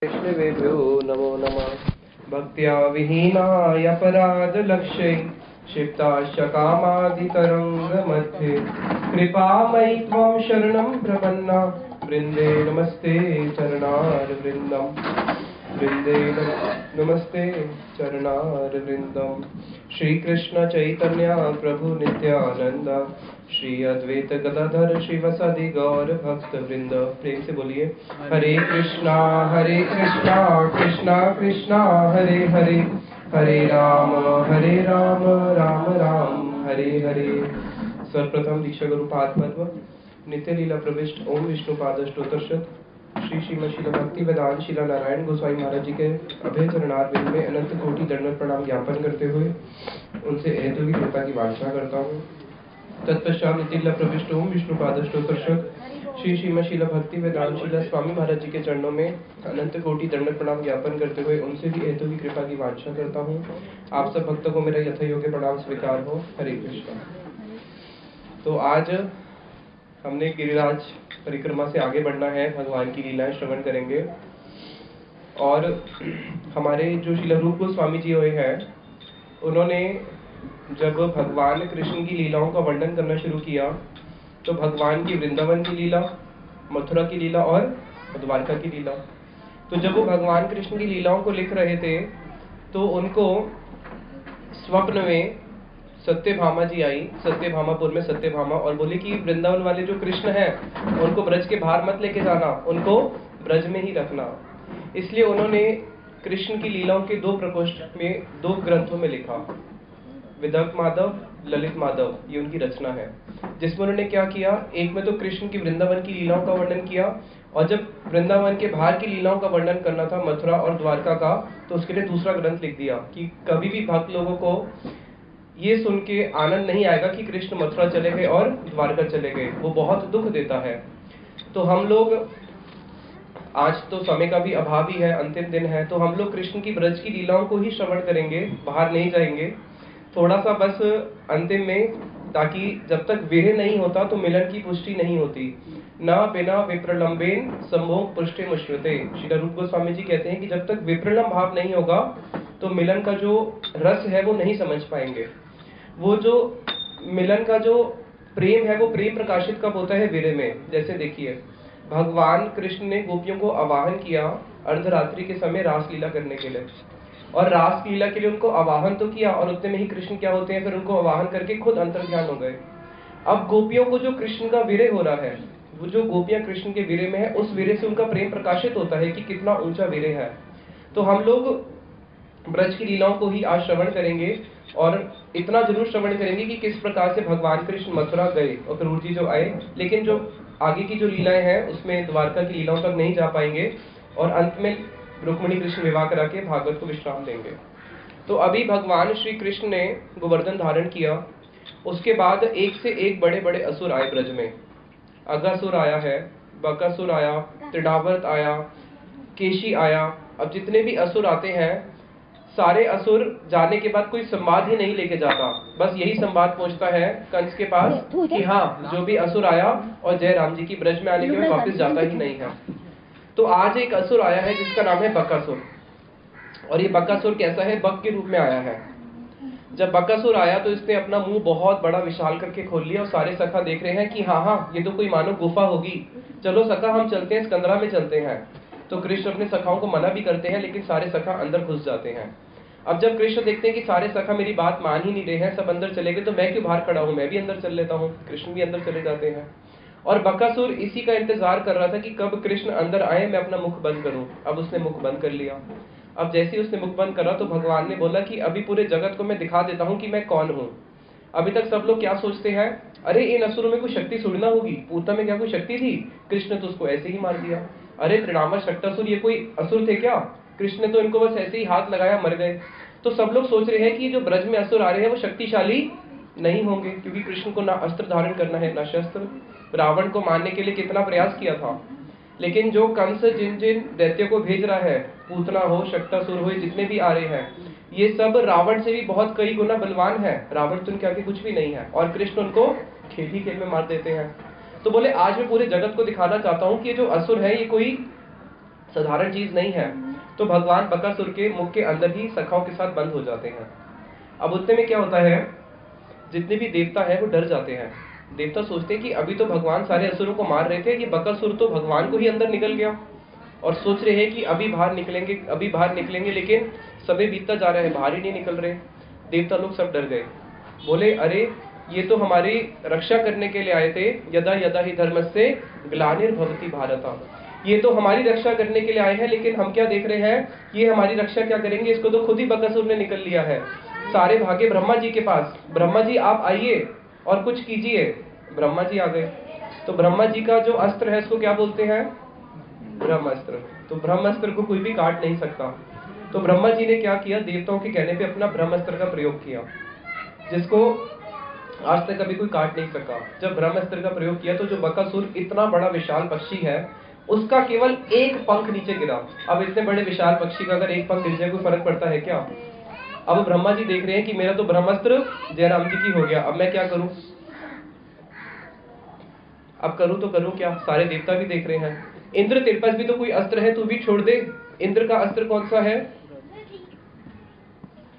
विष्णुवेभ्यो नमो नमः। भक्त्या विहीनाय अपराधलक्ष्यै क्षिप्ताश्च कामादितरङ्गमध्ये कृपामयि त्वं शरणं प्रपन्ना वृन्दे नमस्ते चरणारविन्दम् वृन्दे नमस्ते चरणारविन्दम्। श्री कृष्ण चैतन्य प्रभु नित्यानंद श्री अद्वैत गदाधर श्रीवासादि गौर भक्त वृंद। प्रेम से बोलिए हरे कृष्णा कृष्णा कृष्णा हरे हरे, हरे राम राम राम हरे हरे। सर्वप्रथम दीक्षा गुरु पाद पर्व नित्य लीला प्रविष्ट ओम विष्णु पाद स्तोत्रशत श्री श्रीमशील भक्ति वेदांत शिला नारायण गोस्वामी महाराज जी के अभय चरणारविंद में अनंत कोटि दंडवत प्रणाम ज्ञापन करते हुए उनसे हेतु की कृपा की वांछा करता हूँ। तत्पश्चात नित्य लीला प्रविष्ट ओम विष्णु पाद स्तोत्रशत श्री श्रीमशील भक्ति वेदांत शिला स्वामी महाराज जी के चरणों में अनंत कोटि दंडवत प्रणाम ज्ञापन करते हुए उनसे भी हेतु की कृपा की वांछा करता हूँ। आप सब भक्तों को मेरा यथा योग्य प्रणाम स्वीकार हो। हरे कृष्ण। तो आज हमने गिरिराज परिक्रमा से आगे बढ़ना है, भगवान की लीलाएं श्रवण करेंगे। और हमारे जो श्रील रूप गोस्वामी जी हुए हैं, उन्होंने जब भगवान कृष्ण की लीलाओं का वर्णन करना शुरू किया तो भगवान की वृंदावन की लीला, मथुरा की लीला और द्वारका की लीला, तो जब वो भगवान कृष्ण की लीलाओं को लिख रहे थे तो उनको स्वप्न में सत्यभामा जी आई, सत्यभामापुर में सत्यभामा, और बोली कि वृंदावन वाले जो कृष्ण हैं उनको ब्रज के बाहर मत लेके जाना, उनको ब्रज में ही रखना। इसलिए उन्होंने कृष्ण की लीलाओं के दो प्रकोष्ठ में, दो ग्रंथों में लिखा, विदग्ध माधव, ललित माधव, ये उनकी रचना है। जिसमें उन्होंने क्या किया, एक में तो कृष्ण की वृंदावन की लीलाओं का वर्णन किया, और जब वृंदावन के बाहर की लीलाओं का वर्णन करना था, मथुरा और द्वारका का, तो उसके लिए दूसरा ग्रंथ लिख दिया कि कभी भी भक्त लोगों को ये सुन के आनंद नहीं आएगा कि कृष्ण मथुरा चले गए और द्वारका चले गए, वो बहुत दुख देता है। तो हम लोग आज तो समय का भी अभाव ही है, अंतिम दिन है, तो हम लोग कृष्ण की ब्रज की लीलाओं को ही श्रवण करेंगे, बाहर नहीं जाएंगे। थोड़ा सा बस अंतिम में, ताकि जब तक विरह नहीं होता तो मिलन की पुष्टि नहीं होती। ना बिना विप्रलंबेन सम्मोह पुष्टि मुश्रुते। श्री रूप गोस्वामी जी कहते हैं कि जब तक विप्रलंब भाव नहीं होगा तो मिलन का जो रस है वो नहीं समझ पाएंगे। वो जो मिलन का जो प्रेम है वो प्रेम प्रकाशित कब होता है, विरह में। जैसे देखिए, भगवान कृष्ण ने गोपियों को आवाहन किया अर्धरात्रि के समय रासलीला करने के लिए, और रासलीला के लिए उनको आवाहन तो किया, और उतने में ही कृष्ण क्या होते हैं, फिर उनको आवाहन करके खुद अंतर्ध्यान हो गए। अब गोपियों को जो कृष्ण का विरह हो रहा है, वो जो गोपियां कृष्ण के विरह में है, उस विरह से उनका प्रेम प्रकाशित होता है कि कितना ऊंचा विरह है। तो हम लोग ब्रज की लीलाओं को ही आज श्रवण करेंगे, और इतना जरूर श्रवण करेंगे कि किस प्रकार से भगवान कृष्ण मथुरा गए और क्रूर जी जो आए, लेकिन जो आगे की जो लीलाएं हैं उसमें द्वारका की लीलाओं तक नहीं जा पाएंगे, और अंत में रुक्मिणी कृष्ण विवाह करा के भागवत को विश्राम देंगे। तो अभी भगवान श्री कृष्ण ने गोवर्धन धारण किया, उसके बाद एक से एक बड़े बड़े असुर आए ब्रज में। अगासुर आया है, बकासुर आया, त्रिडावर्त आया, केशी आया। अब जितने भी असुर आते हैं, सारे असुर जाने के बाद कोई संवाद ही नहीं लेके जाता, बस यही संवाद पहुंचता है कंस के पास कि हाँ, जो भी असुर आया और जय राम जी की ब्रज में आने के बाद वापस जाता ही नहीं है। तो आज एक असुर आया है जिसका नाम है बकासुर, और ये बकासुर कैसा है, बक के रूप में आया है। जब बकासुर आया तो इसने अपना मुंह बहुत बड़ा विशाल करके खोल लिया, और सारे सखा देख रहे हैं कि हाँ, ये तो कोई मानो गुफा होगी, चलो सखा हम चलते हैं, स्कंदरा में चलते हैं। तो कृष्ण अपने सखाओं को मना भी करते हैं, लेकिन सारे सखा अंदर घुस जाते हैं। अब जब कृष्ण देखते हैं कि सारे सखा मेरी बात मान ही नहीं रहे हैं, सब अंदर चले गए, तो मैं क्यों बाहर खड़ा हूँ, मैं भी अंदर चल लेता हूँ। कृष्ण भी अंदर चले जाते हैं, और बकासुर इसी का इंतजार कर रहा था कि कब कृष्ण अंदर आए, मैं अपना मुख बंद करूं। अब उसने मुख बंद कर लिया। अब जैसे ही उसने मुख बंद करा तो भगवान ने बोला कि अभी पूरे जगत को मैं दिखा देता हूँ कि मैं कौन हूँ। अभी तक सब लोग क्या सोचते हैं, अरे इन असुरों में कोई शक्ति थोड़ी ना होगी, पूतना में क्या कोई शक्ति थी, कृष्ण तो उसको ऐसे ही मार दिया। अरे त्रिणावर शक्तासुर, ये कोई असुर थे क्या, कृष्ण ने तो इनको बस ऐसे ही हाथ लगाया, मर गए। तो सब लोग सोच रहे हैं कि जो ब्रज में असुर आ रहे हैं वो शक्तिशाली नहीं होंगे, क्योंकि कृष्ण को ना अस्त्र धारण करना है ना शस्त्र। रावण को मारने के लिए कितना प्रयास किया था, लेकिन जो कंस जिन जिन दैत्यों को भेज रहा है, पूतना हो, शक्तासुर हो, जितने भी आ रहे हैं, ये सब रावण से भी बहुत कई गुना बलवान है। रावण तो उनके आगे कुछ भी नहीं है, और कृष्ण उनको खेल ही खेल में मार देते हैं। तो बोले आज मैं पूरे जगत को दिखाना चाहता हूँ कि ये जो असुर है ये कोई साधारण चीज नहीं है। तो भगवान बकासुर के मुख के अंदर ही सखाओं के साथ बंद हो जाते हैं। अब उतने में क्या होता है, जितने भी देवता है वो डर जाते हैं। देवता सोचते हैं कि अभी तो भगवान सारे असुरों को मार रहे थे, ये बकासुर तो भगवान को ही अंदर निकल गया, और सोच रहे हैं कि अभी बाहर निकलेंगे, अभी बाहर निकलेंगे, लेकिन समय बीतता जा रहा है, बाहर ही नहीं निकल रहे। देवता लोग सब डर गए, बोले अरे ये तो हमारी रक्षा करने के लिए आए थे, यदा यदा ही धर्मस्य ग्लानिर्भवति भारत, ये तो हमारी रक्षा करने के लिए आए हैं, लेकिन हम क्या देख रहे हैं, ये हमारी रक्षा क्या करेंगे, इसको तो खुद ही बकासुर ने निकल लिया है। सारे भागे ब्रह्मा जी के पास, ब्रह्मा जी आप आइए और कुछ कीजिए। ब्रह्मा जी आ गए। तो ब्रह्मा जी का जो अस्त्र है उसको क्या बोलते हैं, ब्रह्मास्त्र। तो ब्रह्मास्त्र को कोई भी काट नहीं सकता। तो ब्रह्मा जी ने क्या किया, देवताओं के कहने पे अपना ब्रह्मास्त्र का प्रयोग किया, जिसको आज तक कभी कोई काट नहीं सका। जब ब्रह्मास्त्र का प्रयोग किया तो जो बकासुर इतना बड़ा विशाल पक्षी है, उसका केवल एक पंख नीचे गिरा। अब इतने बड़े विशाल पक्षी का अगर एक पंख गिर जाए कोई फर्क पड़ता है क्या। अब ब्रह्मा जी देख रहे हैं कि मेरा तो ब्रह्मास्त्र जयराम जी की हो गया, अब मैं क्या करूं, अब करूं तो करूं क्या। सारे देवता भी देख रहे हैं। इंद्र तेरे पास भी तो कोई अस्त्र है, तू भी छोड़ दे। इंद्र का अस्त्र कौन सा है,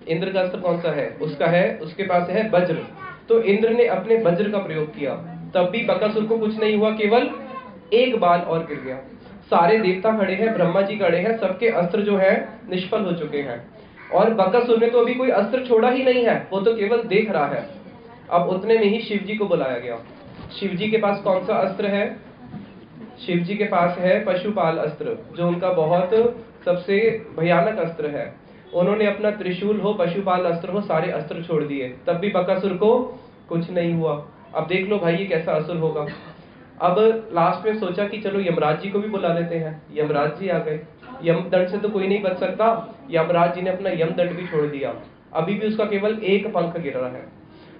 इंद्र का अस्त्र कौन सा है, उसका है, उसके पास है वज्र। तो इंद्र ने अपने वज्र का प्रयोग किया, तब भी बकासुर को कुछ नहीं हुआ, केवल एक बाल और गिर गया। सारे देवता खड़े हैं, ब्रह्मा जी खड़े हैं, सबके अस्त्र जो है निष्फल हो चुके हैं, और बकासुर ने तो अभी कोई अस्त्र छोड़ा ही नहीं है, वो तो केवल देख रहा है। अब उतने में ही शिव जी को बुलाया गया। शिव जी के पास कौन सा अस्त्र है, शिव जी के पास है पशुपाल अस्त्र, जो उनका बहुत सबसे भयानक अस्त्र है। उन्होंने अपना त्रिशूल हो, पशुपाल अस्त्र हो, सारे अस्त्र छोड़ दिए, तब भी बकासुर को कुछ नहीं हुआ। अब देख लो भाई ये कैसा असुर होगा। अब लास्ट में सोचा कि चलो यमराज जी को भी बुला लेते हैं। यमराज जी आ गए। यमदंड से तो कोई नहीं बच सकता, यमराज जी ने अपना यमदंड भी छोड़ दिया, अभी भी उसका केवल एक पंख गिर रहा है।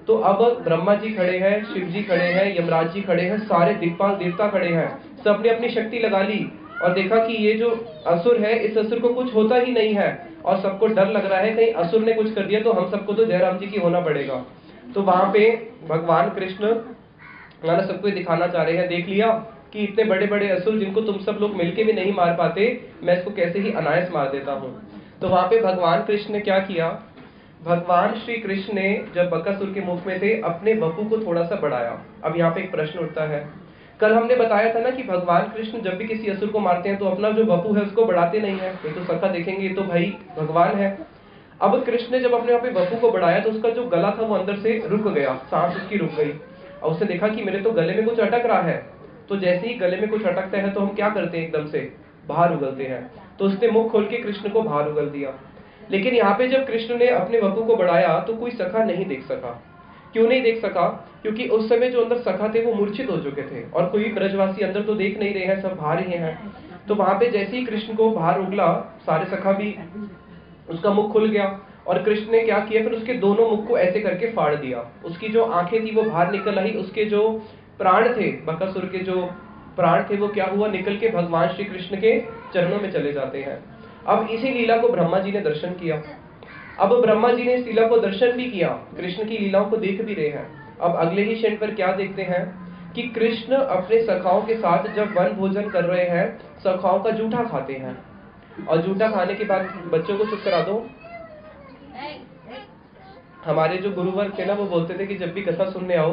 तो अब ब्रह्मा जी खड़े हैं, शिव जी खड़े हैं, यमराज जी खड़े हैं, सारे दिक्पाल देवता खड़े हैं, सबने अपनी शक्ति लगा ली और देखा कि ये जो असुर है, इस असुर को कुछ होता ही नहीं है, और सबको डर लग रहा है कहीं असुर ने कुछ कर दिया तो हम सबको तो जयराम जी की होना पड़ेगा। तो वहां पे भगवान कृष्ण माना सबको दिखाना चाह रहे हैं, देख लिया कि इतने बड़े बड़े असुर जिनको तुम सब लोग मिलके भी नहीं मार पाते, मैं इसको कैसे ही अनायास मार देता हूँ। तो वहां पे भगवान कृष्ण ने क्या किया, भगवान श्री कृष्ण ने जब बकासुर के मुख में से अपने वपु को थोड़ा सा बढ़ाया। अब यहाँ पे एक प्रश्न उठता है, कल हमने बताया था ना कि भगवान कृष्ण जब भी किसी असुर को मारते हैं तो अपना जो वपु है उसको बढ़ाते नहीं है, ये तो सखा देखेंगे ये तो भाई भगवान है। अब कृष्ण ने जब अपने वहां पे वपु को बढ़ाया तो उसका जो गला था वो अंदर से रुक गया, सांस उसकी रुक गई, और उसने देखा कि मेरे तो गले में कुछ अटक रहा है। तो जैसे ही गले में कुछ अटकता है तो हम क्या करते हैं, एकदम से बाहर उगलते हैं। तो उसने मुख खोल के कृष्ण को बाहर उगल दिया। लेकिन यहाँ पे जब कृष्ण ने अपने वपु को बढ़ाया तो कोई सखा नहीं देख सका। क्यों नहीं देख सका, क्योंकि उस समय जो अंदर सखा थे वो मूर्छित हो चुके थे, और कोई ब्रजवासी अंदर तो देख नहीं रहे हैं, सब बाहर ही हैं। तो वहां पे जैसे ही कृष्ण को बाहर उगला, सारे सखा भी, उसका मुख खुल गया, और कृष्ण ने क्या किया, फिर उसके दोनों मुख को ऐसे करके फाड़ दिया। उसकी जो आंखें थी वो बाहर निकल आई, उसके जो प्राण थे, बकासुर के जो प्राण थे वो क्या हुआ, निकल के भगवान श्री कृष्ण के चरणों में चले जाते हैं। अब इसी लीला को ब्रह्मा जी ने दर्शन किया। अब ब्रह्मा जी ने इस लीला को दर्शन भी किया, कृष्ण की लीलाओं को देख भी रहे हैं। अब अगले ही क्षण पर क्या देखते हैं कि कृष्ण अपने सखाओं के साथ जब वन भोजन कर रहे हैं, सखाओं का जूठा खाते हैं, और जूठा खाने के बाद, बच्चों को चुप करा दो। हमारे जो गुरुवर थे ना वो बोलते थे कि जब भी कथा सुनने आओ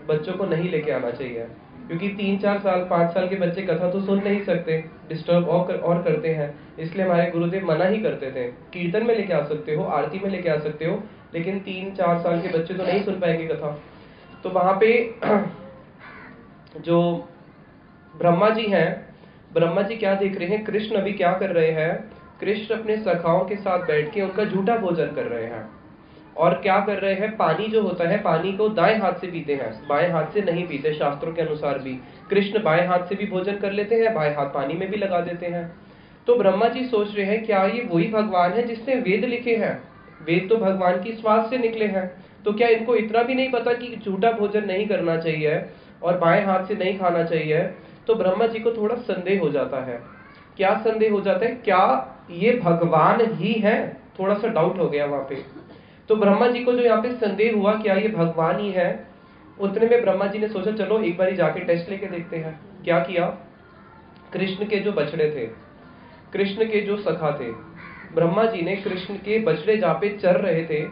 बच्चों को नहीं लेके आना चाहिए, क्योंकि 3-4 साल 5 साल के बच्चे कथा तो सुन नहीं सकते, डिस्टर्ब और करते हैं। इसलिए हमारे गुरुदेव मना ही करते थे। कीर्तन में लेके आ सकते हो, आरती में लेके आ सकते हो, लेकिन 3-4 साल के बच्चे तो नहीं सुन पाएंगे कथा। तो वहां पे जो ब्रह्मा जी हैं, ब्रह्मा जी क्या देख रहे हैं, कृष्ण अभी क्या कर रहे हैं, कृष्ण अपने सखाओं के साथ बैठ के उनका झूठा भोजन कर रहे हैं। और क्या कर रहे हैं, पानी जो होता है, पानी को दाएं हाथ से पीते हैं, बाएं हाथ से नहीं पीते, शास्त्रों के अनुसार भी। कृष्ण बाएं हाथ से भी भोजन कर लेते हैं, बाएं हाथ पानी में भी लगा देते हैं। तो ब्रह्मा जी सोच रहे हैं क्या ये वही भगवान है जिसने वेद लिखे हैं, वेद तो भगवान की श्वास से निकले हैं, तो क्या इनको इतना भी नहीं पता कि झूठा भोजन नहीं करना चाहिए और बाएं हाथ से नहीं खाना चाहिए। तो ब्रह्मा जी को थोड़ा संदेह हो जाता है। क्या संदेह हो जाता है, क्या ये भगवान ही है, थोड़ा सा डाउट हो गया वहां पे। तो ब्रह्मा जी को जो यहाँ पे संदेह हुआ क्या ये भगवान ही है, उतने में ब्रह्मा जी ने सोचा चलो एक बार जाके टेस्ट लेके देखते हैं। क्या किया, कृष्ण के जो बछड़े थे कृष्ण के जो सखा थे, ब्रह्मा जी ने कृष्ण के बछड़े जहाँ पे चर रहे थे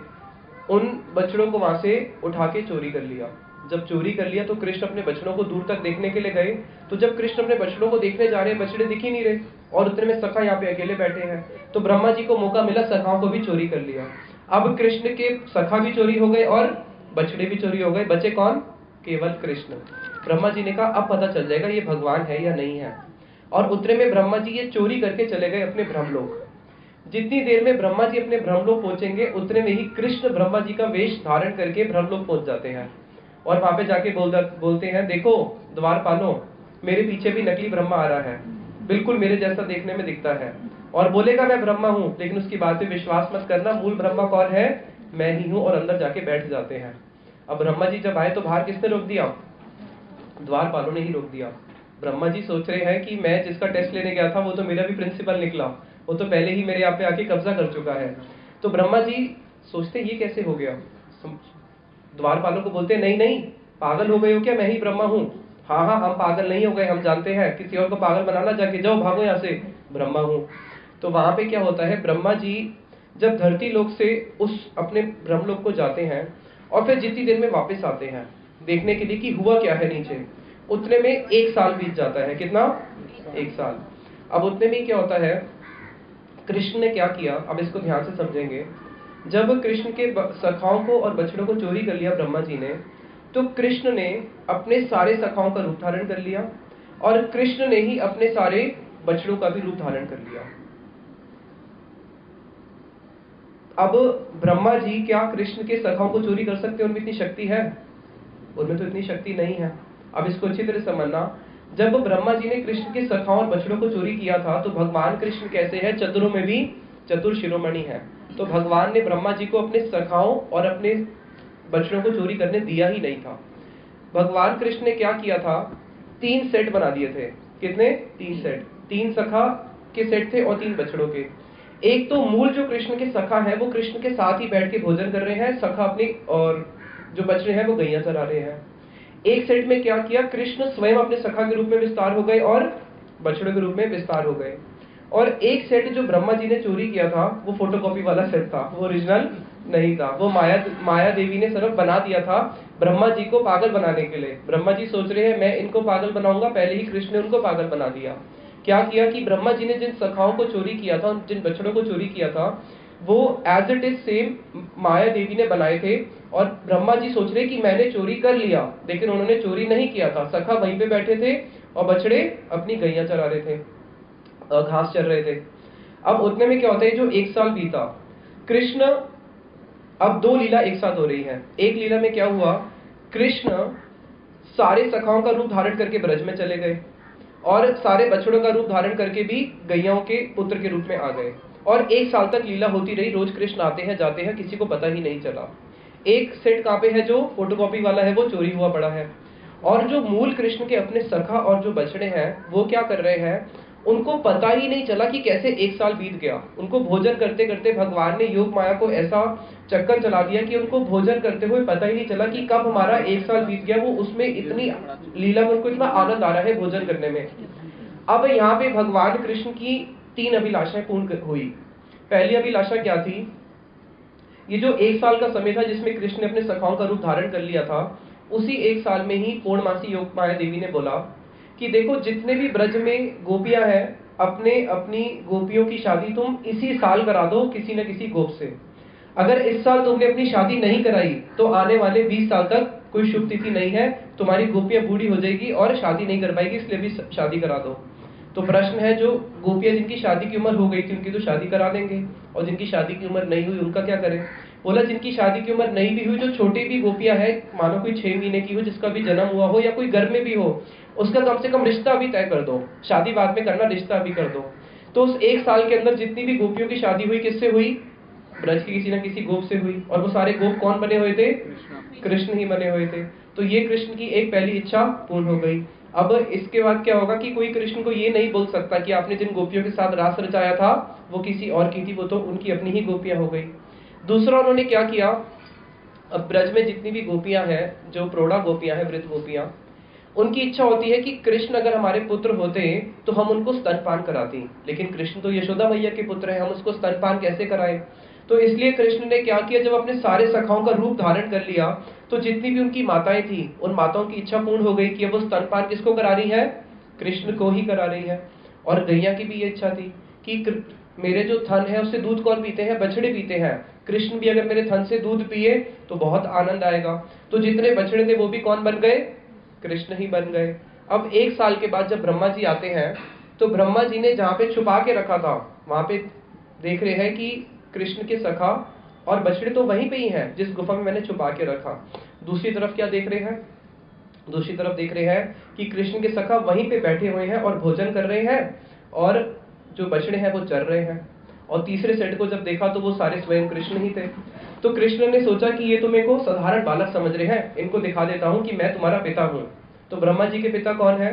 उन बछड़ों को वहां से उठा के चोरी कर लिया। जब चोरी कर लिया तो कृष्ण अपने बछड़ों को दूर तक देखने के लिए गए। तो जब कृष्ण अपने बछड़ों को देखने जा रहे हैं, बछड़े दिख ही नहीं रहे और उतने में सखा यहाँ पे अकेले बैठे हैं। तो ब्रह्मा जी को मौका मिला सखाओं को भी चोरी कर लिया। अब कृष्ण के सखा भी चोरी हो गए और बछड़े भी चोरी हो गए, बचे कौन? केवल कृष्ण। ब्रह्मा जी ने कहा अब पता चल जाएगा ये भगवान है या नहीं है। और उतरे में ब्रह्मा जी ये चोरी करके चले गए अपने ब्रह्मलोक। जितनी देर में ब्रह्मा जी अपने ब्रह्मलोक पहुंचेंगे उतने में ही कृष्ण ब्रह्मा जी का वेश धारण करके ब्रह्मलोक पहुंच जाते हैं और वहां पे जाके बोलते हैं, देखो द्वारपालों, मेरे पीछे भी नकली ब्रह्मा आ रहा है, बिल्कुल मेरे जैसा देखने में दिखता है और बोलेगा मैं ब्रह्मा हूं, लेकिन उसकी बात पे विश्वास मत करना, मूल ब्रह्मा कौन है? मैं ही हूं। और अंदर जाके बैठ जाते हैं। अब ब्रह्मा जी जब आए तो बाहर किसने रोक दिया? द्वारपालों ने ही रोक दिया। ब्रह्मा जी सोच रहे हैं कि मैं जिसका टेस्ट लेने गया था वो तो मेरा भी प्रिंसिपल निकला, वो तो पहले ही मेरे यहाँ पे आके कब्जा कर चुका है। तो ब्रह्मा जी सोचते ये कैसे हो गया। द्वारपालों को बोलते नहीं नहीं, पागल हो गए हो क्या? मैं ही ब्रह्मा हूँ। हाँ हाँ, हम पागल नहीं हो गए, हम जानते हैं, किसी और को पागल बनाना, जाके जाओ भागो यहाँ से, ब्रह्मा हूँ। तो वहां पे क्या होता है, ब्रह्मा जी जब धरती लोक से उस अपने ब्रह्मलोक को जाते हैं और फिर जितनी देर में वापस आते हैं देखने के लिए कि हुआ क्या है नीचे, उतने में 1 साल बीत जाता है। कितना? 1 साल। अब उतने में क्या होता है, कृष्ण ने क्या किया, अब इसको ध्यान से समझेंगे। जब कृष्ण के सखाओं को और बछड़ों को चोरी कर लिया ब्रह्मा जी ने, तो कृष्ण ने अपने सारे सखाओं का रूप धारण कर लिया और कृष्ण ने ही अपने सारे बछड़ों का भी रूप धारण कर लिया। अब ब्रह्मा जी क्या कृष्ण के सखाओं को चोरी कर सकते हैं? उनमें इतनी शक्ति है? उनमें तो इतनी शक्ति नहीं है। अब इसको अच्छी तरह समझना। जब ब्रह्मा जी ने कृष्ण के सखाओं और बछड़ों को चोरी किया था तो भगवान कृष्ण कैसे है? चतुरों में भी चतुर शिरोमणि है। तो भगवान ने ब्रह्मा जी को अपने सखाओं और अपने बछड़ों को चोरी करने दिया ही नहीं था। भगवान कृष्ण ने क्या किया था, 3 सेट बना दिए थे। कितने? 3 सेट। 3 सखा के सेट थे और 3 बछड़ों के। एक तो मूल जो कृष्ण के सखा है वो कृष्ण के साथ ही बैठ के भोजन कर रहे हैं, सखा अपनी, और जो बछड़े हैं वो गैया चरा रहे हैं। एक सेट में क्या किया, कृष्ण स्वयं अपने सखा के रूप में विस्तार हो गए और बछड़े के रूप में विस्तार हो गए। और एक सेट जो ब्रह्मा जी ने चोरी किया था वो फोटोकॉपी वाला सेट था, वो ओरिजिनल नहीं था। वो माया देवी ने सिर्फ बना दिया था ब्रह्मा जी को पागल बनाने के लिए। ब्रह्मा जी सोच रहे हैं मैं इनको पागल बनाऊंगा, पहले ही कृष्ण ने उनको पागल बना दिया। क्या किया कि ब्रह्मा जी ने जिन सखाओं को चोरी किया था, जिन बछड़ों को चोरी किया था, वो एज इट इज सेम माया देवी ने बनाए थे। और ब्रह्मा जी सोच रहे कि मैंने चोरी कर लिया, लेकिन उन्होंने चोरी नहीं किया था। सखा वहीं पे बैठे थे और बछड़े अपनी गैया चरा रहे थे, घास चर रहे थे। अब उतने में क्या होता है, जो 1 साल बीता, कृष्ण, अब 2 लीला एक साथ हो रही है। एक लीला में क्या हुआ, कृष्ण सारे सखाओं का रूप धारण करके ब्रज में चले गए और सारे बछड़ों का रूप धारण करके भी गैयाओं के पुत्र के रूप में आ गए। और 1 साल तक लीला होती रही। रोज कृष्ण आते हैं जाते हैं, किसी को पता ही नहीं चला। एक सेट कहाँ पे है, जो फोटोकॉपी वाला है वो चोरी हुआ पड़ा है। और जो मूल कृष्ण के अपने सखा और जो बछड़े हैं वो क्या कर रहे हैं, उनको पता ही नहीं चला कि कैसे 1 साल बीत गया। उनको भोजन करते करते भगवान ने योग माया को ऐसा चक्कर चला दिया कि उनको भोजन करते हुए पता ही नहीं चला कि कब हमारा 1 साल बीत गया। वो उसमें इतनी लीला में उनको इतना आनंद आ रहा है भोजन करने में। अब यहाँ पे भगवान कृष्ण की 3 अभिलाषाएं पूर्ण हुई। पहली अभिलाषा क्या थी, ये जो 1 साल का समय था जिसमें कृष्ण ने अपने सखाओं का रूप धारण कर लिया था, उसी 1 साल में ही पूर्णमासी योग माया देवी ने बोला कि देखो जितने भी ब्रज में गोपियां हैं, अपनी गोपियों की शादी तुम इसी साल करा दो किसी न किसी गोप से। अगर इस साल तुमने अपनी शादी नहीं कराई तो आने वाले 20 साल तक कोई शुभ तिथि नहीं है, तुम्हारी गोपियां बूढ़ी हो जाएगी और शादी नहीं कर पाएगी, इसलिए भी शादी करा दो। तो प्रश्न है, जो गोपियां जिनकी शादी की उम्र हो गई थी उनकी तो शादी करा देंगे, और जिनकी शादी की उम्र नहीं हुई उनका क्या करें। बोला जिनकी शादी की उम्र नहीं भी हुई, जो छोटी भी गोपियां हैं, मानो कोई 6 महीने की हो, जिसका भी जन्म हुआ हो या कोई घर में भी हो, उसका कम से कम रिश्ता भी तय कर दो, शादी बाद में करना, रिश्ता भी कर दो। तो उस 1 साल के अंदर जितनी भी गोपियों की शादी हुई किससे हुई, ब्रज की किसी न किसी गोप से हुई। और वो सारे गोप कौन बने हुए थे, कृष्ण ही बने हुए थे। तो ये कृष्ण की एक पहली इच्छा पूर्ण हो गई। अब इसके बाद क्या होगा कि कोई कृष्ण को ये नहीं बोल सकता कि आपने जिन गोपियों के साथ रास रचाया था वो किसी और की थी, वो तो उनकी अपनी ही गोपियां हो गई। दूसरा उन्होंने क्या किया, अब ब्रज में जितनी भी गोपियां हैं, जो प्रौढ़ा गोपियां हैं, वृद्ध गोपियां, उनकी इच्छा होती है कि कृष्ण अगर हमारे पुत्र होते तो हम उनको स्तनपान कराती, लेकिन कृष्ण तो यशोदा मैया के पुत्र हैं, हम उसको स्तनपान कैसे कराएं। तो इसलिए कृष्ण ने क्या किया, जब अपने सारे सखाओं का रूप धारण कर लिया तो जितनी भी उनकी माताएं थी उन माताओं की इच्छा पूर्ण हो गई कि अब वो स्तनपान किसको करा रही है, कृष्ण को ही करा रही है। और गैया की भी ये इच्छा थी कि मेरे जो थन है उससे दूध कौन पीते हैं, बछड़े पीते हैं, कृष्ण भी अगर मेरे थन से दूध पिए तो बहुत आनंद आएगा। तो जितने बछड़े थे वो भी कौन बन गए, कृष्ण ही बन गए। अब 1 साल के बाद जब ब्रह्मा जी आते हैं तो ब्रह्मा जी ने जहां पे छुपा के रखा था वहां पे देख रहे हैं कि कृष्ण के सखा और बछड़े तो वहीं पे ही हैं जिस गुफा में मैंने छुपा के रखा। दूसरी तरफ क्या देख रहे हैं, दूसरी तरफ देख रहे हैं कि कृष्ण के सखा वहीं पे बैठे हुए हैं और भोजन कर रहे हैं और जो बछड़े हैं वो चर रहे हैं। और तीसरे सेट को जब देखा तो वो सारे स्वयं कृष्ण ही थे। तो कृष्ण ने सोचा कि ये तो मेरे को साधारण बालक समझ रहे हैं, इनको दिखा देता हूं कि मैं तुम्हारा पिता हूं। तो ब्रह्मा जी के पिता कौन है,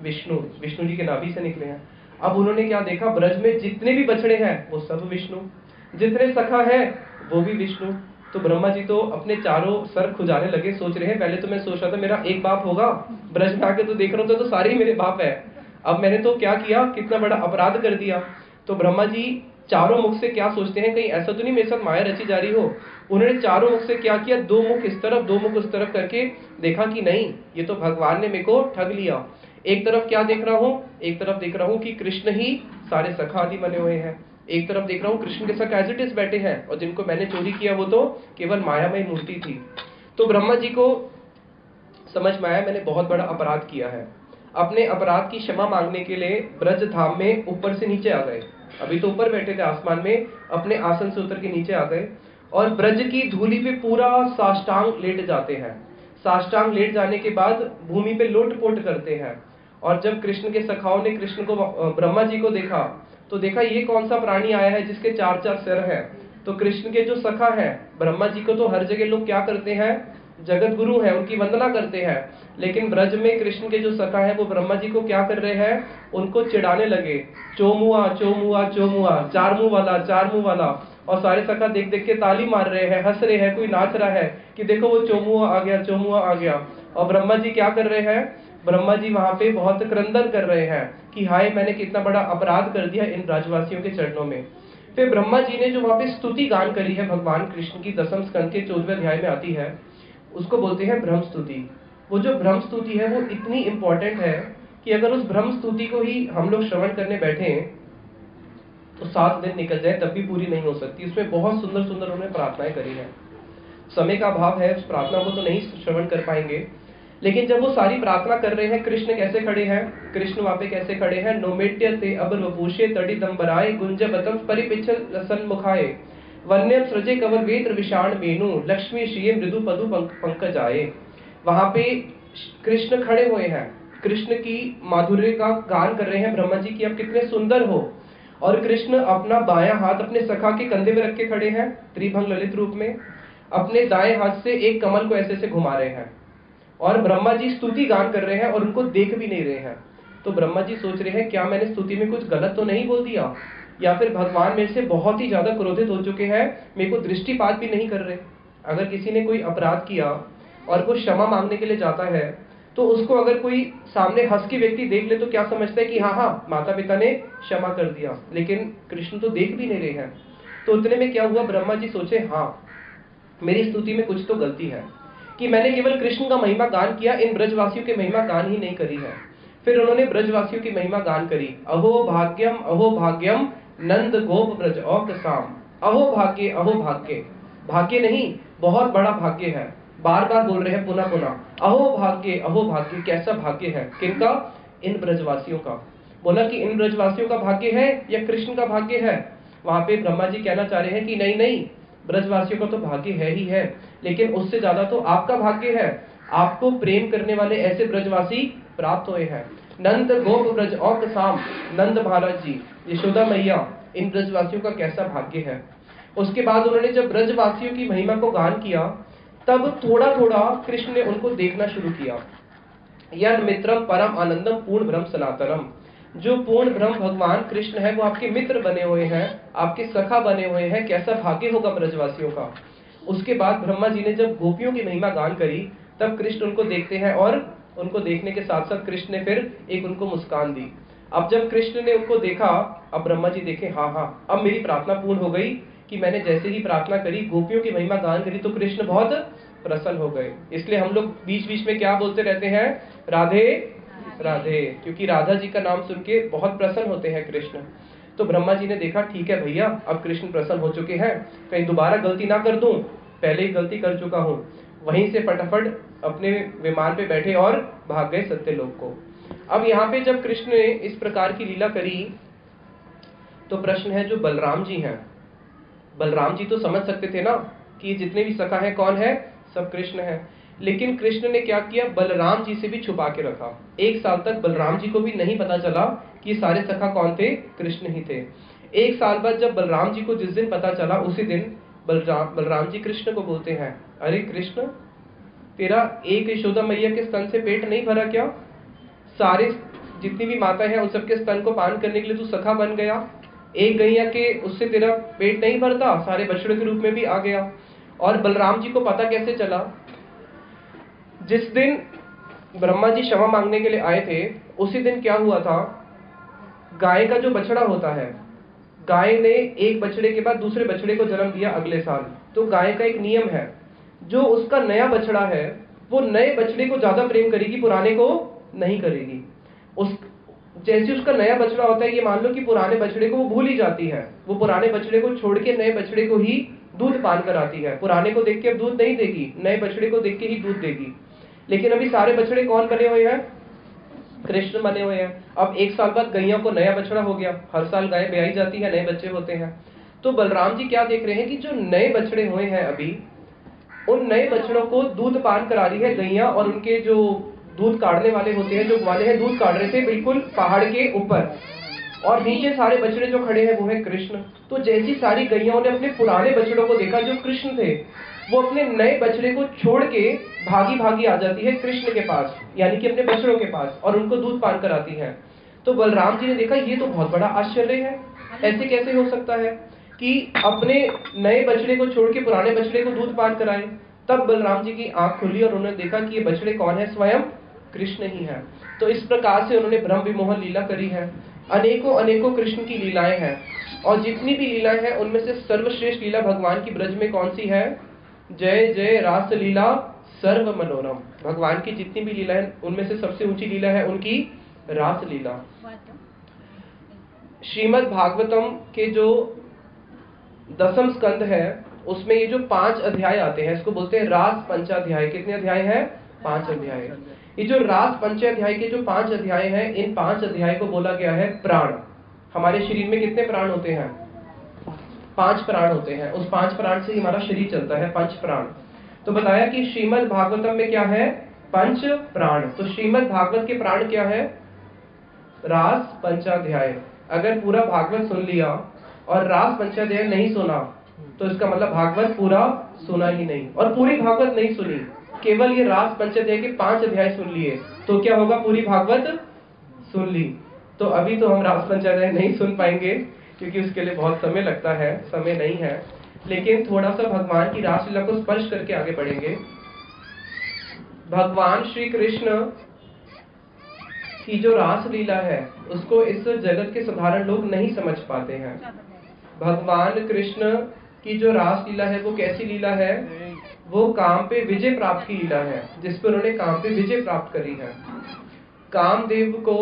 विष्णु, विष्णु जी के नाभि से निकले हैं। अब उन्होंने क्या देखा, ब्रज में जितने भी बछड़े हैं वो सब विष्णु, जितने सखा है वो भी विष्णु। तो ब्रह्मा जी तो अपने चारों सर खुजाने लगे, सोच रहे हैं पहले तो मैं सोच रहा था मेरा एक बाप होगा, ब्रज में आके तो देख रहा हूँ तो सारे ही मेरे बाप है, अब मैंने तो क्या किया, कितना बड़ा अपराध कर दिया। तो ब्रह्मा जी चारों मुख से क्या सोचते हैं, कहीं ऐसा तो नहीं मेरे साथ माया रची जा रही हो। उन्होंने चारों मुख से क्या किया, 2 मुख इस तरफ 2 मुख उस तरफ करके देखा कि नहीं, ये तो भगवान ने मेरे को ठग लिया। एक तरफ क्या देख रहा हूँ, एक तरफ देख रहा हूँ कि कृष्ण ही सारे सखा आदि बने हुए हैं, एक तरफ देख रहा हूँ कृष्ण के साथ एज इट इज बैठे हैं और जिनको मैंने चोरी किया वो तो केवल मायामय मूर्ति थी। तो ब्रह्मा जी को समझ में आया मैंने बहुत बड़ा अपराध किया है। अपने अपराध की क्षमा मांगने के लिए ब्रज धाम में ऊपर से नीचे आ गए, अभी तो ऊपर बैठे थे आसमान में, अपने आसन से उतर के नीचे आ गए और ब्रज की धूली पे पूरा साष्टांग लेट जाते हैं। साष्टांग लेट जाने के बाद भूमि पे लोटपोट करते हैं। और जब कृष्ण के सखाओं ने कृष्ण को, ब्रह्मा जी को देखा तो देखा ये कौन सा प्राणी आया है जिसके 4-4 सिर हैं। तो कृष्ण के जो सखा है, ब्रह्मा जी को तो हर जगह लोग क्या करते हैं, जगत गुरु है, उनकी वंदना करते हैं, लेकिन ब्रज में कृष्ण के जो सखा है वो ब्रह्मा जी को क्या कर रहे हैं, उनको चिढ़ाने लगे, चोमुआ चोमुआ चोमुआ, 4 मुंह वाला 4 मुंह वाला। और सारे सखा देख देख के ताली मार रहे हैं, हंस रहे हैं, कोई नाच रहा है कि देखो वो चोमुआ आ गया, चोमुआ आ गया। और ब्रह्मा जी क्या कर रहे हैं, ब्रह्मा जी वहां पे बहुत क्रंदन कर रहे हैं कि हाय मैंने कितना बड़ा अपराध कर दिया इन ब्रजवासियों के चरणों में। फिर ब्रह्मा जी ने जो वहां पे स्तुति गान करी है भगवान कृष्ण की, 10वें स्कंद के 14वें अध्याय में आती है, उसको बोलते हैं ब्रह्म स्तुति। वो जो ब्रह्म स्तुति है वो इतनी इंपॉर्टेंट है कि अगर उस ब्रह्म स्तुति को ही हम लोग श्रवण करने बैठे तो 7 दिन निकल जाए तब भी पूरी नहीं हो सकती। उसमें बहुत सुंदर सुंदर उन्होंने प्रार्थनाएं करी है, समय का अभाव है, उस प्रार्थना को तो नहीं श्रवण कर पाएंगे। लेकिन जब वो सारी प्रार्थना कर रहे हैं, कृष्ण कैसे खड़े हैं, कृष्ण वहां पे कैसे खड़े हैं, नोमेट्य ते अबर वपूषे तड़ी दम्बराए गुंज बतम परिपिछल रसन मुखाए वन्यम सृजे कवल वेत्र विषाण मेनु लक्ष्मी श्री मृदु पदु पंकज आए। वहां पे कृष्ण खड़े हुए हैं, कृष्ण की माधुर्य का गान कर रहे हैं ब्रह्मा जी की, अब कितने सुंदर हो। और कृष्ण अपना बायां हाथ अपने सखा के कंधे में रख के खड़े हैं त्रिभंग ललित रूप में, अपने दाएं हाथ से एक कमल को ऐसे से घुमा रहे हैं और ब्रह्मा जी स्तुति गान कर रहे हैं और उनको देख भी नहीं रहे हैं। तो ब्रह्मा जी सोच रहे हैं क्या मैंने स्तुति में कुछ गलत तो नहीं बोल दिया, या फिर भगवान मेरे से बहुत ही ज्यादा क्रोधित हो चुके हैं, मेरे को दृष्टिपात भी नहीं कर रहे। अगर किसी ने कोई अपराध किया और वो क्षमा मांगने के लिए जाता है तो उसको अगर कोई सामने हंस के व्यक्ति देख ले तो क्या समझता है कि हाँ हाँ माता पिता ने क्षमा कर दिया, लेकिन कृष्ण तो देख भी नहीं रहे हैं। तो उतने में क्या हुआ, ब्रह्मा जी सोचे हाँ मेरी स्तुति में कुछ तो गलती है कि मैंने केवल कृष्ण का महिमा गान किया, इन ब्रजवासियों की महिमा गान ही नहीं करी है। फिर उन्होंने ब्रजवासियों की महिमा गान करी, अहो भाग्यम नंद गोप ब्रज और साम, अहो भाग्य, भाग्य नहीं बहुत बड़ा भाग्य है, बार बार बोल रहे हैं पुनः पुनः, अहो भाग्य, कैसा भाग्य है, किनका, इन ब्रजवासियों का। बोला कि इन ब्रजवासियों का भाग्य है या कृष्ण का भाग्य है। वहां पे ब्रह्मा जी कहना चाह रहे हैं कि नहीं नहीं, ब्रजवासियों का तो भाग्य है ही है, लेकिन उससे ज्यादा तो आपका भाग्य है, आपको प्रेम करने वाले ऐसे ब्रजवासी प्राप्त हुए हैं। नंद गोप ब्रज और साम, नंद महाराज जी, यशोदा मैया, इन ब्रजवासियों का कैसा भाग्य है। उसके बाद उन्होंने जब ब्रजवासियों की महिमा को गान किया तब थोड़ा थोड़ा कृष्ण ने उनको देखना शुरू किया। यन मित्रम परम आनंदम पूर्ण ब्रह्म सनातनम, जो पूर्ण ब्रह्म भगवान कृष्ण है वो आपके मित्र बने हुए हैं, आपके सखा बने हुए हैं, कैसा भाग्य होगा ब्रजवासियों का। उसके बाद ब्रह्मा जी ने जब गोपियों की महिमा गान करी तब कृष्ण उनको देखते हैं और उनको देखने के साथ साथ कृष्ण ने फिर एक उनको मुस्कान दी। अब जब कृष्ण ने उनको देखा, अब ब्रह्मा जी देखे, हाँ, अब मेरी प्रार्थना पूर्ण हो गई कि मैंने जैसे ही प्रार्थना करी, गोपियों की महिमा गान करी, तो कृष्ण बहुत प्रसन्न हो गए। इसलिए हम लोग बीच बीच में क्या बोलते रहते हैं, राधे राधे, क्योंकि राधा जी का नाम सुन के बहुत प्रसन्न होते हैं कृष्ण। तो ब्रह्मा जी ने देखा, ठीक है भैया, अब कृष्ण प्रसन्न हो चुके हैं, कहीं दोबारा गलती ना कर दूं, पहले ही गलती कर चुका हूं। वहीं से फटाफट अपने विमान पे बैठे और भाग गए सत्यलोक को। अब यहाँ पे जब कृष्ण ने इस प्रकार की लीला करी, तो प्रश्न है, जो बलराम जी हैं, बलराम जी तो समझ सकते थे ना कि जितने भी सखा हैं कौन है, सब कृष्ण है। लेकिन कृष्ण ने क्या किया, बलराम जी से भी छुपा के रखा। 1 साल तक बलराम जी को भी नहीं पता चला कि सारे सखा कौन थे, कृष्ण ही थे। 1 साल बाद जब बलराम जी को जिस दिन पता चला, उसी दिन बलराम जी कृष्ण को बोलते हैं, अरे कृष्ण, तेरा एक यशोदा मैया के स्तन से पेट नहीं भरा क्या? सारे जितनी भी माता है उन सबके स्तन को पान करने के लिए तू सखा बन गया, एक गैया के उससे तेरा पेट नहीं भरता, सारे बछड़े के रूप में भी आ गया। और बलराम जी को पता कैसे चला? जिस दिन ब्रह्मा जी क्षमा मांगने के लिए आए थे, उसी दिन क्या हुआ था, गाय का जो बछड़ा होता है, गाय ने एक बछड़े के बाद दूसरे बछड़े को जन्म दिया अगले साल। तो गाय का एक नियम है, जो उसका नया बछड़ा है वो नए बछड़े को ज्यादा प्रेम करेगी, पुराने को नहीं करेगी। उस जैसे उसका नया बछड़ा होता है, ये मान लो कि पुराने बछड़े को वो भूल ही जाती है, वो पुराने बछड़े को छोड़ के नए बछड़े को ही दूध पान कराती है। पुराने को देख के अब दूध नहीं देगी, नए बछड़े को देख के ही दूध देगी। लेकिन अभी सारे बछड़े कौन बने हुए हैं, कृष्ण बने हुए हैं। अब 1 साल बाद गैया को नया बछड़ा हो गया, हर साल गाय ब्याई जाती है, नए बच्चे होते हैं। तो बलराम जी क्या देख रहे हैं कि जो नए बछड़े हुए हैं अभी, उन नए बछड़ों को दूध पान करा रही है गैया, और उनके जो दूध काटने वाले होते हैं, जो ग्वाले हैं, दूध काट रहे थे बिल्कुल पहाड़ के ऊपर, और नीचे सारे बछड़े जो खड़े हैं वो है कृष्ण। तो जैसी सारी गैयाओं ने अपने पुराने बछड़ों को देखा जो कृष्ण थे, वो अपने नए बछड़े को छोड़ के भागी भागी आ जाती है कृष्ण के पास, यानी कि अपने बछड़ों के पास, और उनको दूध पान कराती है। तो बलराम जी ने देखा, ये तो बहुत बड़ा आश्चर्य है, ऐसे कैसे हो सकता है कि अपने नए बछड़े को छोड़ के पुराने बछड़े को दूध पान कराए। तब बलराम जी की आंख खुली और उन्होंने देखा कि ये बछड़े कौन है, स्वयं कृष्ण ही है। तो इस प्रकार से उन्होंने ब्रह्म विमोहन लीला करी है। अनेकों अनेकों कृष्ण की लीलाएं हैं, और जितनी भी लीलाएं हैं उनमें से सर्वश्रेष्ठ लीला भगवान की ब्रज में कौन सी है? जय जय रास लीला सर्व मनोरम। भगवान की जितनी भी लीला है उनमें से सबसे ऊंची लीला है उनकी रास लीला। श्रीमद् भागवतम के जो 10वें स्कंद है, उसमें ये जो 5 अध्याय आते हैं, इसको बोलते हैं रास पंचाध्याय। कितने अध्याय हैं? 5 अध्याय। ये जो रास पंचाध्याय के जो 5 अध्याय हैं, इन 5 अध्याय को बोला गया है प्राण। हमारे शरीर में कितने प्राण होते हैं? 5 प्राण होते हैं। उस 5 प्राण से हमारा शरीर चलता है, 5 प्राण। तो बताया कि श्रीमद् भागवतम में क्या है? 5 प्राण। तो श्रीमद् भागवत के प्राण क्या है? रास पंचाध्याय। अगर पूरा भागवत सुन लिया और रास पंचाध्याय नहीं सुना, तो इसका मतलब भागवत पूरा सुना ही नहीं। और पूरी भागवत नहीं सुनी, केवल ये रास पंचाध्याय के 5 अध्याय सुन लिए, तो क्या होगा? पूरी भागवत सुन ली। तो अभी तो हम रास पंचाध्याय नहीं सुन पाएंगे, क्योंकि उसके लिए बहुत समय लगता है, समय नहीं है। लेकिन थोड़ा सा भगवान की रासलीला को स्पर्श करके आगे बढ़ेंगे। भगवान श्री कृष्ण की जो रासलीला है, उसको इस जगत के साधारण लोग नहीं समझ पाते हैं। भगवान कृष्ण की जो रासलीला है वो कैसी लीला है? वो काम पे विजय प्राप्त की लीला है, जिस पर उन्होंने काम पे विजय प्राप्त करी है। कामदेव को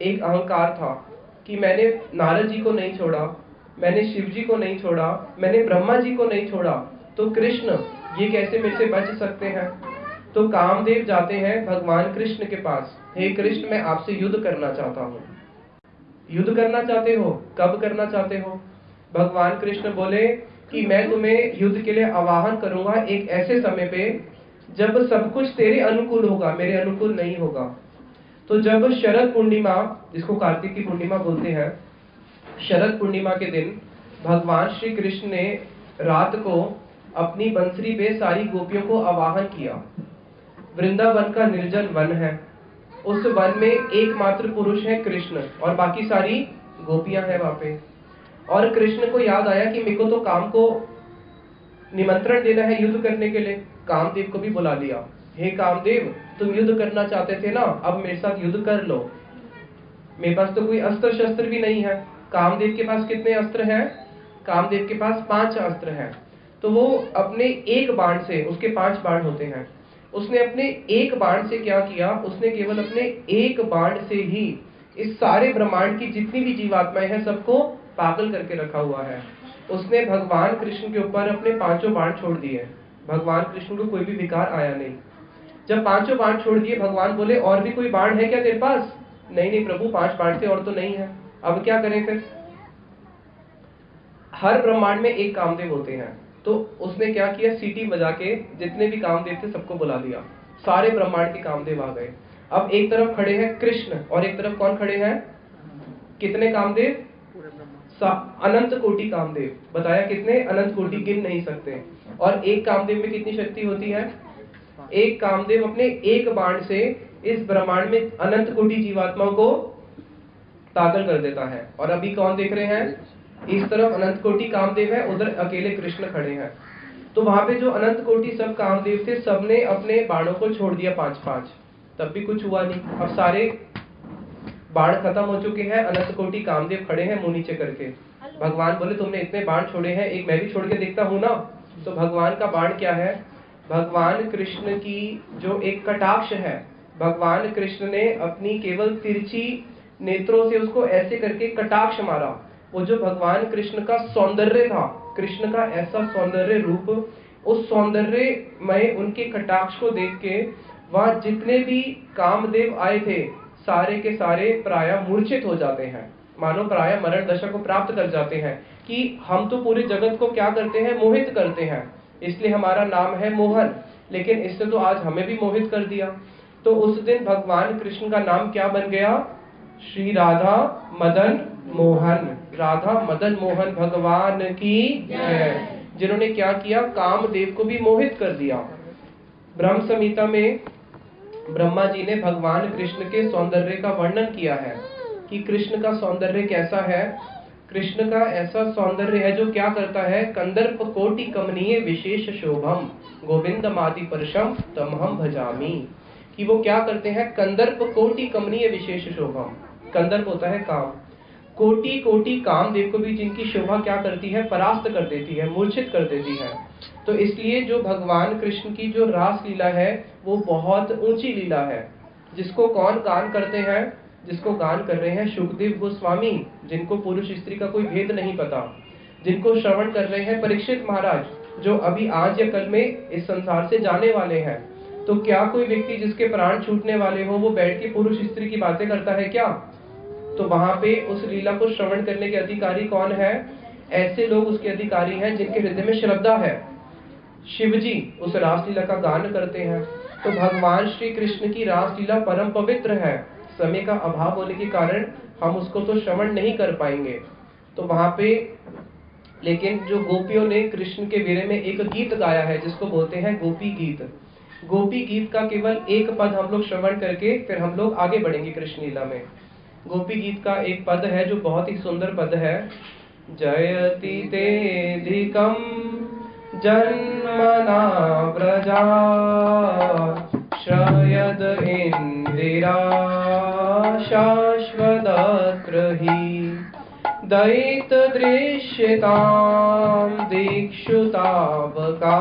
एक अहंकार था कि मैंने नारद जी को नहीं छोड़ा, मैंने शिव जी को नहीं छोड़ा, मैंने ब्रह्मा जी को नहीं छोड़ा, तो कृष्ण ये कैसे मेरे से बच सकते हैं? तो कामदेव जाते हैं भगवान कृष्ण के पास, हे कृष्ण, मैं आपसे युद्ध करना चाहता हूँ। युद्ध करना चाहते हो? कब करना चाहते हो? भगवान कृष्ण बोले कि मैं तुम्हें युद्ध के लिए आवाहन करूंगा एक ऐसे समय पे जब सब कुछ तेरे अनुकूल होगा, मेरे अनुकूल नहीं होगा। तो जब शरद पूर्णिमा, जिसको कार्तिक की पूर्णिमा बोलते हैं, शरद पूर्णिमा के दिन भगवान श्री कृष्ण ने रात को अपनी बंसरी पे सारी गोपियों को आवाहन किया। वृंदावन का निर्जन वन है, उस वन में एकमात्र पुरुष है कृष्ण, और बाकी सारी गोपियां हैं वहां पे। और कृष्ण को याद आया कि मेरे को तो काम को निमंत्रण देना है युद्ध करने के लिए। कामदेव को भी बुला लिया, हे कामदेव, तुम युद्ध करना चाहते थे ना, अब मेरे साथ युद्ध कर लो, मेरे पास तो कोई अस्त्र शस्त्र भी नहीं है। कामदेव के पास कितने अस्त्र हैं? कामदेव के पास 5 अस्त्र हैं। तो वो अपने एक बाण से, उसके 5 बाण होते हैं, उसने अपने एक बाण से क्या किया, उसने केवल अपने एक बाण से ही इस सारे ब्रह्मांड की जितनी भी जीवात्माएं हैं सबको पागल करके रखा हुआ है। उसने भगवान कृष्ण के ऊपर अपने 5 बाण छोड़ दिए। भगवान कृष्ण को कोई भी विकार आया नहीं। जब 5 बाण छोड़ दिए, भगवान बोले और भी कोई बाण है क्या तेरे पास? नहीं नहीं प्रभु, 5 बाण से और तो नहीं है। अब क्या करें फिर? हर ब्रह्मांड में एक कामदेव होते हैं। तो उसने क्या किया, सीटी बजा के जितने भी कामदेव थे सबको बुला दिया। सारे ब्रह्मांड के कामदेव आ गए। अब एक तरफ खड़े हैं कृष्ण और एक तरफ कौन खड़े हैं? कितने कामदेव? अनंत कोटि कामदेव। बताया कितने? अनंत कोटि, गिन नहीं सकते। और एक कामदेव में कितनी शक्ति होती है? एक कामदेव अपने एक बाण से इस ब्रह्मांड में अनंत कोटि जीवात्माओं को पागल कर देता है। और अभी कौन देख रहे हैं? इस तरफ अनंत कोटि कामदेव है, उधर अकेले कृष्ण खड़े हैं। तो वहां पे जो अनंत कोटि सब कामदेव थे, सबने अपने बाणों को छोड़ दिया 5-5, तब भी कुछ हुआ नहीं। अब सारे बाण खत्म हो चुके हैं, अनंत कोटि कामदेव खड़े हैं मुंह नीचे करके। भगवान बोले तुमने इतने बाण छोड़े हैं, एक मैं भी छोड़ के देखता हूं ना। तो भगवान का बाण क्या है? भगवान कृष्ण की जो एक कटाक्ष है, भगवान कृष्ण ने अपनी केवल तिरछी नेत्रों से उसको ऐसे करके कटाक्ष मारा। वो जो भगवान कृष्ण का सौंदर्य था, कृष्ण का ऐसा सौंदर्य रूप, उस सौंदर्य में उनके कटाक्ष को देख के वहां जितने भी कामदेव आए थे सारे के सारे प्राय मूर्छित हो जाते हैं, मानो प्राय मरण दशा को प्राप्त कर जाते हैं कि हम तो पूरे जगत को क्या करते हैं, मोहित करते हैं, इसलिए हमारा नाम है मोहन, लेकिन इससे तो आज हमें भी मोहित कर दिया। तो उस दिन भगवान कृष्ण का नाम क्या बन गया? श्री राधा मदन मोहन। राधा मदन मोहन भगवान की जय। जिन्होंने क्या किया? कामदेव को भी मोहित कर दिया। ब्रह्म संहिता में ब्रह्मा जी ने भगवान कृष्ण के सौंदर्य का वर्णन किया है कि कृष्ण का सौंदर्य कैसा है। कृष्ण का ऐसा सौंदर्य है जो क्या करता है? कंदर्प कोटि कमनीय विशेष शोभम गोविंदमादि परशम तमहम भजामी। कि वो क्या करते हैं? कंदर्प कोटि कमनीय विशेष शोभम। कंदर्प होता है काम, कोटि कोटि कामदेव को भी जिनकी शोभा क्या करती है? परास्त कर देती है, मूर्छित कर देती है। तो इसलिए जो भगवान कृष्ण की जो रास लीला है वो बहुत ऊंची लीला है, जिसको कौन गान करते हैं? जिसको गान कर रहे हैं शुकदेव गोस्वामी, जिनको पुरुष स्त्री का कोई भेद नहीं पता, जिनको श्रवण कर रहे हैं परीक्षित महाराज, जो अभी आज या कल में इस संसार से जाने वाले हैं। तो क्या कोई व्यक्ति जिसके प्राण छूटने वाले हो वो बैठ के पुरुष स्त्री की बातें करता है क्या? तो वहां पे उस लीला को श्रवण करने के अधिकारी कौन है? ऐसे लोग उसके अधिकारी हैं जिनके हृदय में श्रद्धा है। शिवजी उस रासलीला का गान करते हैं। तो भगवान श्री कृष्ण की रासलीला परम पवित्र है। समय का अभाव होने के कारण हम उसको तो श्रवण नहीं कर पाएंगे। तो वहां पे लेकिन जो गोपियों ने कृष्ण के विरह में एक गीत गाया है जिसको बोलते हैं गोपी गीत। गोपी गीत का केवल एक पद हम लोग श्रवण करके फिर हम लोग आगे बढ़ेंगे कृष्ण लीला में। गोपी गीत का एक पद है जो बहुत ही सुंदर पद है। जयति तेधिकम जन्मना व्रजा श्रयद इंदिरा शाश्वतत्र हि दैत दृश्यतां दीक्षुतावका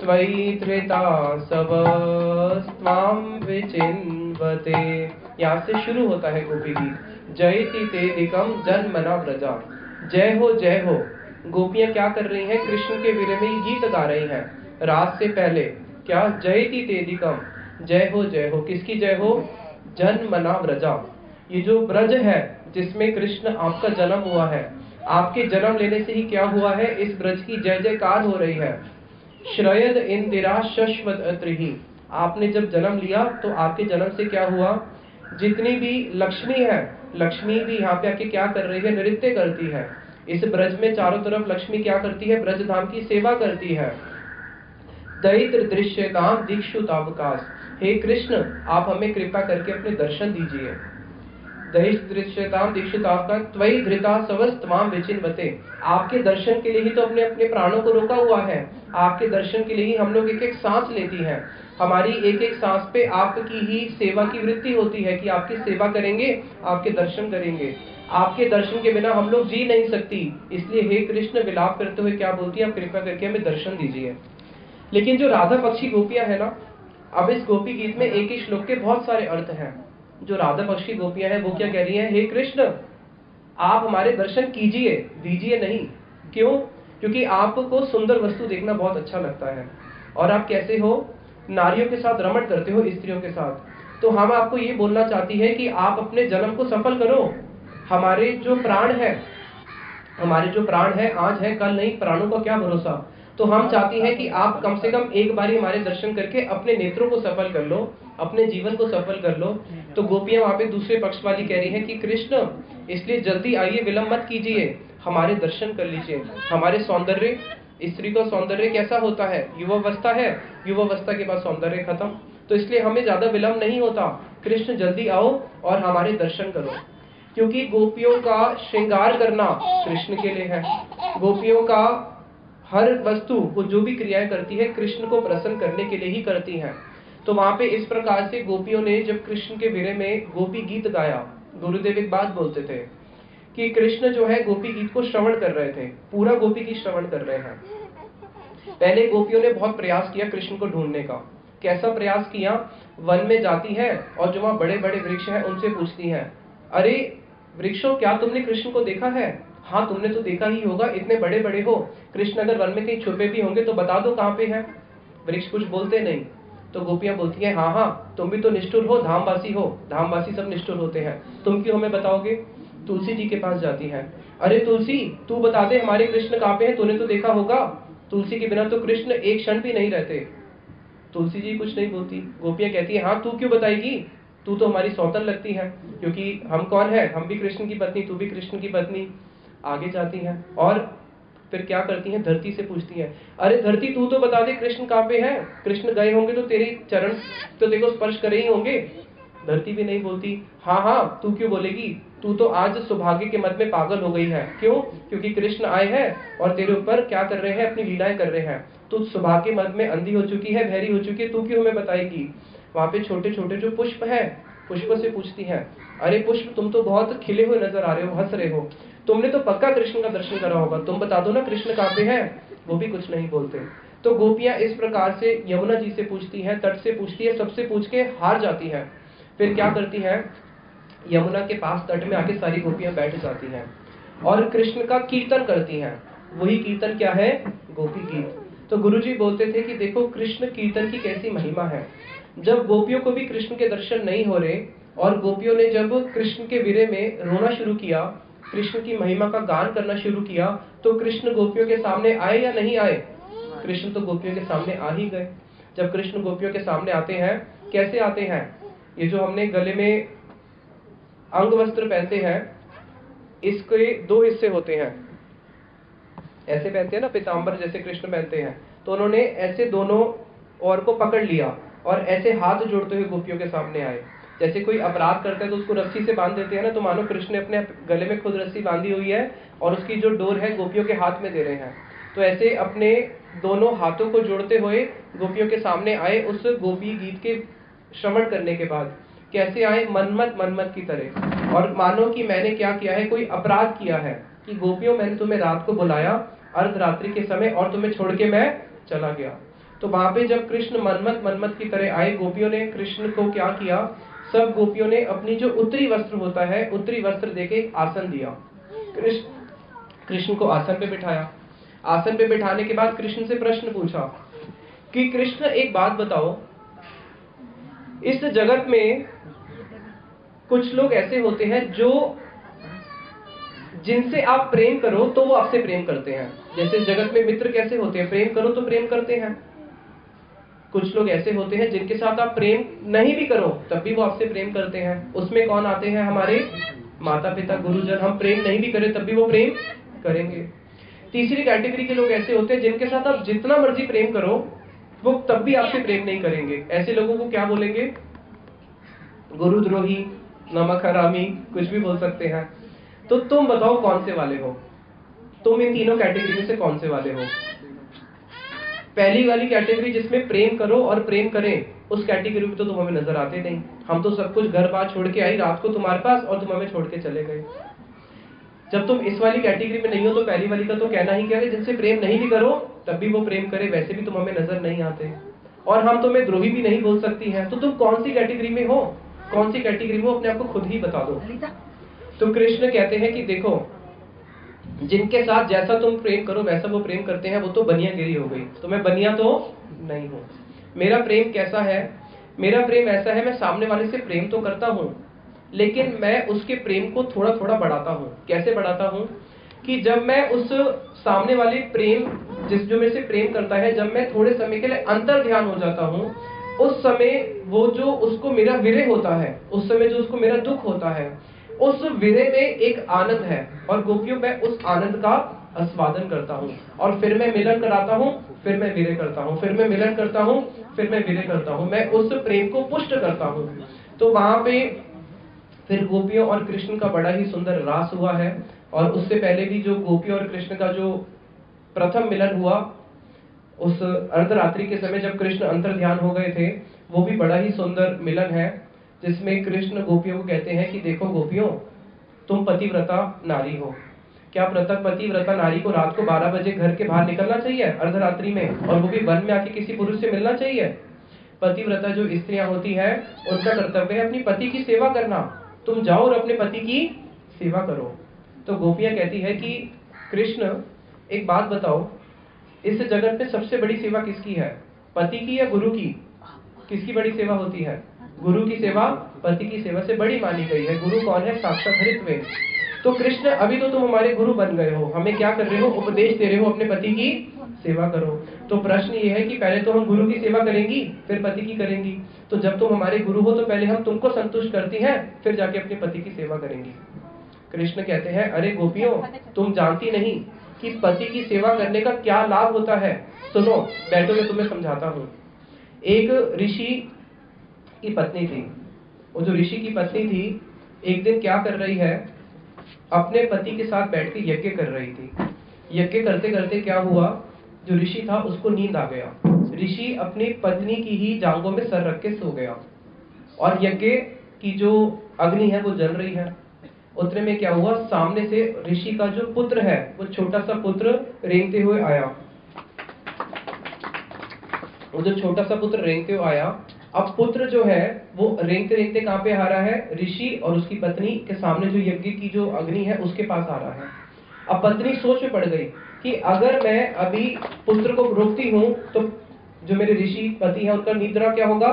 त्वयि धृता सबस्त्वां विचिन्वते। यहाँ से शुरू होता है गोपी गीत। जयति तेधिकम जन्मना व्रजा। जय हो जय हो। गोपियां क्या कर रही हैं? कृष्ण के विरह में गीत गा रही हैं। रात से पहले क्या? जयति तेधिकम, जय हो। किसकी जय हो? जन्मना व्रजा। ये जो ब्रज है जिसमें कृष्ण आपका जन्म हुआ है, आपके जन्म लेने से ही क्या हुआ है? इस ब्रज की जय जयकार हो रही है। श्रयद इंदिरा शश्वतत्रिहि। आपने जब जन्म लिया तो आपके जन्म से क्या हुआ? जितनी भी लक्ष्मी है, लक्ष्मी भी यहाँ पे आके क्या कर रही है? नृत्य करती है। इस ब्रज में चारों तरफ लक्ष्मी क्या करती है? ब्रज धाम की सेवा करती है। दैत्र दृश्यताम दीक्षुतावकाश। हे कृष्ण, आप हमें कृपा करके अपने दर्शन दीजिए। दैत्र दृश्यताम दीक्षुतावकाश त्वयि धृता सवस्त्वां विचिन्वते। आपके दर्शन के लिए ही तो अपने अपने प्राणों को रोका हुआ है। आपके दर्शन के लिए ही हम लोग एक एक सांस लेती हैं। हमारी एक एक सांस पे आपकी ही सेवा की वृत्ति होती है कि आपकी सेवा करेंगे, आपके दर्शन करेंगे। आपके दर्शन के बिना हम लोग जी नहीं सकती। इसलिए हे कृष्ण विलाप करते हुए क्या बोलती है, आप कृपा करके हमें दर्शन दीजिए। लेकिन जो राधा पक्षी गोपियां है ना, अब इस गोपी गीत में एक ही श्लोक के बहुत सारे अर्थ हैं। जो राधा पक्षी गोपियां हैं वो क्या कह रही हैं, हे कृष्ण आप हमारे दर्शन कीजिए, दीजिए नहीं। क्यों? क्योंकि आपको सुंदर वस्तु देखना बहुत अच्छा लगता है और आप कैसे हो, नारियों के साथ रमण करते हो, स्त्रियों के साथ। तो हम आपको ये बोलना चाहती है कि आप अपने जन्म को सफल करो। हमारे जो प्राण है आज है कल नहीं, प्राणों का क्या भरोसा। तो हम चाहती हैं कि आप कम से कम एक बारी हमारे दर्शन करके अपने नेत्रों को सफल कर लो, अपने जीवन को सफल कर लो। तो गोपियां वहां पे दूसरे पक्ष वाली कह रही है कि कृष्ण इसलिए जल्दी आइए, विलंब मत कीजिए, हमारे दर्शन कर लीजिए। हमारे सौंदर्य, स्त्री का सौंदर्य कैसा होता है, युवावस्था है, युवावस्था के बाद सौंदर्य खत्म। तो इसलिए हमें ज्यादा विलंब नहीं होता, कृष्ण जल्दी आओ और हमारे दर्शन करो। क्योंकि गोपियों का श्रृंगार करना कृष्ण के लिए है। गोपियों का हर वस्तु वो जो भी क्रियाएं करती है कृष्ण को प्रसन्न करने के लिए ही करती हैं। तो वहां पे इस प्रकार से गोपियों ने जब कृष्ण के विरह में गोपी गीत गाया, गुरुदेव एक बात बोलते थे कि कृष्ण जो है गोपी गीत को श्रवण कर रहे थे, पूरा गोपी गीत श्रवण कर रहे हैं। पहले गोपियों ने बहुत प्रयास किया कृष्ण को ढूंढने का। कैसा प्रयास किया, वन में जाती है और जो वहां बड़े बड़े वृक्ष हैं उनसे पूछती हैं, अरे वृक्षों क्या तुमने कृष्ण को देखा है? हाँ तुमने तो देखा ही होगा, इतने बड़े बड़े हो, कृष्ण अगर वन में कहीं छुपे भी होंगे तो बता दो कहाँ पे है। वृक्ष कुछ बोलते नहीं। तो गोपियां बोलती हैं, हाँ हाँ तुम भी तो निष्ठुर हो, धामवासी हो, धामवासी सब निष्ठुर होते हैं, तुम क्यों हमें बताओगे? तुलसी जी के पास जाती है, अरे तुलसी तू बता दे हमारे कृष्ण कहाँ पे है, तूने तो देखा होगा, तुलसी के बिना तो कृष्ण एक क्षण भी नहीं रहते। तुलसी जी कुछ नहीं बोलती। गोपियां कहती है, हाँ तू क्यों बताएगी, तू तो हमारी सौतन लगती है, क्योंकि हम कौन है, हम भी कृष्ण की पत्नी, तू भी कृष्ण की पत्नी। आगे जाती है और फिर क्या करती है, धरती से पूछती है, अरे धरती तू तो बता दे कृष्ण कहाँ पे है, कृष्ण गए होंगे तो तेरी चरण तो देखो स्पर्श करे ही होंगे। धरती भी नहीं बोलती। हाँ हाँ तू क्यों बोलेगी, तू तो आज सौभाग्य के मद में पागल हो गई है। क्यों? क्योंकि कृष्ण आए हैं और तेरे ऊपर क्या कर रहे हैं, अपनी लीलाएं कर रहे हैं। तू सौभाग्य मद में अंधी हो चुकी है, बहरी हो चुकी है, तू क्यों हमें बताएगी? वहां पे छोटे छोटे जो पुष्प है, पुष्प से पूछती है, अरे पुष्प तुम तो बहुत खिले हुए नजर आ रहे हो, हंस रहे हो, तुमने तो पक्का कृष्ण का दर्शन करा होगा, तुम बता दो ना कृष्ण कहाँ पे है। वो भी कुछ नहीं बोलते। तो गोपियां इस प्रकार से यमुना जी से पूछती है, तट से पूछती है, सबसे पूछ के हार जाती है। फिर क्या करती है, यमुना के पास तट में आके सारी गोपियां बैठ जाती हैं और कृष्ण का कीर्तन करती हैं। वही कीर्तन क्या है, गोपी गीत। तो गुरुजी बोलते थे कि देखो कृष्ण कीर्तन की कैसी महिमा है। जब गोपियों को भी कृष्ण के दर्शन नहीं हो रहे और गोपियों ने जब कृष्ण के विरह में रोना शुरू किया, कृष्ण की महिमा का गान करना शुरू किया, तो कृष्ण गोपियों के सामने आए या नहीं आए? कृष्ण तो गोपियों के सामने आ ही गए। जब कृष्ण गोपियों के सामने आते हैं, कैसे आते हैं, ये जो हमने गले में अंग वस्त्र पहनते हैं, इसके दो हिस्से होते हैं। ऐसे पहनते हैं ना, पीताम्बर जैसे कृष्ण पहनते हैं, तो उन्होंने ऐसे दोनों ओर को पकड़ लिया और ऐसे हाथ जोड़ते हुए गोपियों के सामने आए। जैसे कोई अपराध करता है तो उसको रस्सी से बांध देते हैं ना, तो मानो कृष्ण ने अपने गले में खुद रस्सी बांधी हुई है और उसकी जो डोर है गोपियों के हाथ में दे रहे हैं। तो ऐसे अपने दोनों हाथों को जोड़ते हुए गोपियों के सामने आए। उस गोपी गीत के श्रवण करने के बाद कैसे आए, मनमत मनमत की तरह, और मानो कि मैंने क्या किया है, कोई अपराध किया है कि गोपियों मैंने तुम्हें रात को बुलाया अर्धरात्रि के समय और तुम्हें छोड़ के मैं चला गया। तो वहां पे जब कृष्ण मनमत मनमत की तरह आए, गोपियों ने कृष्ण को क्या किया, सब गोपियों ने अपनी जो उत्तरी वस्त्र होता है, उत्तरी वस्त्र देके आसन दिया। कृष्ण को आसन पे बिठाया। आसन पे बिठाने के बाद कृष्ण से प्रश्न पूछा कि कृष्ण एक बात बताओ, इस जगत में कुछ लोग ऐसे होते हैं जो जिनसे आप प्रेम करो तो वो आपसे प्रेम करते हैं। जैसे जगत में मित्र कैसे होते हैं, प्रेम करो तो प्रेम करते हैं। कुछ लोग ऐसे होते हैं जिनके साथ आप प्रेम नहीं भी करो तब भी वो आपसे प्रेम करते हैं। उसमें कौन आते हैं, हमारे माता पिता गुरुजन। हम प्रेम नहीं भी करें तब भी वो प्रेम करेंगे। तीसरी कैटेगरी के लोग ऐसे होते हैं जिनके साथ आप जितना मर्जी प्रेम करो वो तब भी आपसे प्रेम नहीं करेंगे। ऐसे लोगों को क्या बोलेंगे, गुरुद्रोही, नमक हरामी, कुछ भी बोल सकते हैं। तो तुम बताओ कौन से वाले हो, तुम इन तीनों कैटेगरी में से कौन से वाले हो? पहली वाली कैटेगरी जिसमें प्रेम करो और प्रेम करें, उस कैटेगरी में तो तुम हमें नजर आते नहीं। हम तो सब कुछ घर बार छोड़ के आई रात को तुम्हारे पास और तुम हमें छोड़ के चले गए। जब तुम इस वाली कैटेगरी में नहीं हो तो पहली वाली का तो कहना ही क्या है, जिनसे प्रेम नहीं भी करो तब भी वो प्रेम करे, वैसे भी तुम हमें नजर नहीं आते और हम तुम्हें द्रोही भी नहीं बोल सकती हैं। तो तुम कौन सी कैटेगरी में हो, कौन सी कैटेगरी में हो, अपने आप को खुद ही बता दो। तो कृष्ण कहते हैं कि देखो, जिनके साथ जैसा तुम प्रेम करो वैसा वो प्रेम करते हैं, वो तो बनियागिरी हो गई, तो मैं बनिया तो नहीं हूं। मेरा प्रेम कैसा है? मेरा प्रेम ऐसा है, मैं सामने वाले से प्रेम तो करता हूं, लेकिन मैं उसके प्रेम को थोड़ा थोड़ा बढ़ाता हूं। कैसे बढ़ाता हूं? कि जब मैं उस सामने वाले प्रेम, जो मेरे से प्रेम करता है, जब मैं थोड़े समय के लिए अंतर ध्यान हो जाता हूं, उस समय वो जो उसको मेरा विरह होता है, उस समय जो उसको मेरा दुख होता है, उस विरह में एक आनंद है और गोपियों मैं उस आनंद का आस्वादन करता हूँ और फिर मैं मिलन कराता हूँ, फिर मैं विरह करता हूँ, फिर मैं मिलन करता हूँ, फिर मैं विरह करता हूँ, मैं उस प्रेम को पुष्ट करता हूँ। तो वहां पे फिर गोपियों और कृष्ण का बड़ा ही सुंदर रास हुआ है। और उससे पहले भी जो गोपियों और कृष्ण का जो प्रथम मिलन हुआ, उस अर्धरात्रि के समय जब कृष्ण अंतर ध्यान हो गए थे, वो भी बड़ा ही सुंदर मिलन है, जिसमें कृष्ण गोपियों को कहते हैं कि देखो गोपियों, तुम पतिव्रता नारी हो, क्या प्रत्येक पतिव्रता नारी को रात को 12 बजे घर के बाहर निकलना चाहिए अर्धरात्रि में, और वो भी वन में आके किसी पुरुष से मिलना चाहिए? पतिव्रता जो स्त्रियां होती है, उनका कर्तव्य है अपनी पति की सेवा करना। तुम जाओ और अपने पति की सेवा करो। तो गोपियां कहती है कि कृष्ण एक बात बताओ, इस जगत में सबसे बड़ी सेवा किसकी है, पति की या गुरु की? किसकी बड़ी सेवा होती है? गुरु की सेवा पति की सेवा से बड़ी मानी गई है। गुरु कौन है? साक्षात हरित्वेन। तो कृष्ण अभी तो तुम हमारे गुरु बन गए हो, हमें क्या कर रहे हो? उपदेश दे रहे हो अपने पति की सेवा करो। तो प्रश्न ये है कि पहले तो हम गुरु की सेवा करेंगी, फिर पति की करेंगी। तो जब तुम हमारे गुरु हो तो पहले हम तुमको संतुष्ट करती हैं, फिर जाके अपने पति की सेवा करेंगी। कृष्ण कहते हैं, अरे गोपियों, तुम जानती नहीं कि पति की सेवा करने का क्या लाभ होता है। सुनो, बैठो, मैं तुम्हें समझाता हूँ। एक ऋषि की पत्नी थी। वो जो ऋषि की पत्नी थी, एक दिन क्या कर रही है, अपने पति के साथ बैठ के यज्ञ कर रही थी। यज्ञ करते करते क्या हुआ, जो ऋषि था उसको नींद आ गया। ऋषि अपनी पत्नी की ही जांघों में सर रख के सो गया और यज्ञ की जो अग्नि है वो जल रही है। उतने में क्या हुआ, सामने से ऋषि का जो पुत्र है, वो छोटा सा पुत्र रेंगते हुए आया। वो जो छोटा सा पुत्र रेंगते हुए आया, अब पुत्र जो है वो रेंगते रेंगते कहाँ पे आ रहा है, ऋषि और उसकी पत्नी के सामने जो यज्ञ की जो अग्नि है उसके पास आ रहा है। अब पत्नी सोच में पड़ गई कि अगर मैं अभी पुत्र को रोकती हूँ तो जो मेरे ऋषि पति है उनका निद्रा क्या होगा,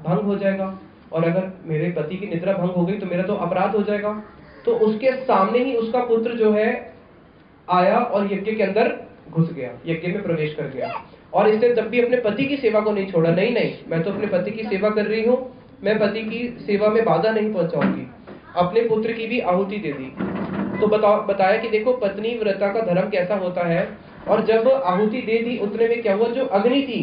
भंग हो जाएगा, और अगर मेरे पति की निद्रा भंग हो गई तो मेरा तो अपराध हो जाएगा। तो उसके सामने ही उसका पुत्र जो है आया और यज्ञ के अंदर घुस गया, यज्ञ में प्रवेश कर गया। और इसने तब भी अपने पति की सेवा को नहीं छोड़ा। नहीं नहीं, मैं तो अपने पति की सेवा कर रही हूँ, मैं पति की सेवा में बाधा नहीं पहुंचाऊंगी। अपने पुत्र की भी आहुति दे दी। तो बताया कि देखो पत्नी व्रता का धर्म कैसा होता है। और जब आहुति दे दी, उतने में क्या हुआ, जो अग्नि थी,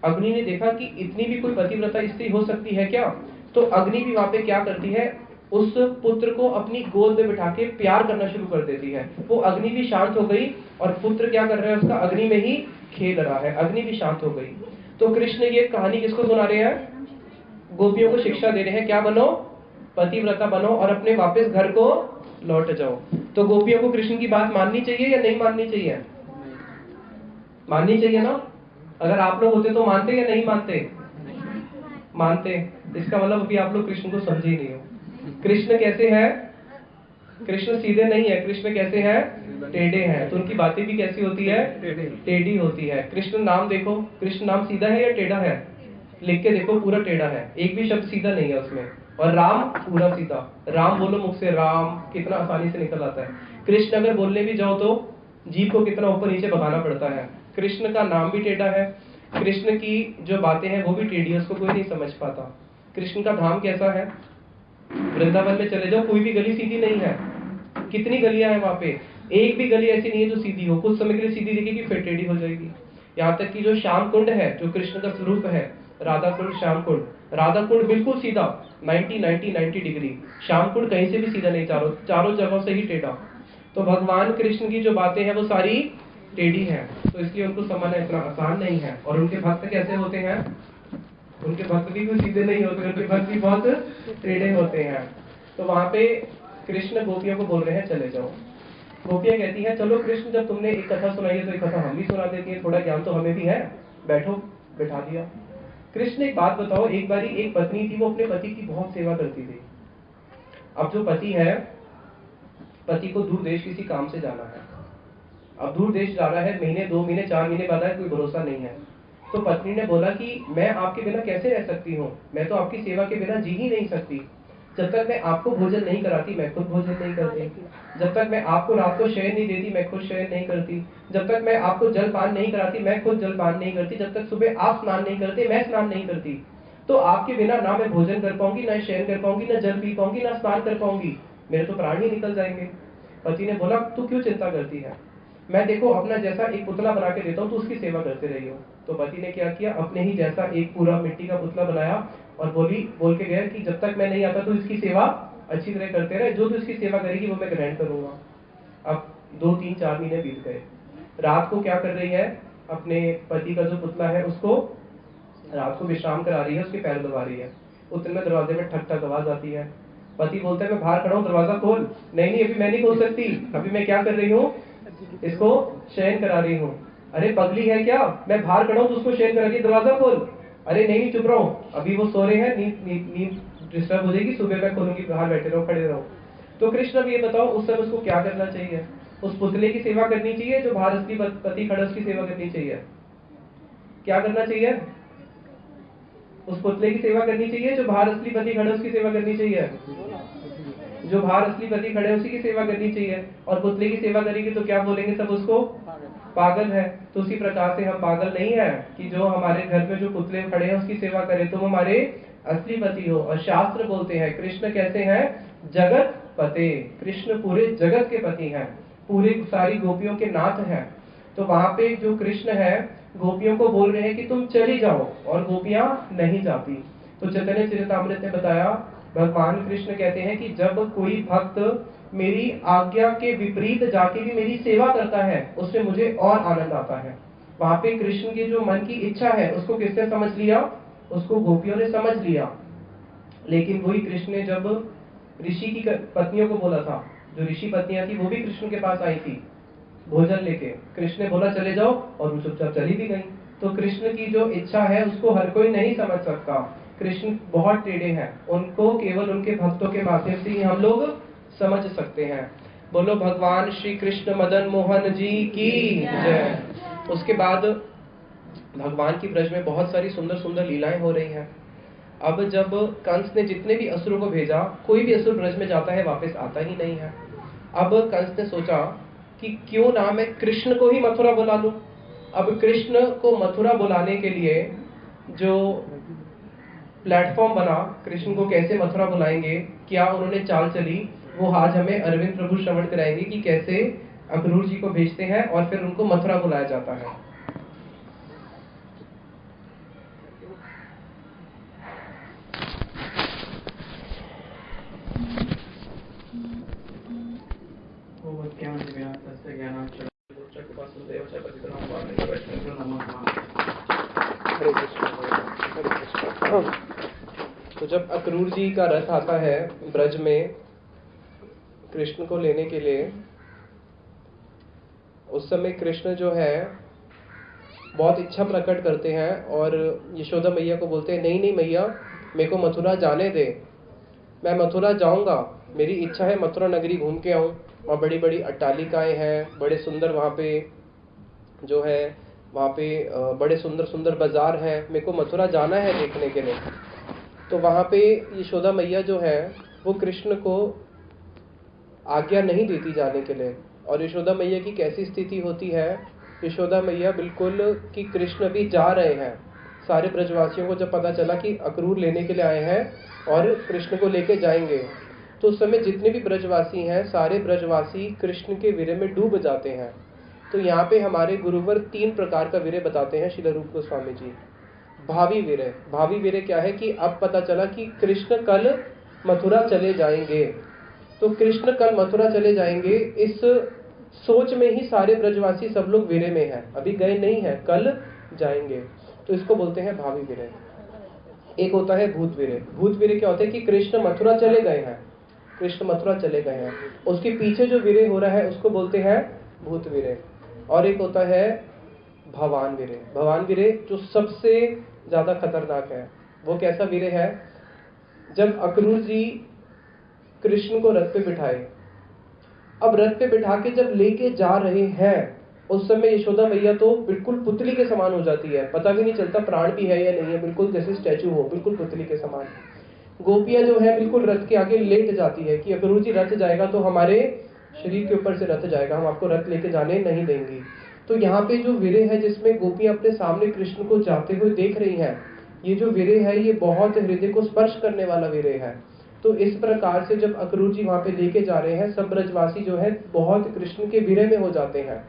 अग्नि ने देखा कि इतनी भी कोई पतिव्रता स्त्री हो सकती है क्या। तो अग्नि भी वहां पे क्या करती है, उस पुत्र को अपनी गोद में बिठा के प्यार करना शुरू कर देती है। वो अग्नि भी शांत हो गई और पुत्र क्या कर रहा है, उसका अग्नि में ही खेल रहा है, अग्नि भी शांत हो गई। तो कृष्ण ये कहानी किसको सुना रहे हैं, गोपियों को शिक्षा दे रहे हैं, क्या बनो, पतिव्रता बनो और अपने वापस घर को लौट जाओ। तो गोपियों को कृष्ण की बात माननी चाहिए या नहीं माननी चाहिए? माननी चाहिए ना। अगर आप लोग होते तो मानते या नहीं मानते? मानते। इसका मतलब अभी आप लोग कृष्ण को समझे ही नहीं हो। कृष्ण कैसे है, कृष्ण सीधे नहीं है, कृष्ण कैसे है, टेढ़े हैं। तो उनकी बातें भी कैसी होती है, टेढ़ी होती है। कृष्ण नाम देखो, कृष्ण नाम सीधा है या टेढ़ा है? लिख के देखो, पूरा टेढ़ा है, एक भी शब्द सीधा नहीं है उसमें। और राम पूरा सीधा, राम बोलो मुख से राम, कितना आसानी से निकल आता है। कृष्ण अगर बोलने भी जाओ तो जीभ को कितना ऊपर नीचे भगाना पड़ता है। कृष्ण का नाम भी टेढ़ा है, कृष्ण की जो बातें हैं वो भी टेढ़ी है, उसको कोई नहीं समझ पाता। कृष्ण का धाम कैसा है, वृंदावन में चले जाओ, कोई भी गली सीधी नहीं है। कितनी गलियां हैं वहां पे, एक भी गली ऐसी नहीं है जो सीधी हो। कुछ समय के लिए सीधी दिखेगी फिर टेढ़ी हो जाएगी। यहाँ तक कि जो श्याम कुंड है, जो कृष्ण का स्वरूप है, राधा कुंड, श्याम कुंड, राधा कुंड बिल्कुल सीधा 90 डिग्री, श्याम कुंड कहीं से भी सीधा नहीं, चारों जगहों से ही टेढ़ा। तो भगवान कृष्ण की जो बातें हैं वो सारी टेढ़ी है, तो इसलिए उनको समझना इतना आसान नहीं है। और उनके भक्त कैसे होते हैं? उनके भक्त भी कोई सीधे नहीं होते, उनके भक्त भी बहुत टेढ़े होते हैं। तो वहां पे कृष्ण गोपियों को बोल रहे हैं चले जाओ। गोपियां कहती हैं चलो कृष्ण, जब तुमने एक कथा सुनाई है तो एक कथा हम भी सुना देती है, थोड़ा ज्ञान तो हमें भी है, बैठो। बैठा दिया। कृष्ण एक बात बताओ, एक बारी एक पत्नी थी, वो अपने पति की बहुत सेवा करती थी। अब जो पति है, पति को दूर देश किसी काम से जाना है, अब दूर देश जा रहा है, महीने 2 महीने 4 महीने बाद है, कोई भरोसा नहीं है। तो पत्नी ने बोला कि मैं आपके बिना कैसे रह सकती हूँ, मैं तो आपकी सेवा के बिना जी ही नहीं सकती। जब तक मैं आपको भोजन नहीं कराती मैं खुद भोजन नहीं करती, जब तक मैं आपको रात को शयन नहीं देती मैं खुद शयन नहीं करती, जब तक मैं आपको जलपान नहीं कराती मैं खुद जलपान नहीं करती, जब तक सुबह आप स्नान नहीं करते मैं स्नान नहीं करती। तो आपके बिना ना मैं भोजन कर पाऊंगी, ना शयन कर पाऊंगी, ना जल पी पाऊंगी, ना स्नान कर पाऊंगी, मेरे तो प्राण ही निकल जाएंगे। पति ने बोला तू क्यों चिंता करती है, मैं देखो अपना जैसा एक पुतला बना के देता हूँ, तो उसकी सेवा करते रही हो। तो पति ने क्या किया, अपने ही जैसा एक पूरा मिट्टी का पुतला बनाया और बोल के गया कि जब तक मैं नहीं आता तो इसकी सेवा अच्छी तरह करते रहे, जो भी इसकी सेवा करेगी वो मैं ग्रहण करूंगा। अब 2 3 4 महीने बीत गए। रात को क्या कर रही है, अपने पति का जो पुतला है उसको रात को विश्राम करा रही है, उसके पैर दबा रही है। उतने में दरवाजे में ठक ठक आवाज आती है। पति बोलता है मैं बाहर खड़ा हूँ, दरवाजा खोल। नहीं नहीं, अभी मैं नहीं खोल सकती, अभी मैं क्या कर रही हूँ, इसको शयन करा रही हूँ। अरे पगली है क्या, मैं बाहर खड़ा हूँ तो उसको शयन करा रही, दरवाजा खोल। अरे नहीं नहीं, चुप रहो, अभी वो सो रहे हैं, नींद डिस्टर्ब हो जाएगी, सुबह मैं खोलूंगी, बाहर बैठे रहो, खड़े रहो। तो कृष्ण अब ये बताओ, उस समय उसको क्या करना चाहिए? उस पुतले की सेवा करनी चाहिए, जो बाहर असली पति खड़ा उसकी सेवा करनी चाहिए? क्या करना चाहिए? उस पुतले की सेवा करनी चाहिए, जो बाहर असली पति खड़े उसकी सेवा करनी चाहिए? जो बाहर असली पति खड़े उसी की सेवा करनी चाहिए। और पुतले की सेवा करेंगे तो क्या बोलेंगे सब, उसको पागल है। तो उसी प्रकार से हम पागल नहीं है कि जो हमारे घर में जो पुतले खड़े हैं उसकी सेवा करें, तुम हमारे असली पति हो। और शास्त्र बोलते हैं कृष्ण कैसे हैं, जगत पते, कृष्ण पूरे जगत के पति हैं, पूरे सारी गोपियों के नाथ हैं। तो वहां पे जो कृष्ण है गोपियों को बोल रहे हैं कि तुम चली जाओ, और गोपियां नहीं जाती। तो चैतन्य चरितामृत ने बताया, भगवान कृष्ण कहते हैं कि जब कोई भक्त मेरी आज्ञा के विपरीत जाके भी मेरी सेवा करता है, उससे मुझे और आनंद आता है। वहां पे कृष्ण की जो मन की इच्छा है उसको किसने समझ लिया, उसको गोपियों ने समझ लिया। लेकिन वही कृष्ण ने जब ऋषि की पत्नियों को बोला था, जो ऋषि पत्नियां थी वो भी कृष्ण के पास आई थी भोजन लेके, कृष्ण ने बोला चले जाओ, और वो चुपचाप चली भी गई। तो कृष्ण की जो इच्छा है उसको हर कोई नहीं समझ सकता। कृष्ण बहुत टेढ़े हैं, उनको केवल उनके भक्तों के माध्यम से ही हम लोग समझ सकते हैं। बोलो भगवान श्री कृष्ण मदन मोहन जी की जय। उसके बाद भगवान की ब्रज में बहुत सारी सुंदर सुंदर लीलाएं हो रही हैं। अब जब कंस ने जितने भी असुरों को भेजा, कोई भी असुर ब्रज में जाता है वापस आता ही नहीं है। अब कंस ने सोचा कि क्यों ना मैं कृष्ण को ही मथुरा बुला लूं। अब कृष्ण को मथुरा बुलाने के लिए जो प्लेटफॉर्म बना, कृष्ण को कैसे मथुरा बुलाएंगे, क्या उन्होंने चाल चली, वो आज हमें अरविंद प्रभु श्रवण कराएंगे कि कैसे अक्रूर जी को भेजते हैं और फिर उनको मथुरा बुलाया जाता है। तो जब अक्रूर जी का रथ आता है ब्रज में कृष्ण को लेने के लिए, उस समय कृष्ण जो है बहुत इच्छा प्रकट करते हैं और यशोदा मैया को बोलते हैं नहीं नहीं मैया, मेरे को मथुरा जाने दे, मैं मथुरा जाऊंगा, मेरी इच्छा है मथुरा नगरी घूम के आऊं। वहाँ बड़ी बड़ी अट्टालिकाएं हैं, बड़े सुंदर वहाँ पे जो है, वहाँ पे बड़े सुंदर सुंदर बाजार हैं, मेरे को मथुरा जाना है देखने के लिए। तो वहाँ पे यशोदा मैया जो है वो कृष्ण को आज्ञा नहीं देती जाने के लिए। और यशोदा मैया की कैसी स्थिति होती है, यशोदा मैया बिल्कुल कि कृष्ण भी जा रहे हैं, सारे ब्रजवासियों को जब पता चला कि अक्रूर लेने के लिए आए हैं और कृष्ण को लेके जाएंगे, तो उस समय जितने भी ब्रजवासी हैं सारे ब्रजवासी कृष्ण के वीर्य में डूब जाते हैं। तो यहाँ पे हमारे गुरुवर 3 प्रकार का वीर्य बताते हैं श्रील रूप गोस्वामी जी। भावी वीर्य, भावी वीर्य क्या है कि अब पता चला कि कृष्ण कल मथुरा चले जाएंगे, तो कृष्ण कल मथुरा चले जाएंगे, इस सोच में ही सारे ब्रजवासी सब लोग वीरे में हैं, अभी गए नहीं हैं, कल जाएंगे। तो इसको बोलते हैं भावी वीरे। एक होता है भूत वीरे। भूत वीरे क्या होता है कि कृष्ण मथुरा चले गए हैं, कृष्ण मथुरा चले गए हैं, उसके पीछे जो वीरे हो रहा है उसको बोलते हैं भूत वीरे। और एक होता है भवान वीरे। भवान वीरे जो सबसे ज्यादा खतरनाक है। वो कैसा वीरे है? जब अक्रूर जी कृष्ण को रथ पे बिठाए, अब रथ पे बिठा के जब लेके जा रहे हैं, उस समय यशोदा मैया तो बिल्कुल पुतली के समान हो जाती है, पता भी नहीं चलता प्राण भी है या नहीं है, बिल्कुल जैसे स्टैचू हो, बिल्कुल पुतली के समान। गोपियां जो है बिल्कुल रथ के आगे लेट जाती है कि अक्रूर जी रथ जाएगा तो हमारे शरीर के ऊपर से रथ जाएगा, हम आपको रथ लेके जाने नहीं देंगी। तो यहाँ पे जो वीरे है जिसमें गोपियां अपने सामने कृष्ण को जाते हुए देख रही हैं, ये जो वीरे है ये बहुत हृदय को स्पर्श करने वाला वीरे है। तो इस प्रकार से जब अक्रूर जी वहां पे लेके जा रहे हैं, सब ब्रजवासी जो है बहुत कृष्ण के वीरे में हो जाते हैं।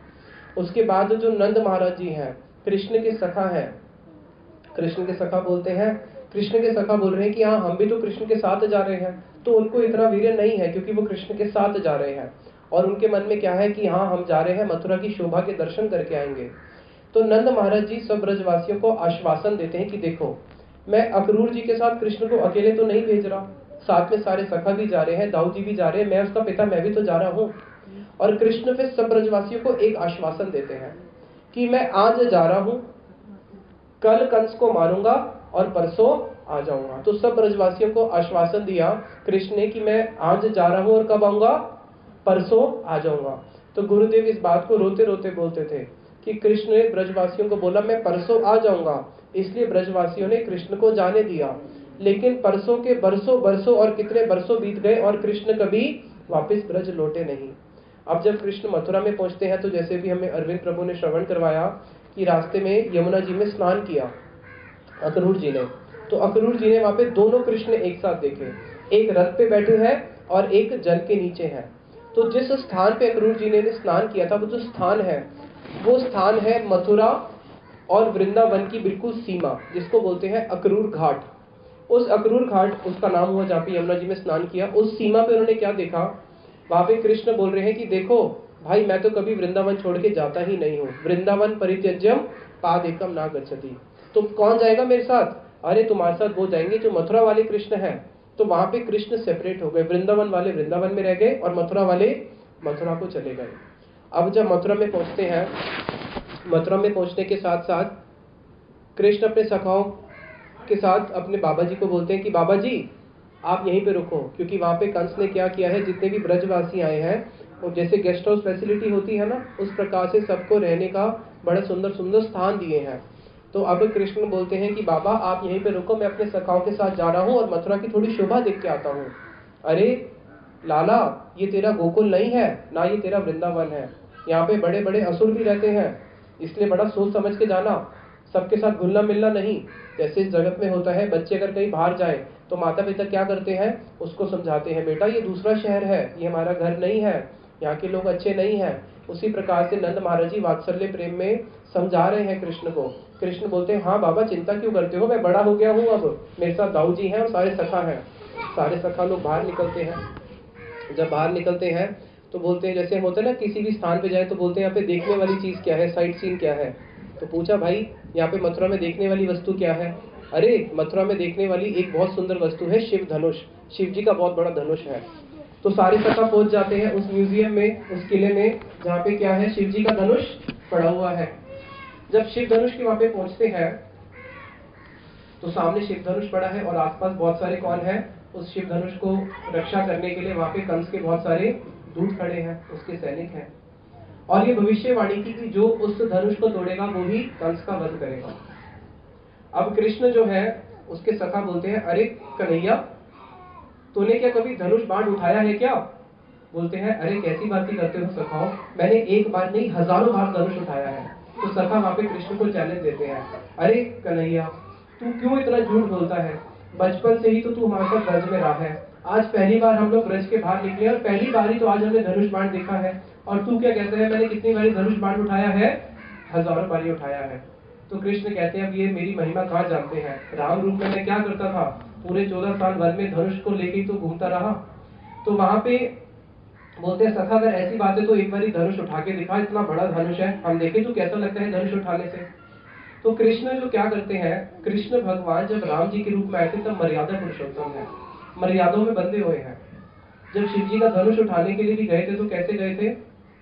उसके बाद जो नंद महाराज जी हैं, कृष्ण के सखा हैं, कृष्ण के सखा बोलते हैं, कृष्ण के सखा बोल रहे हैं कि हाँ हम भी तो कृष्ण के साथ जा रहे हैं। तो उनको इतना वीर्य नहीं है क्योंकि वो कृष्ण के साथ जा रहे हैं, और उनके मन में क्या है कि हाँ हम जा रहे हैं मथुरा की शोभा के दर्शन करके आएंगे। तो नंद महाराज जी सब ब्रजवासियों को आश्वासन देते हैं कि देखो, मैं अक्रूर जी के साथ कृष्ण को अकेले तो नहीं भेज रहा, साथ में सारे सखा भी जा रहे हैं, दाऊ जी भी जा रहे हैं, मैं उसका पिता, मैं भी तो जा रहा हूँ। और कृष्ण फिर सब ब्रजवासियों को एक आश्वासन देते हैं कि मैं आज जा रहा हूँ, कल कंस को मारूंगा और परसों आ जाऊंगा। तो सब ब्रजवासियों को आश्वासन दिया कृष्ण ने कि मैं आज जा रहा हूँ और कब आऊंगा? परसों आ जाऊंगा। तो गुरुदेव इस बात को रोते रोते बोलते थे कि कृष्ण ने ब्रजवासियों को बोला मैं परसों आ जाऊंगा, इसलिए ब्रजवासियों ने कृष्ण को जाने दिया। लेकिन परसों के बरसों बरसों और कितने बरसों बीत गए और कृष्ण कभी वापस ब्रज लौटे नहीं। अब जब कृष्ण मथुरा में पहुंचते हैं तो जैसे भी हमें अरविंद प्रभु ने श्रवण करवाया कि रास्ते में यमुना जी में स्नान किया अक्रूर जी ने, तो अक्रूर जी ने वहां पे दोनों कृष्ण एक साथ देखे, एक रथ पे बैठे हैं और एक जल के नीचे हैं। तो जिस स्थान पे अक्रूर जी ने स्नान किया था, वो जो स्थान है वो स्थान है मथुरा और वृंदावन की बिल्कुल सीमा, जिसको बोलते हैं अक्रूर घाट। उस अक्रूर घाट उसका नाम हुआ जहाँ पे यमुना जी में स्नान किया। उस सीमा पे उन्होंने क्या देखा, वहां पे कृष्ण बोल रहे हैं कि देखो भाई, मैं तो कभी वृंदावन छोड़ के जाता ही नहीं हूँ, वृंदावन परित्यज्यम पादेकम ना गच्छति। तो कौन जाएगा मेरे साथ? अरे तुम्हारे साथ वो जाएंगे जो मथुरा वाले कृष्ण हैं। तो वहां पे कृष्ण सेपरेट हो गए, वृंदावन वाले वृंदावन में रह गए और मथुरा वाले मथुरा को चले गए। अब जब मथुरा में पहुंचते हैं, मथुरा में पहुंचने के साथ साथ कृष्ण अपने सखाओं के साथ अपने बाबा जी को बोलते हैं कि बाबा जी आप यहीं पे रुको, क्योंकि वहां पे कंस ने क्या किया है, जितने भी ब्रजवासी आए हैं, और जैसे गेस्ट हाउस फैसिलिटी होती है ना, उस प्रकार से सबको रहने का बड़ा सुंदर सुंदर स्थान दिए हैं। तो अब कृष्ण बोलते हैं कि बाबा आप यहीं पे रुको, मैं अपने सखाओं के साथ जा रहा हूँ और मथुरा की थोड़ी शोभा देख के आता हूँ। अरे लाला, ये तेरा गोकुल नहीं है ना, ये तेरा वृंदावन है, यहाँ पे बड़े बड़े असुर भी रहते हैं, इसलिए बड़ा सोच समझ के जाना, सबके साथ घुलना मिलना नहीं। जैसे इस जगत में होता है, बच्चे अगर कहीं बाहर जाए तो माता पिता क्या करते हैं, उसको समझाते हैं बेटा ये दूसरा शहर है, ये हमारा घर नहीं है, यहाँ के लोग अच्छे नहीं हैं। उसी प्रकार से नंद महाराज जी वात्सल्य प्रेम में समझा रहे हैं कृष्ण को। कृष्ण बोलते हैं हाँ बाबा चिंता क्यों करते हो, मैं बड़ा हो गया हूँ, अब मेरे साथ दाऊ जी हैं और सारे सखा हैं। सारे सखा लोग बाहर निकलते हैं। जब बाहर निकलते हैं तो बोलते हैं, जैसे होता है ना किसी भी स्थान पे जाए तो बोलते हैं यहाँ पे देखने वाली चीज क्या है, साइट सीन क्या है। तो पूछा भाई यहाँ पे मथुरा में देखने वाली वस्तु क्या है? अरे मथुरा में देखने वाली एक बहुत सुंदर वस्तु है शिव धनुष, शिव जी का बहुत बड़ा धनुष है। तो सारे सखा पहुंच जाते हैं उस म्यूजियम में, उस किले में जहाँ पे क्या है, शिव जी का धनुष पड़ा हुआ है। जब शिव धनुष के वहां पे पहुंचते हैं तो सामने शिव धनुष पड़ा है और आसपास बहुत सारे कौन है, उस शिव धनुष को रक्षा करने के लिए वहां पे कंस के बहुत सारे दूत खड़े हैं, उसके सैनिक हैं। और ये भविष्यवाणी की कि जो उस धनुष को तोड़ेगा वो ही कंस का वध करेगा। अब कृष्ण जो है उसके सखा बोलते हैं अरे कन्हैया, तूने क्या कभी धनुष बाण उठाया है क्या? बोलते हैं अरे कैसी बातें करते हो सखाओ, मैंने एक बार नहीं हजारों बार धनुष उठाया है। तो सखा वहां पे कृष्ण को चैलेंज देते हैं, अरे कन्हैया तू क्यों इतना झूठ बोलता है, बचपन से ही तो तू हमारे साथ ब्रज में रहा है, आज पहली बार हम लोग ब्रज के बाहर निकले और पहली बार ही तो आज हमने धनुष बाण देखा है, और तू क्या कहता है मैंने कितनी बारी धनुष बाण उठाया है? हजारों बारी उठाया है। तो कृष्ण कहते हैं अब ये मेरी महिमा कहाँ जानते हैं, राम रूप में मैं क्या करता था, पूरे 14 साल वन में धनुष को लेके तो घूमता रहा। तो वहां पे बोलते हैं सखा अगर ऐसी बात है तो एक बार धनुष उठा के दिखा, इतना बड़ा धनुष है, हम देखें तो कैसा लगता है धनुष उठाने से। तो कृष्ण जो क्या करते हैं, कृष्ण भगवान जब राम जी के रूप में आए थे तब मर्यादा पुरुषोत्तम है, मर्यादाओं में बंधे हुए हैं। जब शिव जी का धनुष उठाने के लिए भी गए थे तो कैसे गए थे,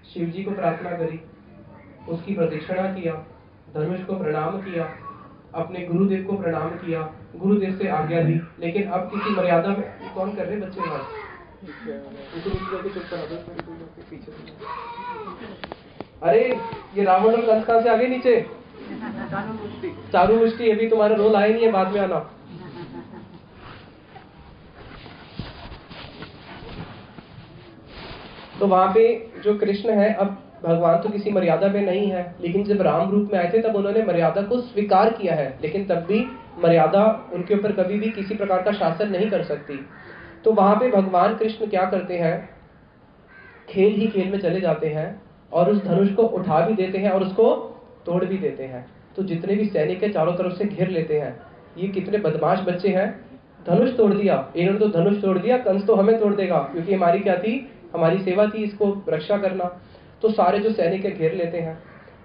शिव जी को प्रार्थना करी, उसकी प्रदक्षिणा किया, धनुष को प्रणाम किया, अपने गुरुदेव को प्रणाम किया, गुरुदेव से आज्ञा ली। लेकिन अब किसी मर्यादा में, कौन कर रहे बच्चे बात, अरे ये रावण और कंस कहां से आगे नीचे, चारू मुष्टि, अभी तुम्हारा रोल आया नहीं है, बाद में आना। तो वहां पे जो कृष्ण है, अब भगवान तो किसी मर्यादा में नहीं है, लेकिन जब राम रूप में आए थे तब उन्होंने मर्यादा को स्वीकार किया है, लेकिन तब भी मर्यादा उनके ऊपर कभी भी किसी प्रकार का शासन नहीं कर सकती। तो वहां पे भगवान कृष्ण क्या करते हैं, खेल ही खेल में चले जाते हैं और उस धनुष को उठा भी देते हैं और उसको तोड़ भी देते हैं। तो जितने भी सैनिक है चारों तरफ से घेर लेते हैं, ये कितने बदमाश बच्चे हैं, धनुष तोड़ दिया, इन्होंने तो धनुष तोड़ दिया, कंस तो हमें तोड़ देगा, क्योंकि हमारी क्या थी, हमारी सेवा थी इसको रक्षा करना। तो सारे जो सैनिक है घेर लेते हैं।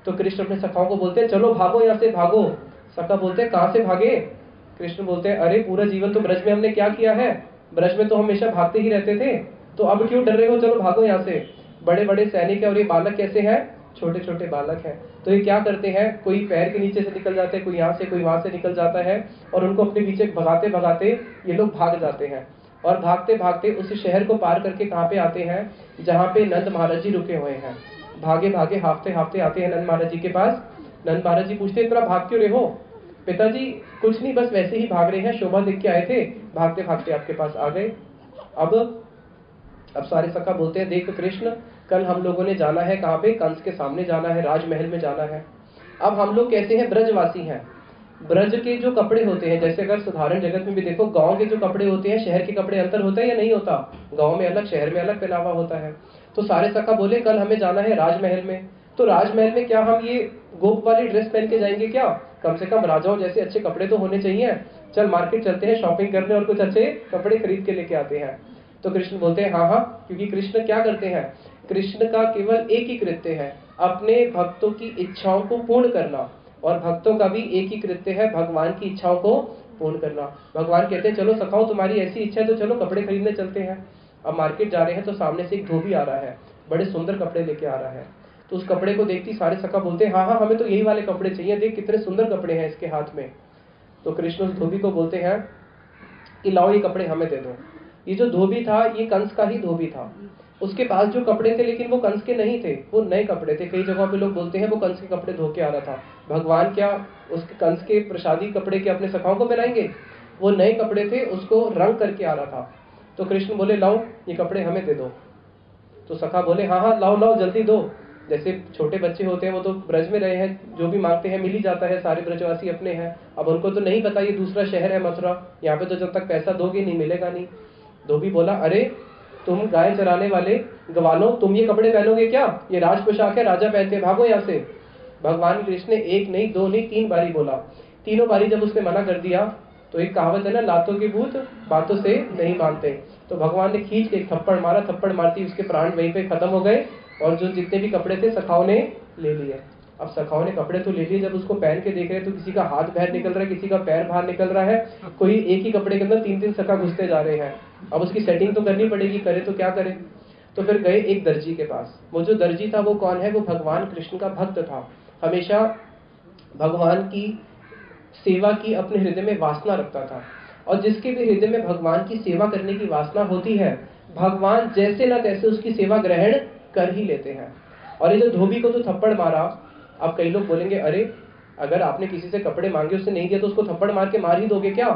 तो कृष्ण अपने सखाओं को बोलते हैं चलो भागो यहाँ से, भागो। सखा बोलते हैं कहाँ से भागे, कृष्ण बोलते हैं अरे पूरा जीवन तो ब्रज में हमने क्या किया है, ब्रज में तो हमेशा भागते ही रहते थे, तो अब क्यों डर रहे हो, चलो भागो यहाँ से। बड़े बड़े सैनिक है और ये बालक कैसे हैं, छोटे छोटे बालक हैं। तो ये क्या करते हैं, कोई पैर के नीचे से निकल जाते हैं, कोई यहाँ से कोई वहां से निकल जाता है, और उनको अपने पीछे भगाते भगाते ये लोग भाग जाते हैं। और भागते भागते उस शहर को पार करके कहाँ पे आते हैं, जहाँ पे नंद महाराज जी रुके हुए हैं। भागे भागे हाफते हाफते आते हैं नंद महाराज जी के पास। नंद महाराज जी पूछते हैं इतना भाग क्यों रहे हो, पिताजी कुछ नहीं, बस वैसे ही भाग रहे हैं, शोभा देख के आए थे, भागते भागते आपके पास आ गए। अब सारे सखा बोलते हैं देख कृष्ण, कल हम लोगों ने जाना है कहाँ पे, कंस के सामने जाना है, राजमहल में जाना है। अब हम लोग कैसे हैं, ब्रजवासी हैं, ब्रज के जो कपड़े होते हैं, जैसे अगर साधारण जगत में भी देखो, गांव के जो कपड़े होते हैं शहर के कपड़े अंतर होता है या नहीं होता, गांव में अलग शहर में अलग पहनावा होता है। तो सारे सखा बोले कल हमें जाना है राजमहल में, तो राजमहल में क्या हम ये गोप वाली ड्रेस पहन के जाएंगे क्या, कम से कम राजाओं जैसे अच्छे कपड़े तो होने चाहिए, चल मार्केट चलते हैं शॉपिंग करने और कुछ अच्छे कपड़े खरीद के लेके आते हैं। तो कृष्ण बोलते हैं हाँ हाँ, क्योंकि कृष्ण क्या करते हैं, कृष्ण का केवल एक ही कृत्य है, अपने भक्तों की इच्छाओं को पूर्ण करना, और भक्तों का भी एक ही कृत्य है, भगवान की इच्छाओं को पूर्ण करना। भगवान कहते हैं चलो सखाओ तुम्हारी ऐसी इच्छा है तो चलो कपड़े खरीदने चलते हैं। अब मार्केट जा रहे हैं तो सामने से एक धोबी आ रहा है, बड़े सुंदर कपड़े लेके आ रहा है। तो उस कपड़े को देखती सारे सखा बोलते हैं हाँ हाँ हमें तो यही वाले कपड़े चाहिए, देख कितने सुंदर कपड़े हैं इसके हाथ में। तो कृष्ण उस धोबी को बोलते हैं कि लाओ ये कपड़े हमें दे दो। ये जो धोबी था ये कंस का ही धोबी था, उसके पास जो कपड़े थे लेकिन वो कंस के नहीं थे, वो नए कपड़े थे। कई जगहों पे लोग बोलते हैं वो कंस के कपड़े धो के आ रहा था। भगवान क्या उसके कंस के प्रसादी कपड़े के अपने सखाओं को पहनाएंगे, वो नए कपड़े थे, उसको रंग करके आ रहा था। तो कृष्ण बोले लाओ ये कपड़े हमें दे दो। तो सखा बोले हाँ हाँ लाओ लाओ जल्दी दो। जैसे छोटे बच्चे होते हैं वो तो ब्रज में रहे हैं, जो भी मांगते हैं मिल ही जाता है, सारे ब्रजवासी अपने हैं। अब उनको तो नहीं पता ये दूसरा शहर है मथुरा, यहाँ पे तो जब तक पैसा दोगे नहीं मिलेगा नहीं। धोबी बोला अरे तुम गाय चराने वाले ग्वालों, तुम ये कपड़े पहनोगे क्या, ये राज पोशाक है, राजा पहनते, भागो यहाँ से। भगवान कृष्ण ने एक नहीं दो नहीं तीन बारी बोला। तीनों बारी जब उसने मना कर दिया तो एक कहावत है ना, लातों के भूत बातों से नहीं मानते। तो भगवान ने खींच के एक थप्पड़ मारा, थप्पड़ मारती उसके प्राण वहीं पे खत्म हो गए, और जो जितने भी कपड़े थे सखाओं ने ले लिए। अब सखाओं ने कपड़े तो ले लिए, जब उसको पहन के देख रहे तो किसी का हाथ बाहर निकल रहा है, किसी का पैर बाहर निकल रहा है, कोई एक ही कपड़े के अंदर तीन तीन सखा घुसते जा रहे हैं। अब उसकी सेटिंग तो करनी पड़ेगी, करे तो क्या करे। तो फिर गए एक दर्जी के पास। वो जो दर्जी था वो कौन है, वो भगवान कृष्ण का भक्त था, हमेशा भगवान की सेवा की अपने हृदय में वासना रखता था। और जिसके भी हृदय में भगवान की सेवा करने की वासना होती है, भगवान जैसे ना तैसे उसकी सेवा ग्रहण कर ही लेते हैं। और ये जो धोबी को तो थप्पड़ मारा, अब कई लोग बोलेंगे अरे अगर आपने किसी से कपड़े मांगे उससे नहीं दिया तो उसको थप्पड़ मार के मार ही दोगे क्या।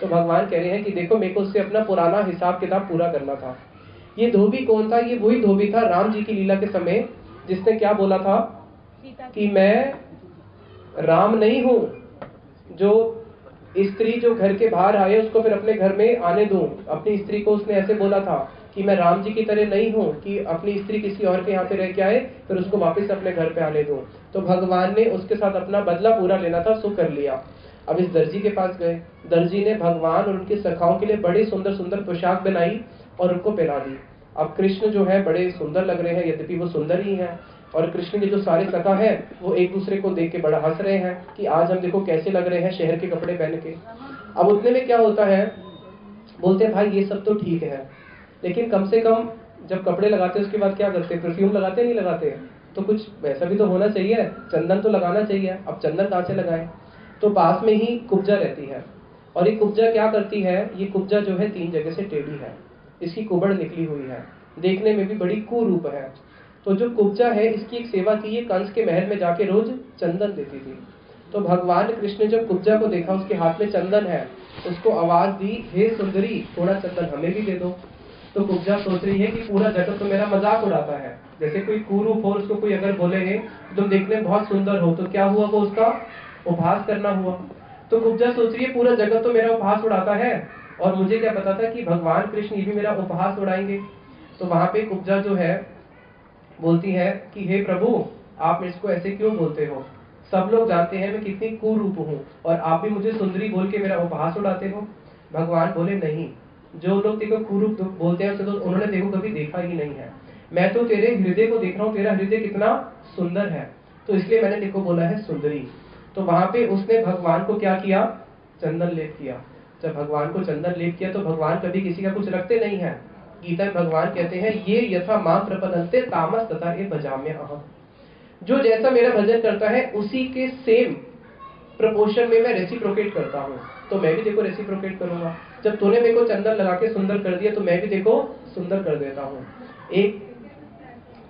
तो भगवान कह रहे हैं कि देखो मेरे को उससे अपना पुराना हिसाब किताब पूरा करना था। ये धोबी कौन था, ये वही धोबी था राम जी की लीला के समय जिसने क्या बोला था कि मैं राम नहीं हूं जो स्त्री जो घर के बाहर आए उसको फिर अपने घर में आने दूं। अपनी स्त्री को उसने ऐसे बोला था कि मैं राम जी की तरह नहीं हूं कि अपनी स्त्री किसी और के यहाँ पे रह के आए फिर उसको वापस अपने घर पे आने दूं। तो भगवान ने उसके साथ अपना बदला पूरा लेना था, सो कर लिया। अब इस दर्जी के पास गए, दर्जी ने भगवान और उनके सखाओं के लिए बड़ी सुंदर सुंदर पोशाक बनाई और उनको पहना दी। अब कृष्ण जो है बड़े सुंदर लग रहे हैं, यद्यपि वो सुंदर ही हैं, और कृष्ण के जो सारे सखा है वो एक दूसरे को देख के बड़ा हंस रहे हैं कि आज हम देखो कैसे लग रहे हैं शहर के कपड़े पहन के। अब उतने में क्या होता है, बोलते हैं भाई ये सब तो ठीक है, लेकिन कम से कम जब कपड़े लगाते हैं उसके बाद क्या करते हैं, परफ्यूम लगाते नहीं लगाते, तो कुछ वैसा भी तो होना चाहिए, चंदन तो लगाना चाहिए। अब चंदन कहाँ से लगाएं? तो पास में ही कुब्जा रहती है, और ये कुब्जा क्या करती है, ये कुब्जा जो है 3 जगह से टेढ़ी है, इसकी कुबड़ निकली हुई है, देखने में भी बड़ी कुरूप है। तो जो कुब्जा है इसकी एक सेवा की, ये कंस के महल में जाके रोज चंदन देती थी। तो भगवान कृष्ण ने जब कुब्जा को देखा, उसके हाथ में चंदन है, उसको आवाज दी, हे सुंदरी थोड़ा चंदन हमें भी दे दो। तो कुब्जा सोच रही है कि पूरा जगत तो मेरा मजाक उड़ाता है, जैसे कोई कुरूप हो उसको कोई अगर बोले तुम देखने में बहुत सुंदर हो, तो क्या हुआ, वो उसका उपहास करना हुआ। तो कुब्जा सोच रही है पूरा जगत तो मेरा उपहास उड़ाता है, और मुझे क्या पता था कि भगवान कृष्ण ये भी मेरा उपहास उड़ाएंगे। तो वहां पे कुब्जा जो है बोलती है कि हे प्रभु आप इसको ऐसे क्यों बोलते हो, सब लोग जानते हैं मैं कितनी कुरूप हूँ, और आप भी मुझे सुंदरी बोल के मेरा उपहास उड़ाते हो। भगवान बोले नहीं, जो लोग देखो कुरूप बोलते हैं तो उन्होंने देखो कभी देखा ही नहीं है, मैं तो तेरे हृदय को देख रहा हूँ, तेरा हृदय कितना सुंदर है, तो इसलिए मैंने देखो बोला है सुंदरी। तो वहां पे उसने भगवान को क्या किया, चंदन लेप किया। जब भगवान को चंदन लेप किया तो भगवान कभी किसी का कुछ रखते नहीं है। गीता में भगवान कहते हैं ये यथा मां प्रपदन्ते तामस तथा ये भजाम्य अहम, जो जैसा मेरा भजन करता है उसी के सेम प्रपोर्शन में मैं रेसिप्रोकेट करता हूँ, तो मैं भी देखो रेसिप्रोकेट करूंगा। जब तूने मेरे को चंदन लगा के सुंदर कर दिया तो मैं भी देखो सुंदर कर देता हूँ। एक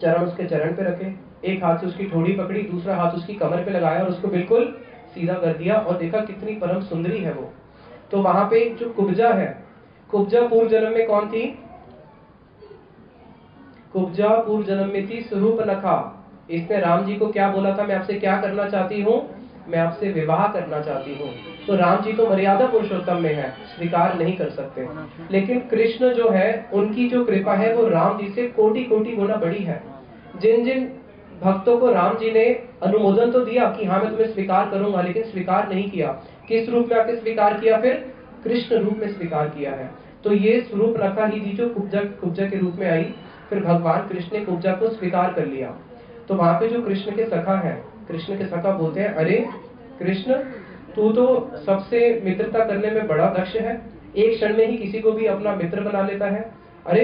चरण उसके चरण पे रखे, एक हाथ से उसकी ठोड़ी पकड़ी, दूसरा हाथ उसकी कमर पे लगाया और उसको बिल्कुल सीधा कर दिया, और देखा कितनी परम सुंदरी है वो। तो वहां पे जो कुब्जा है, कुब्जा पूर्व जन्म में कौन थी, कुब्जा पूर्व जन्म में थी स्वरूप नखा। इसने राम जी को क्या बोला था, मैं आपसे क्या करना चाहती हूँ, मैं आपसे विवाह करना चाहती हूँ। तो राम जी तो मर्यादा पुरुषोत्तम में है, स्वीकार नहीं कर सकते, लेकिन कृष्ण जो है उनकी जो कृपा है वो राम जी से कोटि कोटि गुना बड़ी है। जिन जिन भक्तों को राम जी ने अनुमोदन तो दिया कि हाँ मैं तुम्हें स्वीकार करूंगा, लेकिन स्वीकार नहीं किया, किस रूप में आके स्वीकार किया, फिर कृष्ण रूप में स्वीकार किया है। तो ये स्वरूप रखा ही थी जो कुब्जा के रूप में आई, फिर भगवान कृष्ण ने कुब्जा को स्वीकार कर लिया। तो वहां पे जो कृष्ण के सखा है, कृष्ण के सखा बोलते हैं अरे कृष्ण तू तो सबसे मित्रता करने में बड़ा दक्ष है, एक क्षण में ही किसी को भी अपना मित्र बना लेता है। अरे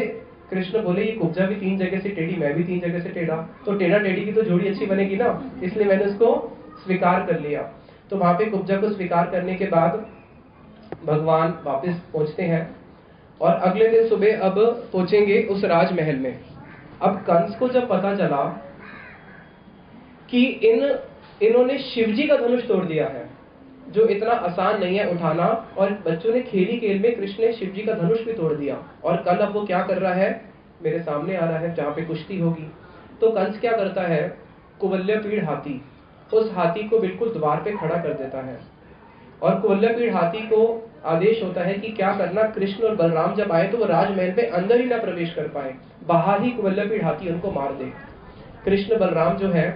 कृष्ण बोले ये कुब्जा भी 3 जगह से टेढ़ी, मैं भी 3 जगह से टेढ़ा, तो टेढ़ा टेढ़ी की तो जोड़ी अच्छी बनेगी ना, इसलिए मैंने उसको स्वीकार कर लिया। तो वहां पे कुब्जा को स्वीकार करने के बाद भगवान वापस पहुंचते हैं, और अगले दिन सुबह अब पहुंचेंगे उस राजमहल में। अब कंस को जब पता चला कि इन्होंने शिवजी का धनुष तोड़ दिया है, जो इतना आसान नहीं है उठाना, और बच्चों ने खेली खेल में कृष्ण ने शिवजी का धनुष भी तोड़ दिया, और कल अब वो क्या कर रहा है, मेरे सामने आ रहा है जहाँ पे कुश्ती होगी। तो कंस क्या करता है, कुवल्यपीड़ हाथी, उस हाथी को बिल्कुल द्वार पे खड़ा कर देता है, और कुवल्यपीड़ हाथी को आदेश होता है कि क्या करना, कृष्ण और बलराम जब आए तो वो राजमहल पे अंदर ही ना प्रवेश कर पाए, बाहर ही कुवल्यपीड़ हाथी उनको मार दे। कृष्ण बलराम जो है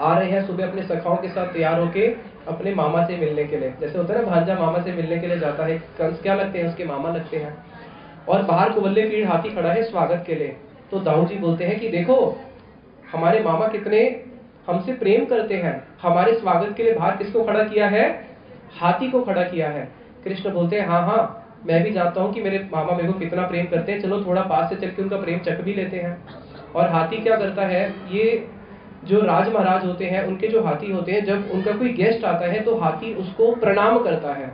आ रहे हैं सुबह अपने सखाओं के साथ तैयार होके अपने मामा से मिलने के लिए, जैसे होता है ना भांजा मामा से मिलने के लिए जाता है, कंस क्या लगते हैं, उसके मामा लगते हैं। और बाहर कुवल्यपीड़ हाथी खड़ा है स्वागत के लिए। तो दाऊ जी बोलते हैं कि देखो हमारे मामा कितने हमसे प्रेम करते हैं, हमारे स्वागत के लिए बाहर किसको खड़ा किया है, हाथी को खड़ा किया है। कृष्ण बोलते हैं हाँ हाँ मैं भी जानता हूँ कि मेरे मामा मेरे को कितना प्रेम करते हैं, चलो थोड़ा पास से चल के उनका प्रेम चख भी लेते हैं। और हाथी क्या करता है, ये जो राज महाराज होते हैं उनके जो हाथी होते हैं, जब उनका कोई गेस्ट आता है तो हाथी उसको प्रणाम करता है,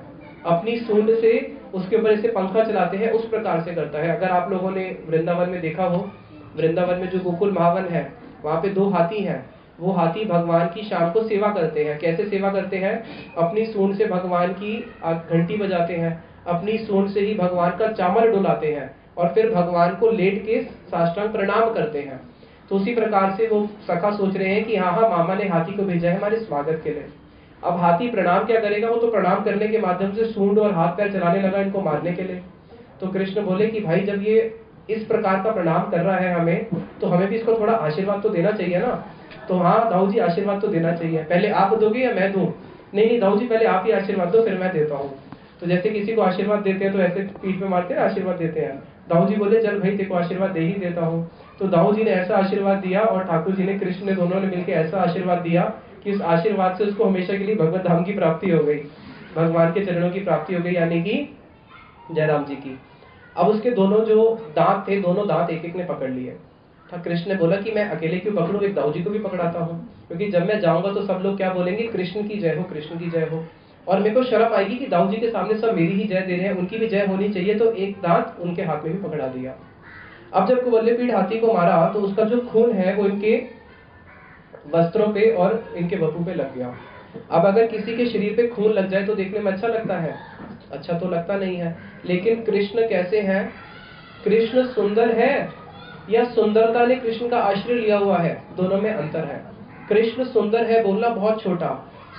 अपनी सूंड से उसके ऊपर ऐसे पंखा चलाते हैं, उस प्रकार से करता है। अगर आप लोगों ने वृंदावन में देखा हो, वृंदावन में जो गोकुल महावन है वहां पे 2 हाथी हैं, वो हाथी भगवान की शाम को सेवा करते हैं। कैसे सेवा करते हैं, अपनी सूंड से भगवान की घंटी बजाते हैं, अपनी सूंड से ही भगवान का चामर डुलाते हैं, और फिर भगवान को लेट के साष्टांग प्रणाम करते हैं। तो उसी प्रकार से वो सखा सोच रहे हैं कि हाँ हाँ मामा ने हाथी को भेजा है हमारे स्वागत के लिए। अब हाथी प्रणाम क्या करेगा, वो तो प्रणाम करने के माध्यम से सूंड और हाथ पैर चलाने लगा इनको मारने के लिए। तो कृष्ण बोले कि भाई जब ये इस प्रकार का प्रणाम कर रहा है हमें, तो हमें भी इसको थोड़ा आशीर्वाद तो देना चाहिए ना। तो हाँ दाऊ जी आशीर्वाद तो देना चाहिए, पहले आप दोगे या मैं दूं? नहीं दाऊ जी पहले आप ही आशीर्वाद दो फिर मैं देता हूँ। तो जैसे किसी को आशीर्वाद देते हैं तो ऐसे पीठ पे मारते हैं आशीर्वाद देते हैं, दाऊ जी बोले चल भाई तेरे को आशीर्वाद दे ही देता हूँ। तो दाऊ जी ने ऐसा आशीर्वाद दिया और ठाकुर जी ने, कृष्ण ने, दोनों ने मिलकर ऐसा आशीर्वाद दिया कि उस आशीर्वाद से उसको हमेशा के लिए भगवत धाम की प्राप्ति हो गई, भगवान के चरणों की प्राप्ति हो गई, यानी कि जयराम जी की। अब उसके दोनों जो दांत थे, दोनों दांत एक एक ने पकड़ लिए। कृष्ण ने बोला कि मैं अकेले क्यों पकड़ूं, एक दाऊ जी को भी पकड़ाता हूँ, क्योंकि जब मैं जाऊंगा तो सब लोग क्या बोलेंगे, कृष्ण की जय हो, कृष्ण की जय हो, और मेरे को शर्म आएगी कि दाऊ जी के सामने सब मेरी ही जय दे रहे हैं, उनकी भी जय होनी चाहिए। तो एक दांत उनके हाथ में भी पकड़ा दिया। अब जब कुवल्यपीड़ हाथी को मारा तो उसका जो खून है वो इनके वस्त्रों पे और इनके वपू पे लग गया। अब अगर किसी के शरीर पे खून लग जाए तो देखने में अच्छा लगता है? अच्छा तो लगता नहीं है। लेकिन कृष्ण कैसे हैं? कृष्ण सुंदर है या सुंदरता ने कृष्ण का आश्रय लिया हुआ है? दोनों में अंतर है। कृष्ण सुंदर है बोलना बहुत छोटा,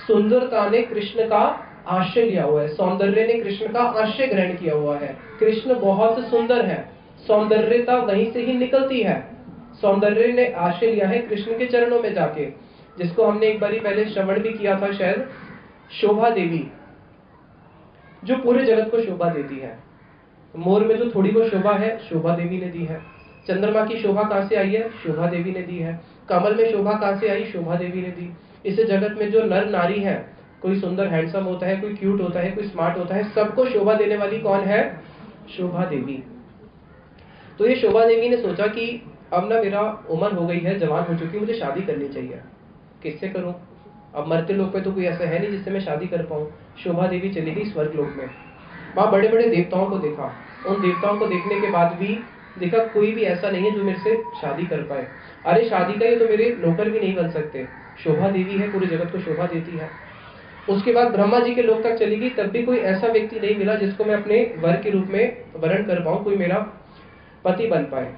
सुंदरता ने कृष्ण का आश्रय लिया हुआ है, सौंदर्य ने कृष्ण का आश्रय ग्रहण किया हुआ है। कृष्ण बहुत सुंदर है, सौंदर्यता वहीं से ही निकलती है। सौंदर्य ने आश्रय लिया है कृष्ण के चरणों में जाके, जिसको हमने एक बारी पहले श्रवण भी किया था शायद, शोभा देवी, जो पूरे जगत को शोभा देती है। मोर में जो थोड़ी बहुत शोभा है, शोभा देवी ने दी है। चंद्रमा की शोभा कहां से आई है? शोभा देवी ने दी है। कमल में शोभा कहां से आई? शोभा देवी ने दी। इस जगत में जो नर नारी है, कोई सुंदर हैंडसम होता है, कोई क्यूट होता है, कोई स्मार्ट होता है, सबको शोभा देने वाली कौन है? शोभा देवी। तो ये शोभा देवी ने सोचा कि अब ना मेरा उम्र हो गई है, जवान हो चुकी, मुझे शादी करनी चाहिए। किससे करूं? अब मरते लोग पे तो कोई ऐसा है नहीं जिससे मैं शादी कर पाऊं। शोभा देवी चली गई स्वर्ग लोक में। वहां बड़े बड़े देवताओं को देखा। उन देवताओं को देखने के बाद भी देखा कोई भी ऐसा नहीं है जो मेरे से शादी कर पाए। अरे शादी का ये तो मेरे नौकर भी नहीं बन सकते। शोभा देवी है, पूरे जगत को शोभा देती है। उसके बाद ब्रह्मा जी के लोक तक चली गई, तब भी कोई ऐसा व्यक्ति नहीं मिला जिसको मैं अपने वर के रूप में वर्ण कर पाऊं, कोई मेरा पति बन पाए।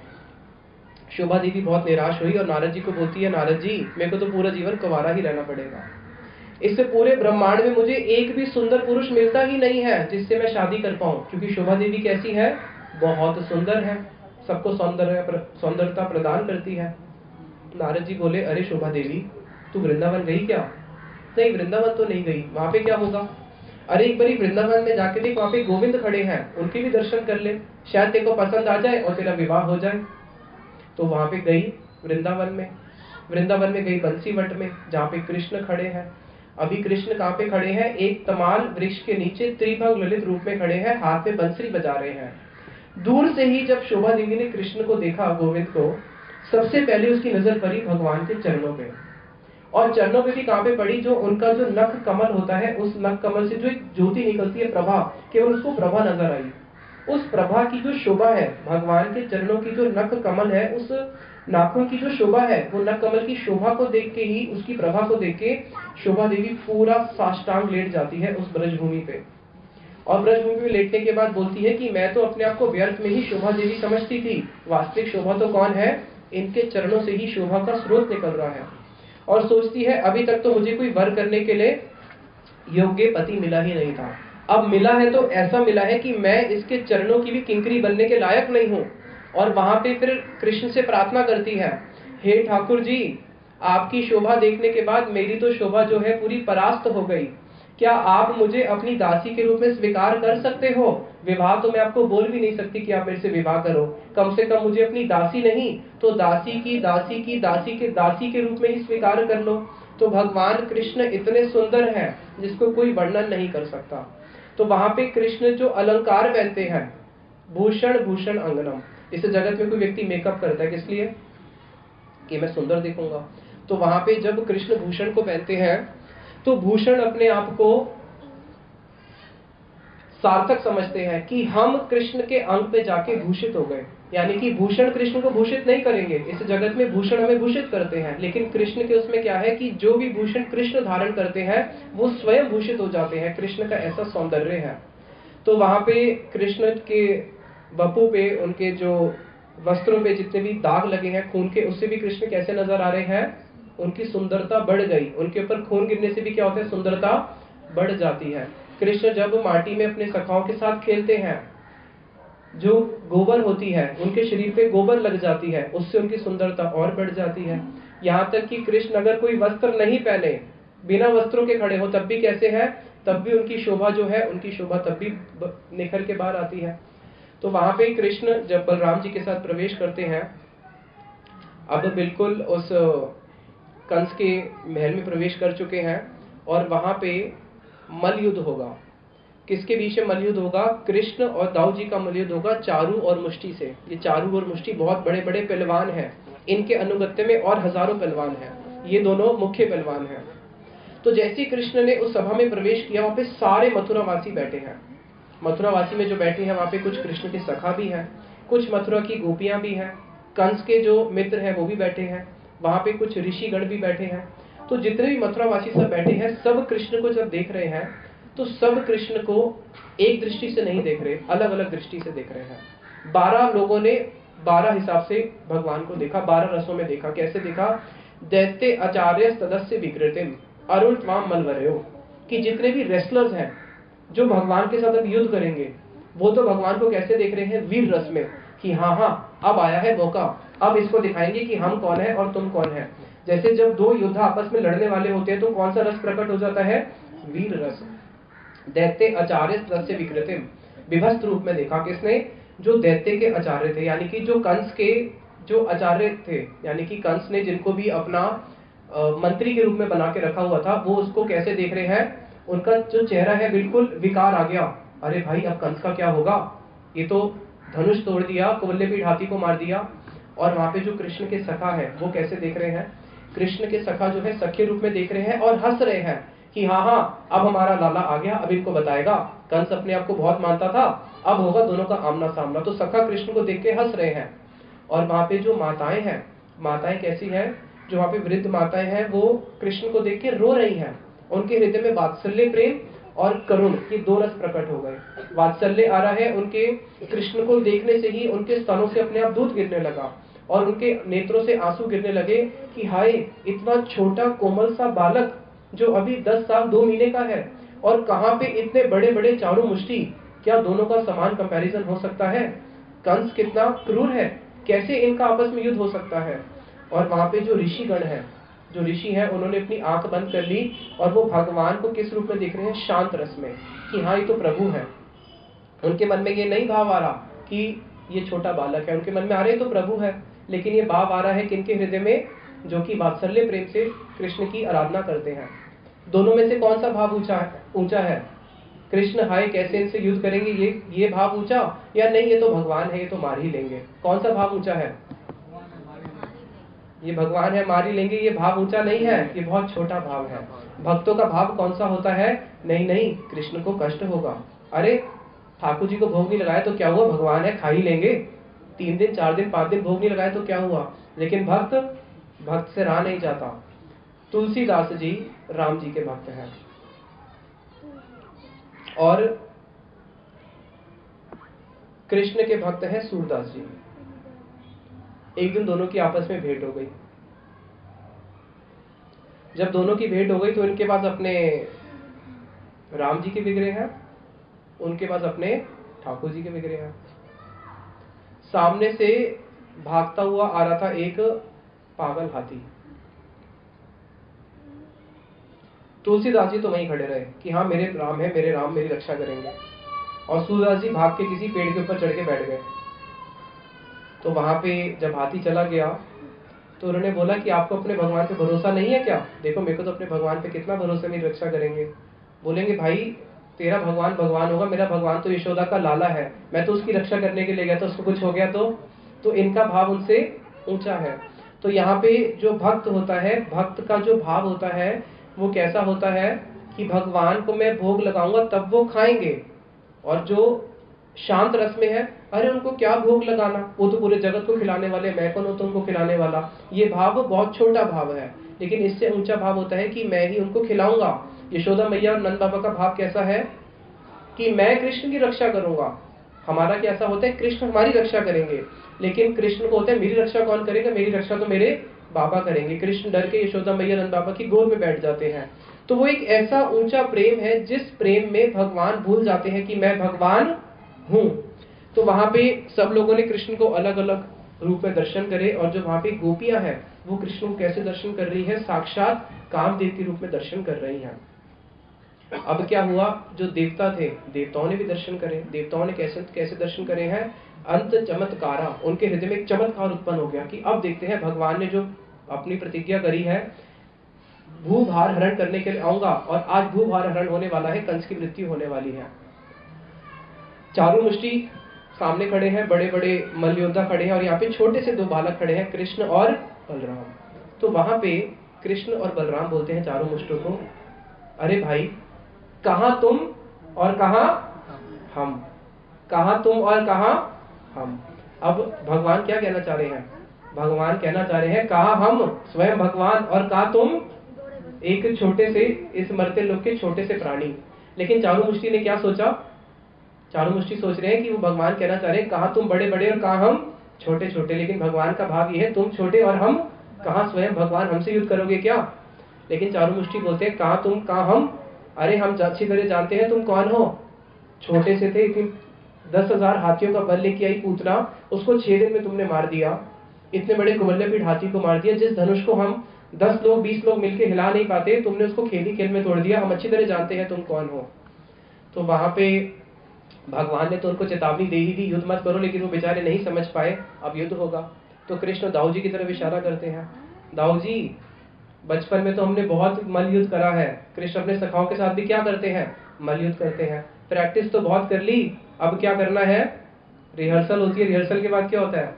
शोभा देवी बहुत निराश हुई और नारद जी को बोलती है, नारद जी मेरे को तो पूरा जीवन कुंवारा ही रहना पड़ेगा। इससे पूरे ब्रह्मांड में मुझे एक भी सुंदर पुरुष मिलता ही नहीं है जिससे मैं शादी कर पाऊं, क्योंकि शोभा देवी कैसी है? बहुत सुंदर है, सबको सौंदर्यता प्रदान करती है। नारद जी बोले, अरे शोभा देवी तू वृंदावन गई क्या? नहीं, वृंदावन तो नहीं गई। वहां पे क्या होगा? अरे एक बारी वृंदावन में जाके देख, वहां पे गोविंद खड़े हैं, उनके भी दर्शन कर ले, शायद तेरे को पसंद आ जाए और तेरा विवाह हो जाए। तो वहां पे गई वृंदावन में गई बंसीवट में, जहाँ पे कृष्ण खड़े हैं। अभी कृष्ण कहाँ पे खड़े हैं? एक तमाल वृक्ष के नीचे त्रिभंग ललित रूप में खड़े हैं, हाथ में बंसरी बजा रहे हैं। दूर से ही जब शोभा देवी ने कृष्ण को देखा, गोविंद को, सबसे पहले उसकी नजर पड़ी भगवान के चरणों पे। और चरणों पे भी कहाँ पे पड़ी? जो उनका जो नख कमल होता है, उस नख कमल से जो एक ज्योति निकलती है, प्रभा, केवल उसको प्रभा नजर आई। उस प्रभा की जो शोभा है, भगवान के चरणों की जो नख कमल है, उस नाखून की जो शोभा है, वो नख कमल की शोभा को देख के ही, उसकी प्रभा को देख के शोभा देवी पूरा साष्टांग लेट जाती है उस ब्रजभूमि पे। और ब्रजभूमि में लेटने के बाद बोलती है कि मैं तो अपने आप को व्यर्थ में ही शोभा देवी समझती थी, वास्तविक शोभा तो कौन है? इनके चरणों से ही शोभा का स्रोत निकल रहा है। और सोचती है अभी तक तो मुझे कोई वर करने के लिए योग्य पति मिला ही नहीं था, अब मिला है तो ऐसा मिला है कि मैं इसके चरणों की भी किंकरी बनने के लायक नहीं हूँ। और वहां पे फिर कृष्ण से प्रार्थना करती है, हे ठाकुर जी, आपकी शोभा देखने के बाद मेरी तो शोभा जो है पूरी परास्त हो गई, क्या आप मुझे अपनी दासी के रूप में स्वीकार कर सकते हो? विवाह तो मैं आपको बोल भी नहीं सकती कि आप मेरे से विवाह करो, कम से कम मुझे अपनी दासी नहीं तो दासी की दासी की दासी के दासी के रूप में ही स्वीकार कर लो। तो भगवान कृष्ण इतने सुंदर हैं जिसको कोई वर्णन नहीं कर सकता। तो वहां पे कृष्ण जो अलंकार पहनते हैं, भूषण भूषण अंगनम, इस जगत में कोई व्यक्ति मेकअप करता है किस लिए? कि मैं सुंदर दिखूंगा। तो वहां पे जब कृष्ण भूषण को पहनते हैं तो भूषण अपने आप को सार्थक समझते हैं कि हम कृष्ण के अंग पे जाके भूषित हो गए, यानी कि भूषण कृष्ण को भूषित नहीं करेंगे, इस जगत में भूषण हमें भूषित करते हैं, लेकिन कृष्ण के उसमें क्या है कि जो भी भूषण कृष्ण धारण करते हैं वो स्वयं भूषित हो जाते हैं। कृष्ण का ऐसा सौंदर्य है। तो वहां पे कृष्ण के वपु पे, उनके जो वस्त्रों पे जितने भी दाग लगे हैं खून के, उससे भी कृष्ण कैसे नजर आ रहे हैं? उनकी सुंदरता बढ़ गई। उनके ऊपर खून गिरने से भी क्या होता है? सुंदरता बढ़ जाती है। कृष्ण जब माटी में अपने सखाओं के साथ खेलते हैं, जो गोबर होती है उनके शरीर पे गोबर लग जाती है, उससे उनकी सुंदरता और बढ़ जाती है। यहाँ तक कि कृष्ण अगर कोई वस्त्र नहीं पहने, बिना वस्त्रों के खड़े हो, तब भी कैसे है? तब भी उनकी शोभा जो है, उनकी शोभा तब भी निखर के बाहर आती है। तो वहां पे कृष्ण जब बलराम जी के साथ प्रवेश करते हैं, अब बिल्कुल उस कंस के महल में प्रवेश कर चुके हैं और वहां पे मल युद्ध होगा। किसके बीच में मल युद्ध होगा? कृष्ण और दाऊ जी का मल युद्ध होगा चारू और मुष्टि से। ये चारू और मुष्टि बहुत बड़े बड़े पहलवान हैं, इनके अनुगत्य में और हजारों पहलवान हैं, ये दोनों मुख्य पहलवान हैं। तो जैसे कृष्ण ने उस सभा में प्रवेश किया, वहां पे सारे मथुरावासी बैठे हैं। मथुरावासी में जो बैठे हैं वहां पे कुछ कृष्ण के सखा भी हैं, कुछ मथुरा की गोपियां भी हैं, कंस के जो मित्र हैं वो भी बैठे हैं, वहां पे कुछ ऋषिगण भी बैठे हैं। तो जितने भी मथुरावासी सब बैठे हैं, सब कृष्ण को जब देख रहे हैं तो सब कृष्ण को एक दृष्टि से नहीं देख रहे, अलग अलग दृष्टि से देख रहे हैं। 12 लोगों ने 12 हिसाब से भगवान को देखा, 12 रसों में देखा। कैसे देखा? दैत्य आचार्य सदस्य विकृतिम अरुण त्वाम मलवरयो, कि जितने भी रेसलर्स हैं जो भगवान के साथ अब युद्ध करेंगे, वो तो भगवान को कैसे देख रहे हैं? वीर रस में, कि हाँ हाँ अब आया है मौका, अब इसको दिखाएंगे कि हम कौन है और तुम कौन है। जैसे जब दो योद्धा आपस में लड़ने वाले होते हैं तो कौन सा रस प्रकट हो जाता है? वीर रस। दैत्य आचार्य सदस्य विकृतिम, विभस्त रूप में देखा। किसने? जो दैत्य के आचार्य थे, यानी कि जो कंस के जो आचार्य थे, यानी कि कंस ने जिनको भी अपना मंत्री के रूप में बना के रखा हुआ था, वो उसको कैसे देख रहे हैं? उनका जो चेहरा है बिल्कुल विकार आ गया। अरे भाई अब कंस का क्या होगा? ये तो धनुष तोड़ दिया, कुवल्यपीठ हाथी को मार दिया। और वहां पे जो कृष्ण के सखा है वो कैसे देख रहे हैं? कृष्ण के सखा जो है सख्य रूप में देख रहे हैं और हंस रहे हैं कि हाँ हाँ अब हमारा लाला आ गया, अब इनको बताएगा। कंस अपने आप को बहुत मानता था, अब होगा दोनों का आमना सामना। तो सखा कृष्ण को देख के हंस रहे हैं। और वहां पे जो माताएं हैं, माताएं कैसी हैं? जो वहां पे वृद्ध माताएं हैं वो कृष्ण को देख के रो रही हैं। उनके हृदय में वात्सल्य प्रेम और करुण, ये दो रस प्रकट हो गए। वात्सल्य आ रहा है, उनके कृष्ण को देखने से ही उनके स्तनों से अपने आप दूध गिरने लगा और उनके नेत्रों से आंसू गिरने लगे कि हाय इतना छोटा कोमल सा बालक जो अभी 10 साल 2 महीने का है, और कहां पे इतने बड़े बड़े चारों मुष्टि, क्या दोनों का समान कंपैरिजन हो सकता है? कंस कितना क्रूर है, कैसे इनका आपस में युद्ध हो सकता है? और वहां पे जो ऋषिगण है, जो ऋषि हैं, उन्होंने अपनी आंख बंद कर ली और वो भगवान को किस रूप में देख रहे हैं? शांत रस में, कि हाँ ये तो प्रभु है। उनके मन में ये नहीं भाव आ रहा कि ये छोटा बालक है, उनके मन में आ रहे तो प्रभु है, लेकिन ये भाव आ रहा है किनके हृदय में? जो कि वात्सल्य प्रेम से कृष्ण की आराधना करते हैं। दोनों में से कौन सा भाव ऊंचा है? कृष्ण हाय कैसे इनसे युद्ध करेंगे, ये भाव ऊंचा, या नहीं ये तो भगवान है, ये तो मार ही लेंगे? कौन सा भाव ऊंचा है? ये भगवान है मार ही लेंगे, ये भाव ऊंचा नहीं है, ये बहुत छोटा भाव है। भक्तों का भाव कौन सा होता है? नहीं नहीं कृष्ण को कष्ट होगा, अरे ठाकुर जी को भोग नहीं लगाया तो क्या हुआ, भगवान है खा ही लेंगे, 3 दिन 4 दिन 5 दिन भोग नहीं लगाया तो क्या हुआ। लेकिन भक्त से रहा नहीं जाता। तुलसीदास जी राम जी के भक्त हैं और कृष्ण के भक्त हैं सूरदास जी। एक दिन दोनों की आपस में भेंट हो गई। जब दोनों की भेंट हो गई तो इनके पास अपने राम जी के विग्रह हैं, उनके पास अपने ठाकुर जी के विग्रह हैं। सामने से भागता हुआ आ रहा था एक पागल हाथी। तुलसीदास जी तो वहीं खड़े रहे कि हाँ मेरे राम है, मेरे राम मेरी रक्षा करेंगे। और सूरदास जी भाग के किसी पेड़ के ऊपर चढ़ के बैठ गए। तो वहां पे जब हाथी चला गया तो उन्होंने बोला कि आपको अपने भगवान पे भरोसा नहीं है क्या? देखो मेरे को तो अपने भगवान पे कितना भरोसा, मेरी रक्षा करेंगे। बोलेंगे भाई तेरा भगवान भगवान होगा, मेरा भगवान तो यशोदा का लाला है, मैं तो उसकी रक्षा करने के लिए गया था, उसको कुछ हो गया तो इनका भाव उनसे ऊंचा है। तो यहाँ पे जो भक्त होता है, भक्त का जो भाव होता है वो कैसा होता है कि भगवान को मैं भोग लगाऊंगा तब वो खाएंगे। और जो शांत रस में है, अरे उनको क्या भोग लगाना, वो तो पूरे जगत को खिलाने वाले, मैं कौन हूं तो उनको खिलाने वाला। ये भाव बहुत छोटा भाव है। लेकिन इससे ऊंचा भाव होता है कि मैं ही उनको खिलाऊंगा। यशोदा मैया और नंद बाबा का भाव कैसा है कि मैं कृष्ण की रक्षा करूंगा। हमारा कैसा होता है, कृष्ण हमारी रक्षा करेंगे, लेकिन कृष्ण को होता है मेरी रक्षा कौन करेगा, मेरी रक्षा तो मेरे बाबा करेंगे। कृष्ण डर के यशोदा मैया नंद बाबा की गोद में बैठ जाते हैं। तो वो एक ऐसा ऊंचा प्रेम है जिस प्रेम में भगवान भूल जाते हैं कि मैं भगवान हूं। तो वहां पे सब लोगों ने कृष्ण को अलग अलग रूप में दर्शन करे, और जो वहां पे गोपियां हैं वो कृष्ण को कैसे दर्शन कर रही है, साक्षात कामदेव के रूप में दर्शन कर रही हैं। अब क्या हुआ, जो देवता थे, देवताओं ने भी दर्शन करे। देवताओं ने कैसे कैसे दर्शन करे हैं, अंत चमत्कारा, उनके हृदय में एक चमत्कार उत्पन्न हो गया कि अब देखते हैं भगवान ने जो अपनी प्रतिज्ञा करी है, भूभार हरण करने के लिए आऊंगा, और आज भूभार हरण होने वाला है, कंस की मृत्यु होने वाली है। चारों मुष्टि सामने खड़े हैं, बड़े बड़े मल्ल योद्धा खड़े हैं, और यहाँ पे छोटे से दो बालक खड़े हैं, कृष्ण और बलराम। तो वहां पे कृष्ण और बलराम बोलते हैं चारों मुष्टों को, अरे भाई, कहां तुम और कहां हम, कहां तुम और कहां हम। अब भगवान क्या कहना चाह रहे हैं, भगवान कहना चाह रहे हैं कहा हम स्वयं भगवान और कहा तुम एक छोटे से, इस मरते लोग के छोटे से प्राणी। लेकिन चारों मुष्टि ने क्या सोचा, चारों मुष्टि सोच रहे हैं कि वो भगवान कहना चाह रहे हैं कहा तुम बड़े बड़े और कहा हम छोटे छोटे। लेकिन भगवान का भाव ये है तुम छोटे और हम, कहा स्वयं भगवान हमसे युद्ध करोगे क्या। लेकिन चारों मुष्टि बोलते हैं कहा तुम कहा हम, अरे हम अच्छी तरह जानते हैं तुम कौन हो। छोटे से थे, इतनी 10,000 हाथियों का बल लेके आई पूतना, उसको 6 दिन में तुमने मार दिया। इतने बड़े कुमल्लपीठ हाथी को मार दिया, जिस धनुष को हम 10 लोग 20 लोग मिलकर हिला नहीं पाते, तुमने उसको खेल ही खेल में तोड़ दिया। हम अच्छी तरह जानते हैं तुम कौन हो। तो वहां पे भगवान ने तो उनको चेतावनी दे ही दी, युद्ध मत करो, लेकिन वो बेचारे नहीं समझ पाए अब युद्ध होगा। तो कृष्ण दाऊ जी की तरफ इशारा करते हैं, दाऊ जी बचपन में तो हमने बहुत मल्ल युद्ध करा है। कृष्ण अपने सखाओं के साथ भी क्या करते हैं, मल्ल युद्ध करते हैं। प्रैक्टिस तो बहुत कर ली, अब क्या करना है, रिहर्सल होती है। रिहर्सल के बाद क्या होता है,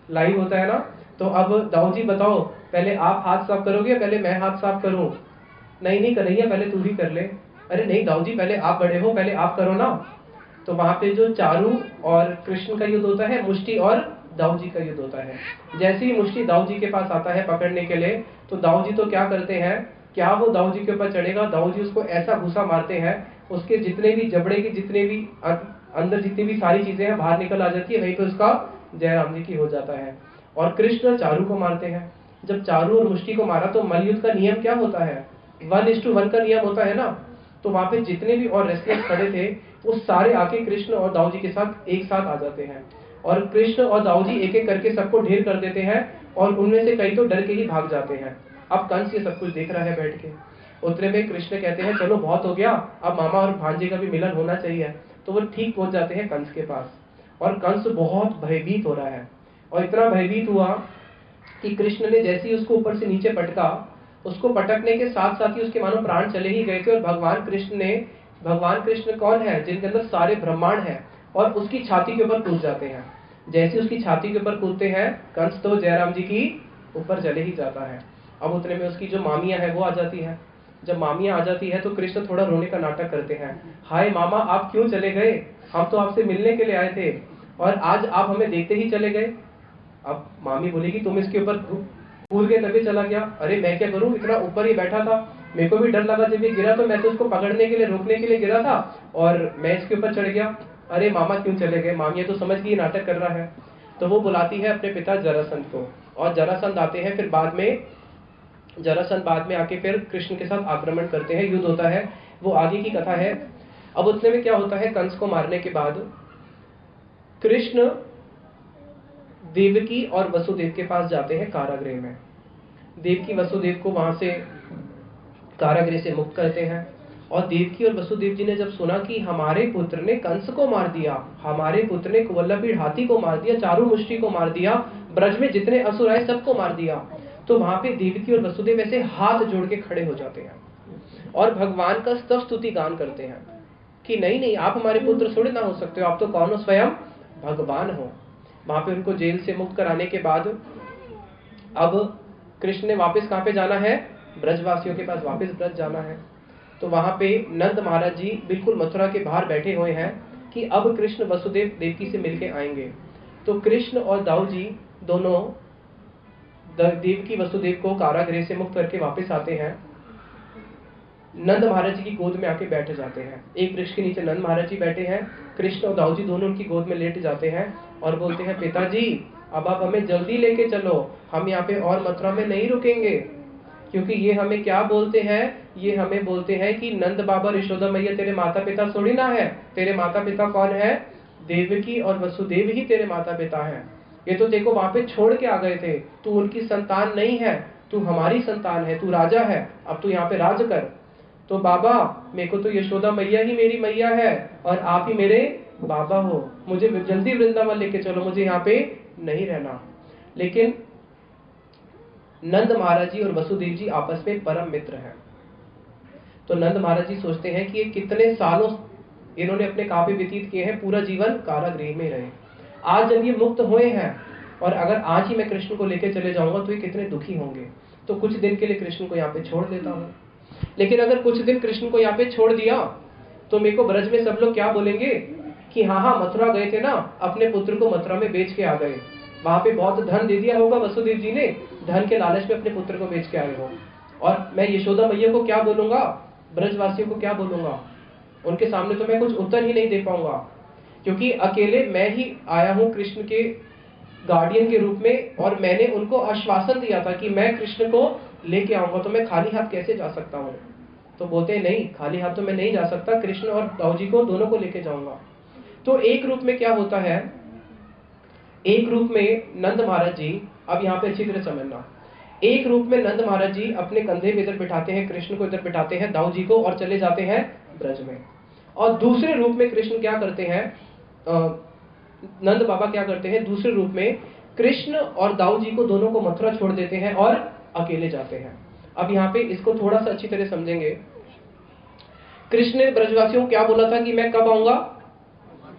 लाइव होता है ना। तो अब दाऊ जी बताओ, पहले आप हाथ साफ करोगे, पहले मैं हाथ साफ करूं। नहीं नहीं कन्हैया, पहले तू ही कर ले। अरे नहीं दाऊ जी, पहले आप बड़े हो, पहले आप करो ना। तो वहां पे जो चारू और कृष्ण का युद्ध होता है, मुष्टि और दाऊ जी का युद्ध होता है। जैसे ही मुष्टि दाऊ जी के पास आता है पकड़ने के लिए, तो दाऊ जी तो क्या करते हैं, क्या वो दाऊ जी के ऊपर चढ़ेगा, दाऊ जी उसको ऐसा घुसा मारते हैं, उसके जितने भी जबड़े की जितने भी अंदर जितनी भी सारी चीजें हैं बाहर निकल आ जाती है, वहीं पे उसका जयराम जी की हो जाता है। और कृष्ण चारू को मारते हैं। जब चारू और मुष्टि को मारा तो मल्लयुद्ध का नियम क्या होता है, 1:1 का नियम होता है ना। तो वहां पे जितने भी और रेसलर्स खड़े थे वो सारे आके कृष्ण और दाऊ जी के साथ एक साथ आ जाते हैं, और कृष्ण और दाऊ जी एक एक करके सबको ढेर कर देते हैं, और उनमें से कई तो डर के ही भाग जाते हैं। अब कंस ये सब कुछ देख रहा है बैठ के। उतने में कृष्ण कहते हैं चलो बहुत हो गया, अब मामा और भांजे का भी मिलन होना चाहिए। तो वो ठीक पहुंच जाते हैं कंस के पास, और कंस बहुत भयभीत हो रहा है। और इतना भयभीत हुआ कि कृष्ण ने जैसे ही उसको ऊपर से नीचे पटका, उसको पटकने के साथ साथ ही उसके मानो प्राण चले ही गए थे। और भगवान कृष्ण कौन है, जिनके अंदर सारे ब्रह्मांड है, और उसकी छाती के ऊपर कूद जाते हैं। जैसे उसकी छाती के ऊपर कूदते हैं कंस, तो जयराम जी की ऊपर चले ही जाता है। अब उतने में उसकी जो मामियां है वो आ जाती है। जब मामियां आ जाती है तो कृष्ण थोड़ा रोने का नाटक करते हैं, हाय मामा आप क्यों चले गए, हम तो आपसे मिलने के लिए आए थे और आज आप हमें देखते ही चले गए। अब मामी बोलेगी तुम इसके ऊपर कूद के तभी चला गया। अरे मैं क्या करूं, इतना ऊपर ही बैठा था, मेरे को भी डर लगा जब ये गिरा, तो मैं तो उसको पकड़ने के लिए रोकने के लिए गिरा था और मैं इसके ऊपर चढ़ गया। अरे मामा क्यों चले गए, मामी तो समझ गई नाटक कर रहा है। तो वो बुलाती है अपने पिता जरासंध को, और जरासंध आते हैं। फिर जरासंध बाद में आके फिर कृष्ण के साथ आक्रमण करते हैं, युद्ध होता है, वो आगे की कथा है। अब उतने में क्या होता है, कंस को मारने के बाद कृष्ण देवकी और वसुदेव के पास जाते हैं कारागृह में। देवकी वसुदेव को वहां से कारागृह से मुक्त करते हैं। और देवकी और वसुदेव जी ने जब सुना कि हमारे पुत्र ने कंस को मार दिया, हमारे पुत्र ने कुवल्लभीड़ हाथी को मार दिया, चारू मुष्टि को मार दिया, ब्रज में जितने असुर आए सबको मार दिया, तो वहां पे देवकी और वसुदेव ऐसे हाथ जोड़ के खड़े हो जाते हैं और भगवान का स्तव स्तुति गान करते हैं कि नहीं नहीं आप हमारे पुत्र थोड़े ना हो सकते हो, आप तो कौन हो, स्वयं भगवान हो। वहां पे उनको जेल से मुक्त कराने के बाद अब कृष्ण ने वापस कहां पे जाना है, ब्रजवासियों के पास वापस ब्रज जाना है। तो वहां पे नंद महाराज जी बिल्कुल मथुरा के बाहर बैठे हुए हैं कि अब कृष्ण वसुदेव देवकी से मिलके आएंगे। तो कृष्ण और दाऊ जी दोनों देवकी वसुदेव को कारागृह से मुक्त करके वापस आते हैं, नंद महाराज जी की गोद में आके बैठ जाते हैं। एक वृक्ष के नीचे नंद महाराज जी बैठे हैं, कृष्ण और दाऊ जी दोनों उनकी गोद में लेट जाते हैं और बोलते हैं पिताजी अब आप हमें जल्दी लेके चलो, हम यहाँ पे और मथुरा में नहीं रुकेंगे। क्योंकि ये हमें क्या बोलते हैं, ये हमें बोलते हैं कि नंद बाबा यशोदा मैया तेरे माता पिता थोड़ी ना है, तेरे माता पिता कौन है, देवकी और वसुदेव ही तेरे माता पिता हैं। ये तो देखो वहां पे छोड़ के आ गए थे, तू उनकी संतान नहीं है, तू हमारी संतान है, तू राजा है, अब तू यहाँ पे राज कर। तो बाबा मेरे को तो यशोदा मैया ही मेरी मैया है और आप ही मेरे बाबा हो, मुझे जल्दी वृंदावन लेके चलो, मुझे यहाँ पे नहीं रहना। लेकिन नंद महाराज जी और वसुदेव जी आपस में परम मित्र हैं। तो नंद महाराज जी सोचते हैं कि ये कितने सालों इन्होंने अपने कहाँ पे व्यतीत किए हैं, पूरा जीवन कारागृह में रहे, आज जब ये मुक्त हुए हैं और अगर आज ही मैं कृष्ण को लेकर चले जाऊंगा तो ये कितने दुखी होंगे। तो कुछ दिन के लिए कृष्ण को यहाँ पे छोड़ देता हूँ। लेकिन अगर कुछ दिन कृष्ण को यहाँ पे छोड़ दिया तो मेरे को ब्रज में सब लोग क्या बोलेंगे कि हाँ हाँ मथुरा गए थे ना, अपने पुत्र को मथुरा में बेच के आ गए, वहां पे बहुत धन दे दिया होगा वसुदेव जी ने, धन के लालच में अपने पुत्र को बेच के आए हो। और मैं यशोदा मैया को क्या बोलूंगा, ब्रजवासियों को क्या बोलूंगा, उनके सामने तो मैं कुछ उत्तर ही नहीं दे पाऊंगा, क्योंकि अकेले मैं ही आया हूं कृष्ण के गार्डियन के रूप में और मैंने उनको आश्वासन दिया था कि मैं कृष्ण को लेके आऊंगा, तो मैं खाली हाथ कैसे जा सकता हूँ। तो बोलते हैं नहीं, खाली हाथ तो मैं नहीं जा सकता, कृष्ण और दाऊ जी को दोनों को लेके जाऊंगा। तो एक रूप में क्या होता है, एक रूप में नंद महाराज जी, अब यहाँ पे अच्छी तरह समझना, एक रूप में नंद महाराज जी अपने कंधे पे इधर बिठाते हैं, कृष्ण को इधर बिठाते हैं, दाऊ जी को, और चले जाते हैं ब्रज में। और दूसरे रूप में कृष्ण क्या करते हैं, नंद बाबा क्या करते हैं, दूसरे रूप में कृष्ण और दाऊ जी को दोनों को मथुरा छोड़ देते हैं और अकेले जाते हैं। अब यहाँ पे इसको थोड़ा सा अच्छी तरह समझेंगे। कृष्ण ने ब्रजवासियों को क्या बोला था कि मैं कब आऊंगा,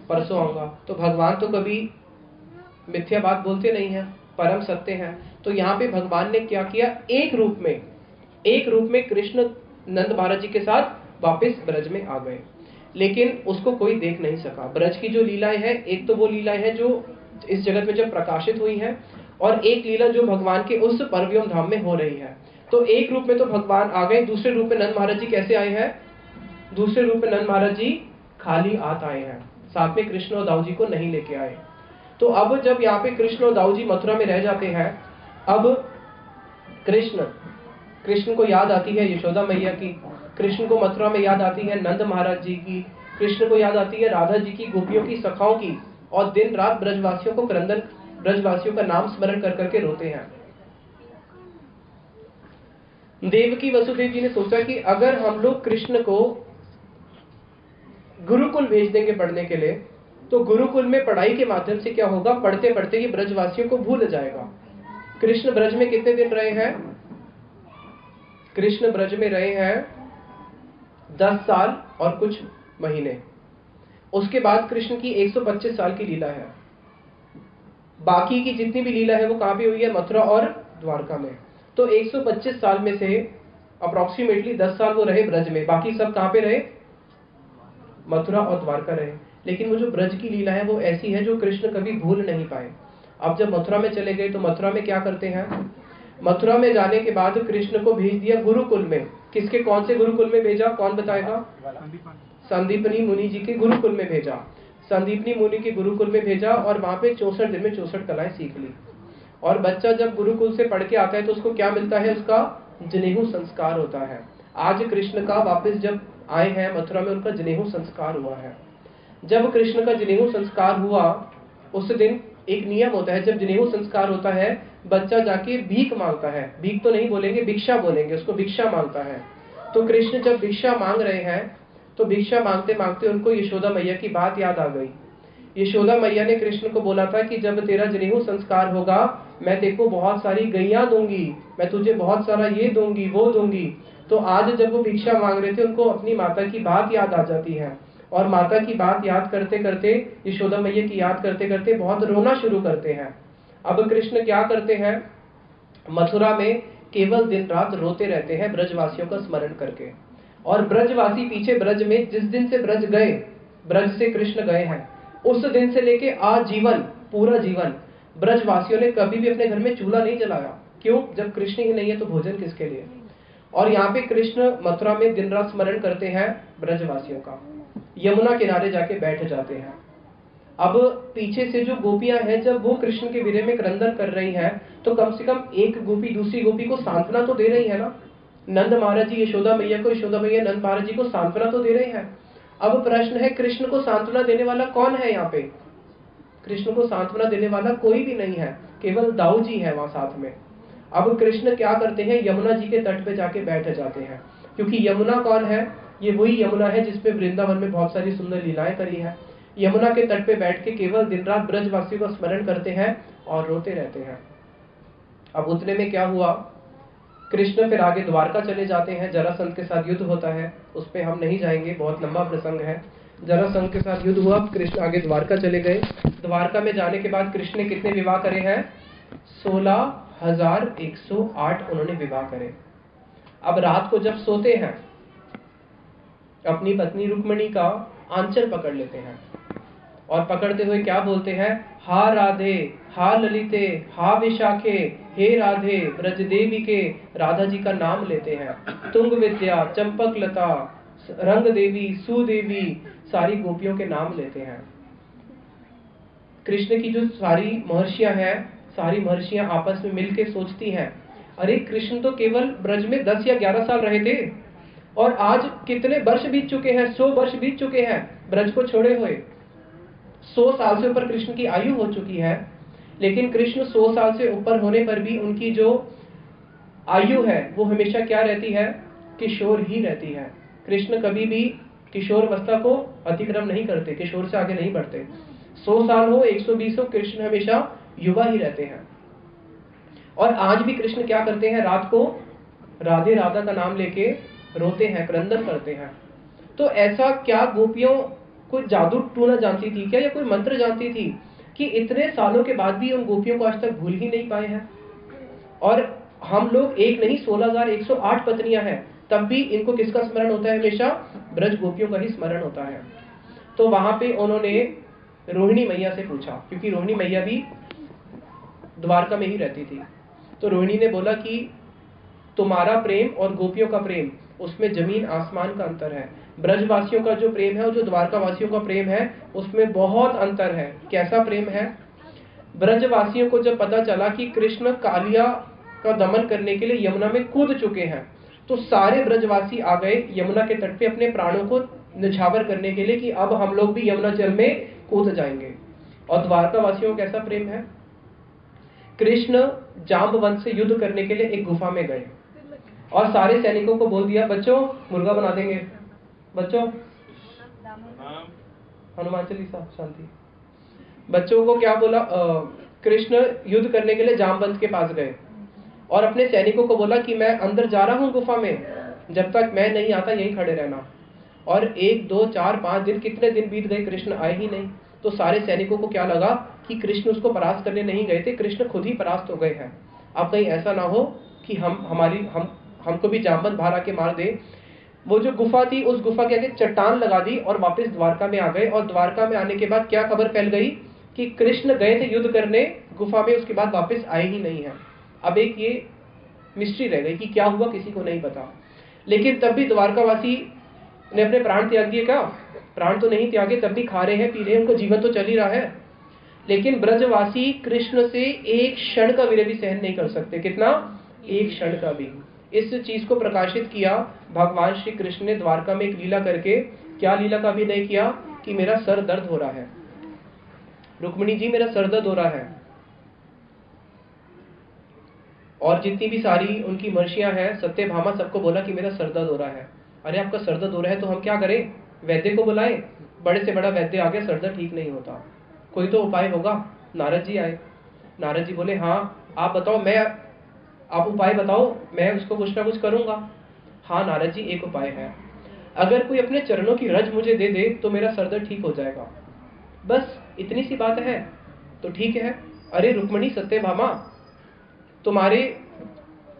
परसों आऊंगा। तो भगवान तो कभी मिथ्या बात बोलते नहीं है, परम सत्य है। तो यहाँ पे भगवान ने क्या किया, एक रूप में कृष्ण नंद महाराज जी के साथ वापस ब्रज में आ गए, लेकिन उसको कोई देख नहीं सका। ब्रज की जो लीलाएं हैं, एक तो वो लीलाएं हैं जो इस जगत में जब प्रकाशित हुई हैं, और एक लीला जो भगवान के उस परव्योम धाम में हो रही है। तो एक रूप में तो भगवान आ गए, दूसरे रूप में नंद महाराज जी कैसे आए हैं, दूसरे रूप में नंद महाराज जी खाली हाथ आए हैं, साथ में कृष्ण और दाऊ जी को नहीं लेके आए। तो अब जब यहाँ पे कृष्ण और दाऊ जी मथुरा में रह जाते हैं, अब कृष्ण को याद आती है यशोदा मैया की, कृष्ण को मथुरा में याद आती है नंद महाराज जी की, कृष्ण को याद आती है राधा जी की, गोपियों की, सखाओं की, और दिन रात ब्रजवासियों का नाम स्मरण कर करके रोते हैं। देवकी वसुदेव जी ने सोचा कि अगर हम लोग कृष्ण को गुरुकुल भेज देंगे पढ़ने के लिए, तो गुरुकुल में पढ़ाई के माध्यम से क्या होगा, पढ़ते पढ़ते ये ब्रजवासियों को भूल जाएगा। कृष्ण ब्रज में कितने दिन रहे हैं, कृष्ण ब्रज में रहे हैं 10 साल और कुछ महीने। उसके बाद कृष्ण की 125 साल की लीला है। बाकी की जितनी भी लीला है वो कहां पे हुई है, मथुरा और द्वारका में। तो 125 साल में से अप्रोक्सीमेटली 10 साल वो रहे ब्रज में, बाकी सब कहां पे रहे, मथुरा और द्वारका रहे। लेकिन वो जो ब्रज की लीला है वो ऐसी है जो कृष्ण कभी भूल नहीं पाए। अब जब मथुरा में चले गए तो मथुरा में क्या करते हैं, मथुरा में जाने के बाद कृष्ण को भेज दिया गुरुकुल में। किसके, कौन से गुरुकुल में भेजा, कौन बताएगा, संदीपनी मुनि जी के गुरुकुल में भेजा। संदीपनी मुनि के गुरुकुल में भेजा और वहां पे 64 दिन में 64 कलाएं सीख ली। और बच्चा जब गुरुकुल से पढ़ के आता है तो उसको क्या मिलता है, उसका जनेऊ संस्कार होता है। आज कृष्ण का वापस जब आए हैं मथुरा में, उनका जनेऊ संस्कार हुआ है। जब कृष्ण का जनेऊ संस्कार हुआ उस दिन एक नियम होता है, जब जनेऊ संस्कार होता है बच्चा जाके भीख मांगता है, भीख तो नहीं बोलेंगे, भिक्षा बोलेंगे, उसको भिक्षा मांगता है। तो कृष्ण जब भिक्षा मांग रहे हैं तो भिक्षा मांगते मांगते उनको यशोदा मैया की बात याद आ गई। यशोदा मैया ने कृष्ण को बोला था कि जब तेरा जनेऊ संस्कार होगा मैं तेरे को बहुत सारी गैया दूंगी, मैं तुझे बहुत सारा ये दूंगी वो दूंगी। तो आज जब वो भिक्षा मांग रहे थे उनको अपनी माता की बात याद आ जाती है, और माता की बात याद करते करते, यशोदा मैया की याद करते करते बहुत रोना शुरू करते हैं। अब कृष्ण क्या करते हैं, मथुरा में केवल दिन रात रोते रहते हैं ब्रजवासियों का स्मरण करके। और ब्रजवासी पीछे ब्रज में जिस दिन से ब्रज गए, ब्रज से कृष्ण गए हैं, उस दिन से लेके आजीवन पूरा जीवन ब्रजवासियों ने कभी भी अपने घर में चूल्हा नहीं जलाया। क्यों, जब कृष्ण ही नहीं है तो भोजन किसके लिए। और यहाँ पे कृष्ण मथुरा में दिन रात स्मरण करते हैं ब्रजवासियों का, यमुना किनारे जाके बैठ जाते हैं। अब पीछे से जो गोपियां हैं, जब वो कृष्ण के विरह में क्रंदन कर रही हैं तो कम से कम एक गोपी दूसरी गोपी को सांत्वना तो दे रही है ना। नंद महाराज जी यशोदा मैया को, यशोदा मैया नंद महाराज जी को सांत्वना तो दे रहे हैं। अब प्रश्न है, कृष्ण को सांत्वना देने वाला कौन है यहाँ पे, कृष्ण को सांत्वना देने वाला कोई भी नहीं है, केवल दाऊ जी है वहां साथ में। अब कृष्ण क्या करते हैं, यमुना जी के तट पे जाके बैठ जाते हैं। क्योंकि यमुना कौन है? ये वही यमुना है जिसमें वृंदावन में बहुत सारी सुंदर लीलाएं करी है। यमुना के तट पे बैठ के केवल दिन रात ब्रजवासियों का स्मरण करते हैं और रोते रहते हैं। अब उतने में क्या हुआ, कृष्ण फिर आगे द्वारका चले जाते हैं, जरासंध के साथ युद्ध होता है, उस पर हम नहीं जाएंगे, बहुत लंबा प्रसंग है। जरासंध के साथ युद्ध हुआ, कृष्ण आगे द्वारका चले गए। द्वारका में जाने के बाद कृष्ण ने कितने विवाह करे हैं? 16,108 उन्होंने विवाह करे। अब रात को जब सोते हैं, अपनी पत्नी रुक्मिणी का आंचल पकड़ लेते हैं और पकड़ते हुए क्या बोलते हैं? हा राधे, हा ललिते, हा विशाखे, हे राधे ब्रज देवी के। राधा जी का नाम लेते हैं। तुंग विद्या, चंपक लता, रंग देवी, सुदेवी, सारी गोपियों के नाम लेते हैं। कृष्ण की जो सारी महर्षियां हैं, सारी महर्षियां आपस में मिलकर सोचती हैं, अरे कृष्ण तो केवल ब्रज में 10 या 11 साल रहे थे और आज कितने वर्ष बीत चुके हैं, 100 वर्ष बीत चुके हैं ब्रज को छोड़े हुए। 100 साल से ऊपर कृष्ण की आयु हो चुकी है, लेकिन कृष्ण 100 साल से ऊपर होने पर भी उनकी जो आयु है वो हमेशा क्या रहती है? किशोर ही रहती है। कृष्ण कभी भी किशोर अवस्था को अतिक्रम नहीं करते, किशोर से आगे नहीं बढ़ते। 100 साल हो, 120 हो, कृष्ण हमेशा युवा ही रहते हैं। और आज भी कृष्ण क्या करते हैं? रात को राधे राधा का नाम लेके रोते हैं, क्रंदन करते हैं। तो ऐसा क्या गोपियों कोई जादू टूना जानती थी क्या, या कोई मंत्र जानती थी कि इतने सालों के बाद भी उन गोपियों को आज तक भूल ही नहीं पाए हैं? और हम लोग एक नहीं 16,108 पत्नियां हैं, तब भी इनको किसका स्मरण होता है? हमेशा ब्रज गोपियों का ही स्मरण होता है। तो वहां पे उन्होंने रोहिणी मैया से पूछा, क्योंकि रोहिणी मैया भी द्वारका में ही रहती थी। तो रोहिणी ने बोला कि तुम्हारा प्रेम और गोपियों का प्रेम, उसमें जमीन आसमान का अंतर है। ब्रजवासियों का जो प्रेम है और जो द्वारका वासियों का प्रेम है, उसमें बहुत अंतर है। कैसा प्रेम है? ब्रजवासियों को जब पता चला कि कृष्ण कालिया का दमन करने के लिए यमुना में कूद चुके हैं, तो सारे ब्रजवासी आ गए यमुना के तट पे अपने प्राणों को निछावर करने के लिए कि अब हम लोग भी यमुना जल में कूद जाएंगे। और द्वारका वासियों का कैसा प्रेम है? कृष्ण जाम्बवंत से युद्ध करने के लिए एक गुफा में गए और सारे सैनिकों को बोल दिया, बच्चों मुर्गा बना देंगे, बच्चों हनुमान चालीसा शांति। बच्चों को क्या बोला? कृष्ण युद्ध करने के लिए जामवंत के पास गए और अपने सैनिकों को बोला कि मैं अंदर जा रहा हूं गुफा में, जब तक मैं नहीं आता यहीं खड़े रहना। और 1, 2, 4, 5 दिन, कितने दिन बीत गए, कृष्ण आए ही नहीं। तो सारे सैनिकों को क्या लगा कि कृष्ण उसको परास्त करने नहीं गए थे, कृष्ण खुद ही परास्त हो गए हैं। अब कहीं ऐसा ना हो कि हमको भी जामवंत बाहर आके मार दे। वो जो गुफा थी, उस गुफा के आगे चट्टान लगा दी और वापस द्वारका में आ गए। और द्वारका में आने के बाद क्या खबर फैल गई कि कृष्ण गए थे युद्ध करने गुफा में, उसके बाद वापस आए ही नहीं है। अब एक ये मिस्ट्री रह गई कि क्या हुआ, किसी को नहीं पता। लेकिन तब भी द्वारकावासी ने अपने प्राण त्याग दिए क्या? प्राण तो नहीं त्यागे, तब भी खा रहे हैं, पी रहे हैं, उनको जीवन तो चल ही रहा है। लेकिन ब्रजवासी कृष्ण से एक क्षण का विरह भी सहन नहीं कर सकते। कितना? एक क्षण का भी। इस चीज को प्रकाशित किया भगवान श्री कृष्ण ने द्वारका में एक लीला करके। क्या लीला का अभिनय किया? कि मेरा सर दर्द हो रहा है, रुक्मिणी जी मेरा सर दर्द हो रहा है। और जितनी भी सारी उनकी महर्षियां हैं, सत्यभामा, सबको बोला कि मेरा सर दर्द हो रहा है। अरे आपका सर दर्द हो रहा है तो हम क्या करें? वैद्य को बुलाएं। बड़े से बड़ा वैद्य आ गया, सर दर्द ठीक नहीं होता, कोई तो उपाय होगा। नारद जी आए। नारद जी बोले, हाँ आप बताओ, आप उपाय बताओ, मैं उसको कुछ ना कुछ करूंगा। हाँ नारद जी, एक उपाय है, अगर कोई अपने चरणों की रज मुझे दे दे तो मेरा सर दर्द ठीक हो जाएगा। बस इतनी सी बात है तो ठीक है। अरे रुक्मिणी, सत्यभामा, तुम्हारे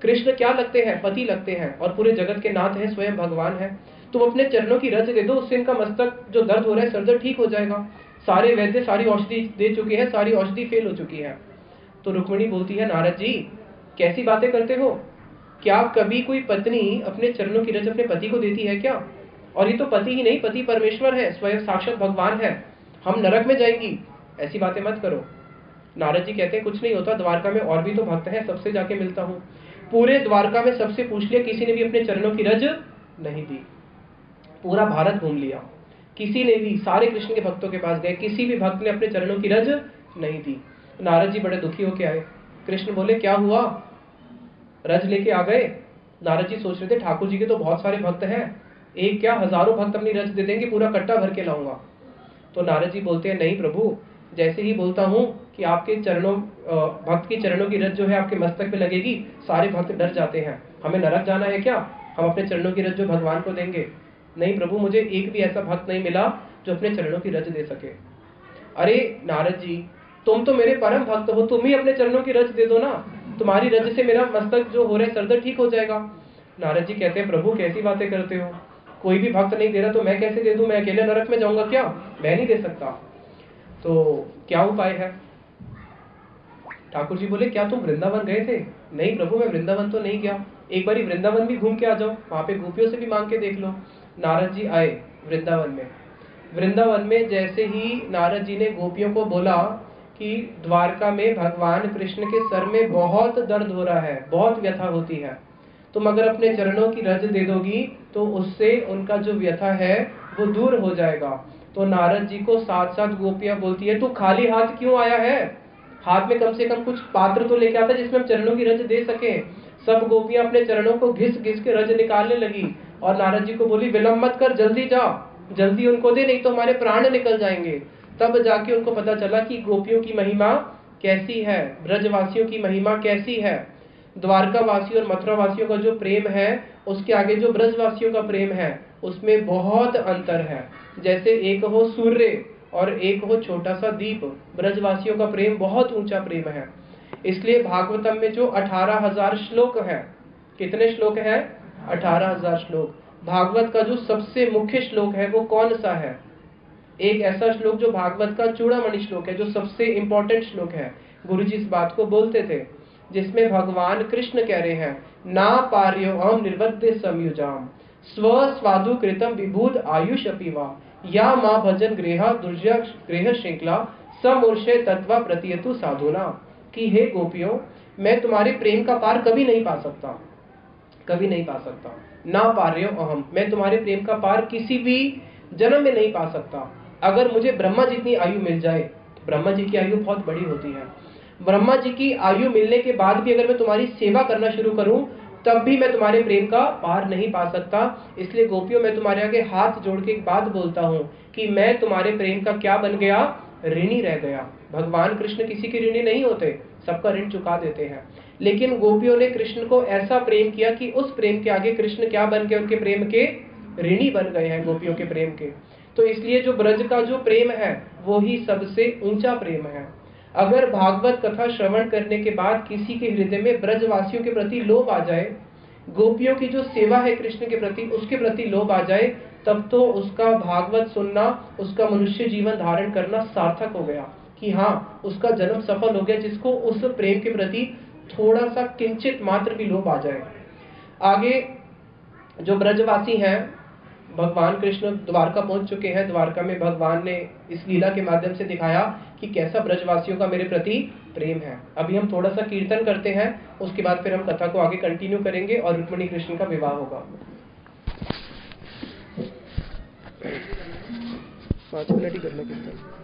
कृष्ण क्या लगते हैं? पति लगते हैं और पूरे जगत के नाथ हैं, स्वयं भगवान है। तुम अपने चरणों की रज दे दो, उससे इनका मस्तक जो दर्द हो रहा है, सर दर्द ठीक हो जाएगा। सारे वैद्य सारी औषधि दे चुके हैं, सारी औषधि फेल हो चुकी है। तो रुक्मिणी बोलती है, नारद जी कैसी बातें करते हो? क्या कभी कोई पत्नी अपने चरणों की रज अपने पति को देती है क्या? और ये तो पति ही नहीं, पति परमेश्वर है, स्वयं साक्षात भगवान है, हम नरक में जाएंगी, ऐसी बातें मत करो। नारद जी कहते हैं, कुछ नहीं होता, द्वारका में और भी तो भक्त हैं, सबसे जाके मिलता हूँ। पूरे द्वारका में सबसे पूछ लिया, किसी ने भी अपने चरणों की रज नहीं दी। पूरा भारत घूम लिया, किसी ने भी, सारे कृष्ण के भक्तों के पास गए, किसी भी भक्त ने अपने चरणों की रज नहीं दी। नारद जी बड़े दुखी होके आए। कृष्ण बोले, क्या हुआ? रज लेके आ गए? नारद जी सोच रहे थे ठाकुर जी के तो बहुत सारे भक्त हैं, एक क्या हजारों भक्त अपनी रज दे देंगे, पूरा कट्टा भर के लाऊंगा। तो नारद जी बोलते हैं नहीं प्रभु, जैसे ही बोलता हूँ कि आपके चरणों भक्त की चरणों की रज जो है आपके मस्तक पे लगेगी, सारे भक्त डर जाते हैं, हमें नरक जाना है क्या, हम अपने चरणों की रज जो भगवान को देंगे। नहीं प्रभु, मुझे एक भी ऐसा भक्त नहीं मिला जो अपने चरणों की रज दे सके। अरे नारद जी, तुम तो मेरे परम भक्त हो, तुम ही अपने चरणों की रज दे दो ना, तुम्हारी रज से मेरा मस्तक जो हो रहा है सरदर्द ठीक हो जाएगा। नारद जी कहते हैं प्रभु कैसी बातें करते हो, कोई भी भक्त नहीं दे रहा तो मैं कैसे दे दूं, मैं अकेले नरक में जाऊंगा क्या, मैं नहीं दे सकता। तो क्या उपाय है? ठाकुर जी बोले क्या तुम वृंदावन गए थे? नहीं प्रभु, मैं वृंदावन तो नहीं गया, एक बारी वृंदावन भी घूम के आ जाओ, वहां पे गोपियों से भी मांग के देख लो। नारद जी आए वृंदावन में। वृंदावन में जैसे ही नारद जी ने गोपियों को बोला कि द्वारका में भगवान कृष्ण के सर में बहुत दर्द हो रहा है, बहुत व्यथा होती है, तुम अगर अपने चरणों की रज दे दोगी तो उससे उनका जो व्यथा है वो दूर हो जाएगा। तो नारद जी को साथ साथ गोपियां बोलती है तू खाली हाथ क्यों आया है, हाथ में कम से कम कुछ पात्र तो लेके आता जिसमें हम चरणों की रज दे सके। सब गोपियां अपने चरणों को घिस घिस के रज निकालने लगी और नारद जी को बोली विलंब मत कर, जल्दी जा, जल्दी उनको दे, नहीं तो हमारे प्राण निकल जाएंगे। तब जाके उनको पता चला कि गोपियों की महिमा कैसी है, ब्रजवासियों की महिमा कैसी है। द्वारका वासी और मथुरा वासियों का जो प्रेम है उसके आगे जो ब्रजवासियों का प्रेम है उसमें बहुत अंतर है। जैसे एक हो सूर्य और एक हो छोटा सा दीप, ब्रजवासियों का प्रेम बहुत ऊंचा प्रेम है। इसलिए भागवतम में जो 18,000 श्लोक है, कितने श्लोक है? 18,000 श्लोक। भागवत का जो सबसे मुख्य श्लोक है वो कौन सा है? एक ऐसा श्लोक जो भागवत का चूड़ामणि श्लोक है, जो सबसे इंपॉर्टेंट श्लोक है। गुरु जी इस बात को बोलते थे, जिसमें भगवान कृष्ण कह रहे हैं ना पार्यो अहम निर्बद्ध संयुजाम स्व स्वादु कृतम विभूत आयुष अपीवा या माँ भजन गृह दुर्जय गृह श्रृंखला समूर्षे तत्व प्रतियतु साधुना। कि हे गोपियों, मैं तुम्हारे प्रेम का पार कभी नहीं पा सकता, कभी नहीं पा सकता। ना पार्यो अहम, मैं तुम्हारे प्रेम का पार किसी भी जन्म में नहीं पा सकता। अगर मुझे ब्रह्मा जितनी आयु मिल जाए, ब्रह्मा जी की आयु बहुत बड़ी होती है, ब्रह्मा जी की आयु मिलने के बाद भी अगर मैं तुम्हारी सेवा करना शुरू करूं तब भी मैं तुम्हारे प्रेम का पार नहीं पा सकता। इसलिए गोपियों, मैं तुम्हारे आगे हाथ जोड़ के एक बात बोलता हूं कि मैं तुम्हारे प्रेम का क्या बन गया? ऋणी रह गया। भगवान कृष्ण किसी के ऋणी नहीं होते, सबका ऋण चुका देते हैं। लेकिन गोपियों ने कृष्ण को ऐसा प्रेम किया कि उस प्रेम के आगे कृष्ण क्या बन गए? उनके प्रेम के ऋणी बन गए हैं, गोपियों के प्रेम के। तो इसलिए जो ब्रज का जो प्रेम है वो ही सबसे ऊंचा प्रेम है। अगर भागवत कथा श्रवण करने के बाद किसी के हृदय में ब्रजवासियों के प्रति लोभ आ जाए, गोपियों की जो सेवा है कृष्ण के प्रति उसके प्रति लोभ आ जाए, तब तो उसका भागवत सुनना, उसका मनुष्य जीवन धारण करना सार्थक हो गया कि हाँ, उसका जन्म सफल हो गया, जिसको उस प्रेम के प्रति थोड़ा सा किंचित मात्र भी लोभ आ जाए। आगे जो ब्रजवासी हैं, भगवान कृष्ण द्वारका पहुंच चुके हैं। द्वारका में भगवान ने इस लीला के माध्यम से दिखाया कि कैसा ब्रजवासियों का मेरे प्रति प्रेम है। अभी हम थोड़ा सा कीर्तन करते हैं, उसके बाद फिर हम कथा को आगे कंटिन्यू करेंगे और रुक्मिणी कृष्ण का विवाह होगा। 5 मिनट ही करना कीर्तन।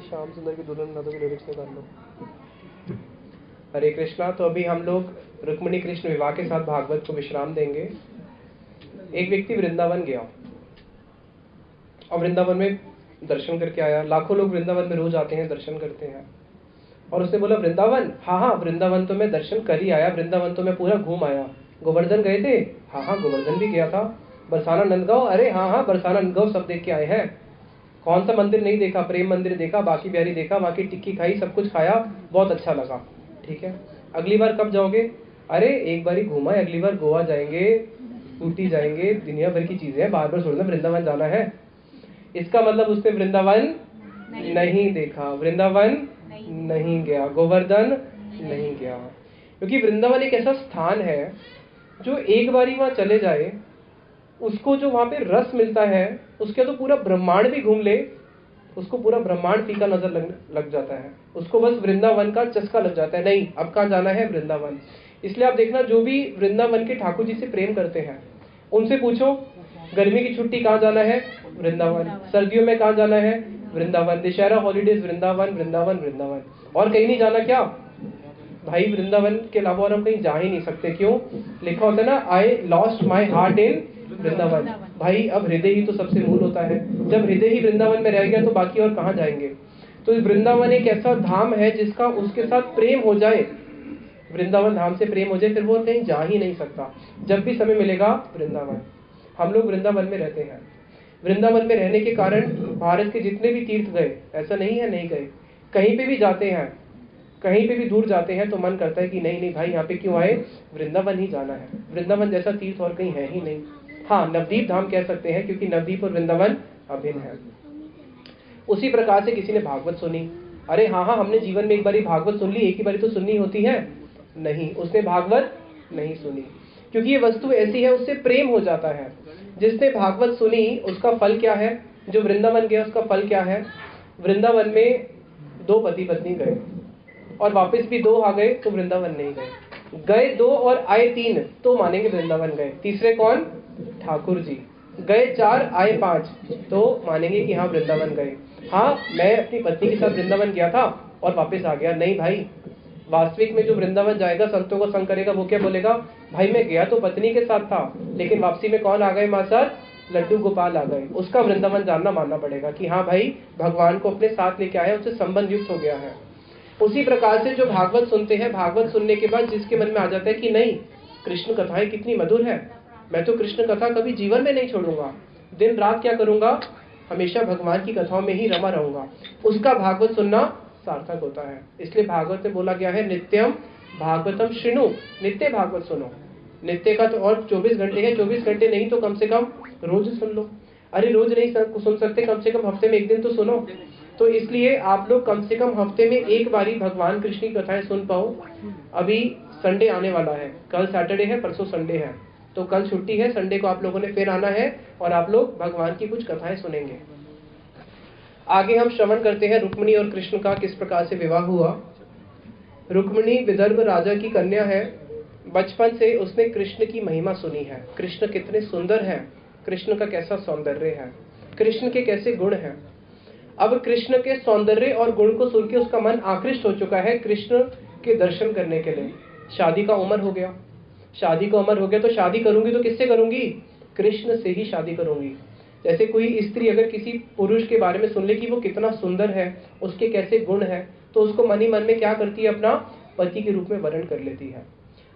श्याम सुंदर की दुल्हन नादों के लिरिक्स निकाल लो। हरे कृष्णा। तो अभी हम लोग रुक्मिणी कृष्ण विवाह के साथ भागवत को विश्राम देंगे। एक व्यक्ति वृंदावन गया और वृंदावन में दर्शन करके आया। लाखों लोग वृंदावन में रोज आते हैं, दर्शन करते हैं। और उसने बोला वृंदावन? हाँ हाँ, वृंदावन तो मैं दर्शन कर ही आया, वृंदावन तो मैं पूरा घूम आया। गोवर्धन गए थे? हाँ हाँ, गोवर्धन भी गया था। बरसाना नंदगांव? अरे हाँ हाँ, बरसाना नंदगांव सब देख के आए हैं। कौन सा मंदिर नहीं देखा? प्रेम मंदिर देखा, बाकी बिहारी देखा, बाकी टिक्की खाई, सब कुछ खाया, बहुत अच्छा लगा। ठीक है, अगली बार कब जाओगे? अरे एक बार ही घूमा है, अगली बार गोवा जाएंगे, ऊटी जाएंगे, दुनिया भर की चीजें हैं, बार बार थोड़ी ना वृंदावन जाना है। इसका मतलब उसने वृंदावन नहीं देखा, वृंदावन नहीं गया, गोवर्धन नहीं गया। क्योंकि वृंदावन एक ऐसा स्थान है जो एक बारी वहां चले जाए, उसको जो वहां पे रस मिलता है, उसके तो पूरा ब्रह्मांड भी घूम ले, उसको पूरा ब्रह्मांड फीका नजर लग जाता है, उसको बस वृंदावन का चस्का लग जाता है, नहीं अब कहाँ जाना है, वृंदावन। इसलिए आप देखना, जो भी वृंदावन के ठाकुर जी से प्रेम करते हैं उनसे पूछो गर्मी की छुट्टी कहाँ जाना है, वृंदावन। सर्दियों में कहाँ जाना है, वृंदावन। दशहरा हॉलीडेज वृंदावन वृंदावन वृंदावन, और कहीं नहीं जाना क्या भाई, वृंदावन के अलावा और हम कहीं जा ही नहीं सकते। क्यों? लिखा होता है ना, I lost my heart in Vrindavan. भाई अब हृदय ही तो सबसे मूल होता है, जब हृदय ही वृंदावन में रह गया तो बाकी और कहाँ जाएंगे। तो वृंदावन एक ऐसा धाम है जिसका उसके साथ प्रेम हो जाए, वृंदावन धाम से प्रेम हो जाए, फिर वो कहीं जा ही नहीं सकता। जब भी समय मिलेगा वृंदावन। हम लोग वृंदावन में रहते हैं, वृंदावन में रहने के कारण भारत के जितने भी तीर्थ गए, ऐसा नहीं है नहीं गए, कहीं पे भी जाते हैं, कहीं पे भी दूर जाते हैं तो मन करता है कि नहीं नहीं भाई यहाँ पे क्यों आए, वृंदावन ही जाना है। वृंदावन जैसा तीर्थ और कहीं है ही नहीं। हाँ, नवदीप धाम कह सकते हैं क्योंकि नवदीप और वृंदावन अभिन्न है। उसी प्रकार से किसी ने भागवत सुनी, अरे हाँ हाँ हमने जीवन में एक बारी भागवत सुन ली, एक ही बारी तो सुननी होती है, नहीं, उसने भागवत नहीं सुनी, क्योंकि ये वस्तु ऐसी है, उससे प्रेम हो जाता है। जिसने भागवत सुनी उसका फल क्या है, जो वृंदावन गया उसका फल क्या है। वृंदावन में 2 पति पत्नी गए और वापस भी 2 आ गए तो वृंदावन नहीं गए, गए 2 और आए 3 तो मानेंगे वृंदावन गए। तीसरे कौन, ठाकुर जी, गए 4 आए 5 तो मानेंगे कि हाँ वृंदावन गए। हाँ मैं अपनी पत्नी के साथ वृंदावन गया था और वापस आ गया, नहीं भाई, वास्तविक में जो वृंदावन जाएगा संतों को संग करेगा वो क्या बोलेगा, भाई मैं गया तो पत्नी के साथ था लेकिन वापसी में कौन आ गए मास्टर, लड्डू गोपाल आ गए। उसका वृंदावन जानना मानना पड़ेगा कि हाँ भाई भगवान को अपने साथ लेके आया, उससे संबंध युक्त हो गया है। उसी प्रकार से जो भागवत सुनते हैं, भागवत सुनने के बाद जिसके मन में आ जाता है कि नहीं कृष्ण कथाएं कितनी मधुर है, मैं तो कृष्ण कथा कभी जीवन में नहीं छोड़ूंगा, दिन रात क्या करूंगा, हमेशा भगवान की कथाओं में ही रमा रहूंगा, उसका भागवत सुनना सार्थक होता है। इसलिए भागवत में बोला गया है नित्यम भागवतम श्रृणु, नित्य भागवत सुनो। नित्य का तो और 24 घंटे है, 24 घंटे नहीं तो कम से कम रोज सुन लो। अरे रोज नहीं सुन सकते, कम से कम हफ्ते में 1 दिन तो सुनो। तो इसलिए आप लोग कम से कम हफ्ते में 1 बारी भगवान कृष्ण की कथाएं सुन पाओ। अभी संडे आने वाला है, कल सैटरडे है, परसों संडे है, तो कल छुट्टी है, संडे को आप लोगों ने फिर आना है और आप लोग भगवान की कुछ कथाएं सुनेंगे। आगे हम श्रवण करते हैं रुक्मिणी और कृष्ण का किस प्रकार से विवाह हुआ। रुक्मिणी विदर्भ राजा की कन्या है, बचपन से उसने कृष्ण की महिमा सुनी है, कृष्ण कितने सुंदर हैं, कृष्ण का कैसा सौंदर्य है, कृष्ण के कैसे गुण हैं। अब कृष्ण के सौंदर्य और गुण को सुन के उसका मन आकृष्ट हो चुका है कृष्ण के दर्शन करने के लिए। शादी का उम्र हो गया, शादी का उम्र हो गया तो शादी करूंगी तो किससे करूंगी, कृष्ण से ही शादी करूंगी। जैसे कोई स्त्री अगर किसी पुरुष के बारे में सुन ले कि वो कितना सुंदर है, उसके कैसे गुण है, तो उसको मन ही मन में क्या करती है, अपना पति के रूप में वर्ण कर लेती है।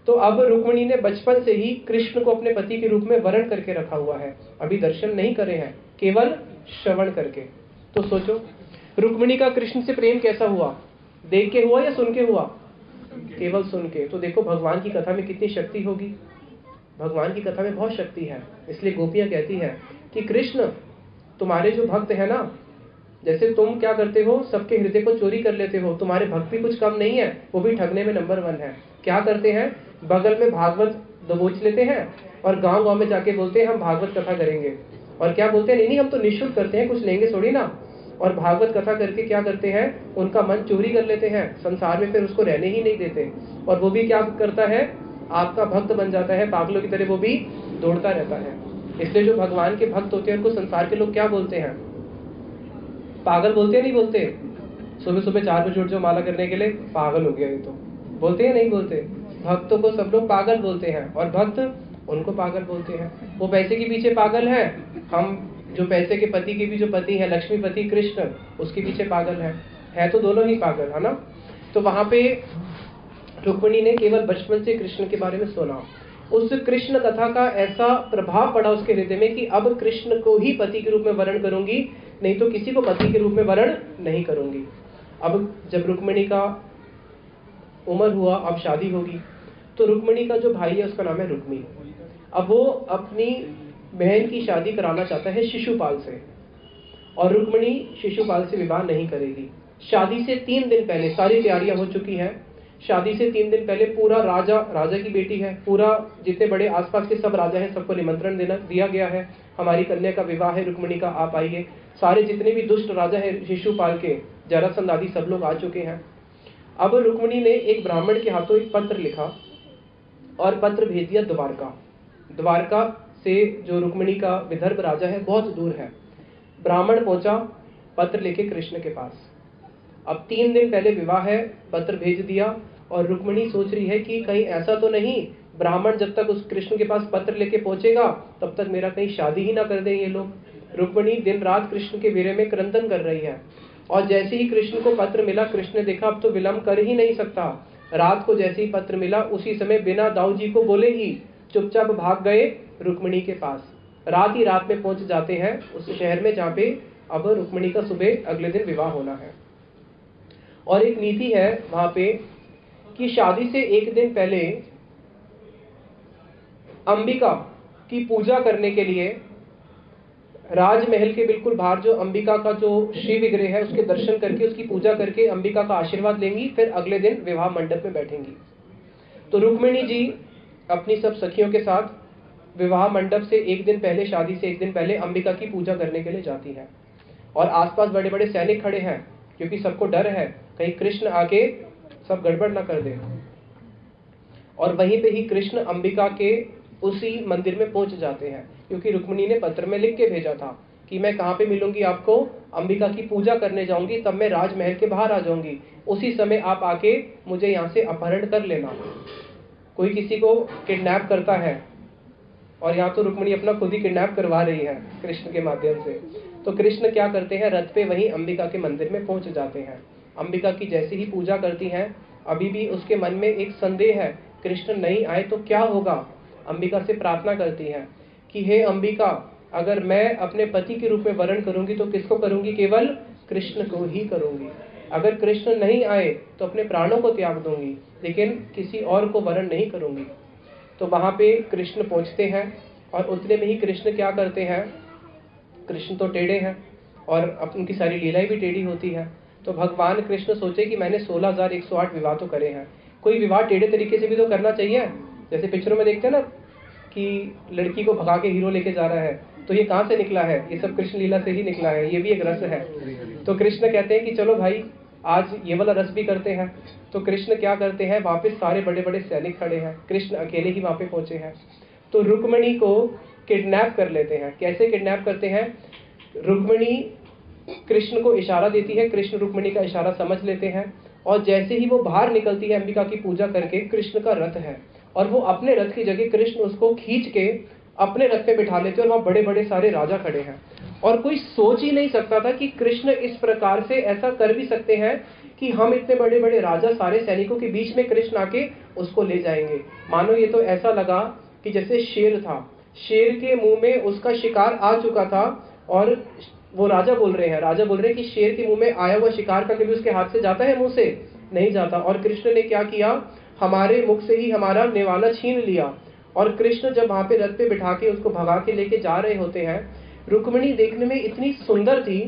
तो अब रुक्मिणी ने बचपन से ही कृष्ण को अपने पति के रूप में वर्ण करके रखा हुआ है, अभी दर्शन नहीं करे हैं, केवल श्रवण करके। तो सोचो रुक्मिणी का कृष्ण से प्रेम कैसा हुआ, देख के हुआ या सुन के हुआ, केवल सुन के। तो देखो भगवान की कथा में कितनी शक्ति होगी, भगवान की कथा में बहुत शक्ति है। इसलिए गोपियां कहती है कि कृष्ण तुम्हारे जो भक्त है ना, जैसे तुम क्या करते हो, सबके हृदय को चोरी कर लेते हो, तुम्हारे भक्त भी कुछ कम नहीं है, वो भी ठगने में नंबर 1 है। क्या करते हैं, बगल में भागवत दबोच लेते हैं और गांव गांव में जाके बोलते हैं हम भागवत कथा करेंगे, और क्या बोलते हैं, नहीं नहीं हम तो निःशुल्क करते हैं, कुछ लेंगे थोड़ी ना। और भागवत कथा करके क्या करते हैं, उनका मन चोरी कर लेते हैं, संसार में फिर उसको रहने ही नहीं देते। और वो भी क्या करता है, आपका भक्त बन जाता है, पागलों की तरह वो भी दौड़ता रहता है। इसलिए जो भगवान के भक्त होते हैं उनको संसार के लोग क्या बोलते हैं, पागल बोलते हैं, नहीं बोलते। सुबह सुबह 4 बजे उठ जाओ माला करने के लिए, पागल हो गया ये तो, बोलते हैं नहीं बोलते। भक्तों को सब लोग पागल बोलते हैं और भक्त उनको पागल बोलते हैं। वो पैसे के पीछे पागल है, हम जो पैसे के पति के भी जो पति है लक्ष्मीपति कृष्ण, उसके पीछे पागल है तो दोनों ही पागल है ना। तो वहां पे रुक्मिणी ने केवल बचपन से कृष्ण के बारे में सुना, उस कृष्ण कथा का ऐसा प्रभाव पड़ा उसके हृदय में कि अब कृष्ण को ही पति के रूप में वर्ण करूंगी, नहीं तो किसी को पति के रूप में वर्ण नहीं करूंगी। अब जब रुक्मिणी का उम्र हुआ, अब शादी होगी, तो रुक्मिणी का जो भाई है उसका नाम है रुक्मी। अब वो अपनी बहन की शादी कराना चाहता है शिशुपाल से। और रुक्मिणी शिशुपाल से विवाह नहीं करेगी। शादी से 3 दिन पहले सारी तैयारियां हो चुकी हैं। शादी से 3 दिन पहले पूरा राजा की बेटी है, पूरा जितने बड़े आसपास के सब राजा हैं सबको निमंत्रण दिया गया है, हमारी कन्या का विवाह है रुक्मिणी का, आप आइए। सारे जितने भी दुष्ट राजा हैं शिशुपाल के, जरासंध आदि सब लोग आ चुके हैं। अब रुक्मिणी ने एक ब्राह्मण के हाथों एक पत्र लिखा और पत्र भेज दिया द्वारका से, जो रुक्मिणी का विदर्भ राजा है बहुत दूर है। ब्राह्मण पहुंचा पत्र लेके कृष्ण के पास। अब 3 दिन पहले विवाह है, पत्र भेज दिया और रुक्मिणी सोच रही है कि कहीं ऐसा तो नहीं ब्राह्मण जब तक उस कृष्ण के पास पत्र लेके पहुंचेगा तब तक मेरा कहीं शादी ही ना कर दें ये लोग। रुक्मिणी दिन रात कृष्ण के वीरे में क्रंदन कर रही है और जैसे ही कृष्ण को पत्र मिला, कृष्ण ने देखा अब तो विलंब कर ही नहीं सकता। रात को जैसे ही पत्र मिला उसी समय बिना दाऊ जी को बोले ही चुपचाप भाग गए रुक्मिणी के पास। रात ही रात में पहुंच जाते हैं उस शहर में जहाँ पे अब रुक्मिणी का सुबह अगले दिन विवाह होना है। और एक नीति है वहां पे कि शादी से 1 दिन पहले अंबिका की पूजा करने के लिए राजमहल के बिल्कुल बाहर जो अंबिका का जो श्री विग्रह है उसके दर्शन करके उसकी पूजा करके अंबिका का आशीर्वाद लेंगी, फिर अगले दिन विवाह मंडप में बैठेंगी। तो रुक्मिणी जी अपनी सब सखियों के साथ विवाह मंडप से 1 दिन पहले, शादी से 1 दिन पहले अंबिका की पूजा करने के लिए जाती है। और आसपास बड़े बड़े सैनिक खड़े हैं क्योंकि सबको डर है कहीं कृष्ण आके सब गड़बड़ ना कर दे। और वहीं पे ही कृष्ण अंबिका के उसी मंदिर में पहुंच जाते हैं क्योंकि रुक्मिणी ने पत्र में लिख के भेजा था कि मैं कहाँ पे मिलूंगी आपको, अंबिका की पूजा करने जाऊंगी, तब मैं राजमहल के बाहर आ जाऊंगी, उसी समय आप आके मुझे यहाँ से अपहरण कर लेना। कोई किसी को किडनैप करता है और यहाँ तो रुक्मिणी अपना खुद ही किडनैप करवा रही है कृष्ण के माध्यम से। तो कृष्ण क्या करते हैं, रथ पे वहीं अंबिका के मंदिर में पहुंच जाते हैं। अंबिका की जैसे ही पूजा करती हैं, अभी भी उसके मन में एक संदेह है, कृष्ण नहीं आए तो क्या होगा। अंबिका से प्रार्थना करती हैं कि हे अंबिका, अगर मैं अपने पति के रूप में वरण करूंगी तो किसको करूंगी, केवल कृष्ण को ही करूंगी। अगर कृष्ण नहीं आए तो अपने प्राणों को त्याग दूंगी, लेकिन किसी और को वरण नहीं करूंगी। तो वहां पे कृष्ण पहुंचते हैं और उतने में ही कृष्ण क्या करते हैं, कृष्ण तो टेढ़े हैं और उनकी सारी लीलाएं भी टेढ़ी होती है। तो भगवान कृष्ण सोचे कि मैंने 16,108 विवाह तो करे हैं, कोई विवाह टेढ़े तरीके से भी तो करना चाहिए। जैसे पिक्चरों में देखते हैं ना कि लड़की को भगा के हीरो लेके जा रहा है, तो ये कहाँ से निकला है, ये सब कृष्ण लीला से ही निकला है, ये भी एक रस है। तो कृष्ण कहते हैं कि चलो भाई आज ये वाला रस भी करते हैं। तो कृष्ण क्या करते हैं, वापस सारे बड़े बड़े सैनिक खड़े हैं, कृष्ण अकेले ही वहां पे पहुंचे हैं। तो रुक्मिणी को किडनैप कर लेते हैं। कैसे किडनैप करते हैं, रुक्मिणी कृष्ण को इशारा देती है, कृष्ण रुक्मिणी का इशारा समझ लेते हैं और जैसे ही वो बाहर निकलती है अंबिका की पूजा करके, कृष्ण का रथ है और वो अपने रथ की जगह कृष्ण उसको खींच के अपने रथ पे बिठा लेते हैं और वहाँ बड़े बड़े सारे राजा खड़े हैं। और कोई सोच ही नहीं सकता था कि कृष्ण इस प्रकार से ऐसा कर भी सकते हैं कि हम इतने बड़े बड़े राजा सारे सैनिकों के बीच में कृष्ण आके उसको ले जाएंगे। मानो ये तो ऐसा लगा कि जैसे शेर था, शेर के मुंह में उसका शिकार आ चुका था और वो राजा बोल रहे हैं कि शेर के मुंह में आया हुआ शिकार का कभी उसके हाथ से जाता है, मुंह से नहीं जाता। और कृष्ण ने क्या किया, हमारे मुख से ही हमारा निवाला छीन लिया। और कृष्ण जब वहां पे रथ पे बिठा के उसको भगा के लेके जा रहे होते हैं, रुक्मिणी देखने में इतनी सुंदर थी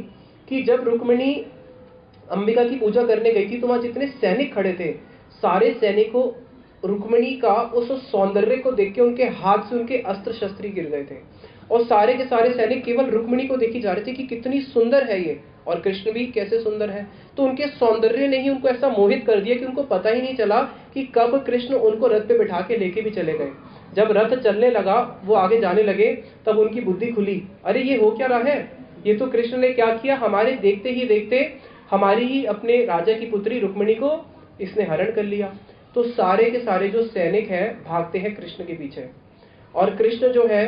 कि जब रुक्मिणी अंबिका की पूजा करने गई थी तो वहां जितने सैनिक खड़े थे, सारे सैनिकों रुक्मिणी का उस सौंदर्य को देख के उनके हाथ से उनके अस्त्र शस्त्र गिर गए थे और सारे के सारे सैनिक केवल रुक्मिणी को देखी जा रहे थे कि कितनी सुंदर है ये, और कृष्ण भी कैसे सुंदर है। तो उनके सौंदर्य ने ही उनको ऐसा मोहित कर दिया कि उनको पता ही नहीं चला कि कब कृष्ण उनको रथ पे बिठा के लेके भी चले गए। जब रथ चलने लगा, वो आगे जाने लगे, तब उनकी बुद्धि खुली, अरे ये हो क्या रहा है, ये तो कृष्ण ने क्या किया, हमारे देखते ही देखते हमारी ही अपने राजा की पुत्री रुक्मिणी को इसने हरण कर लिया। तो सारे के सारे जो सैनिक हैं भागते हैं कृष्ण के पीछे। और कृष्ण जो है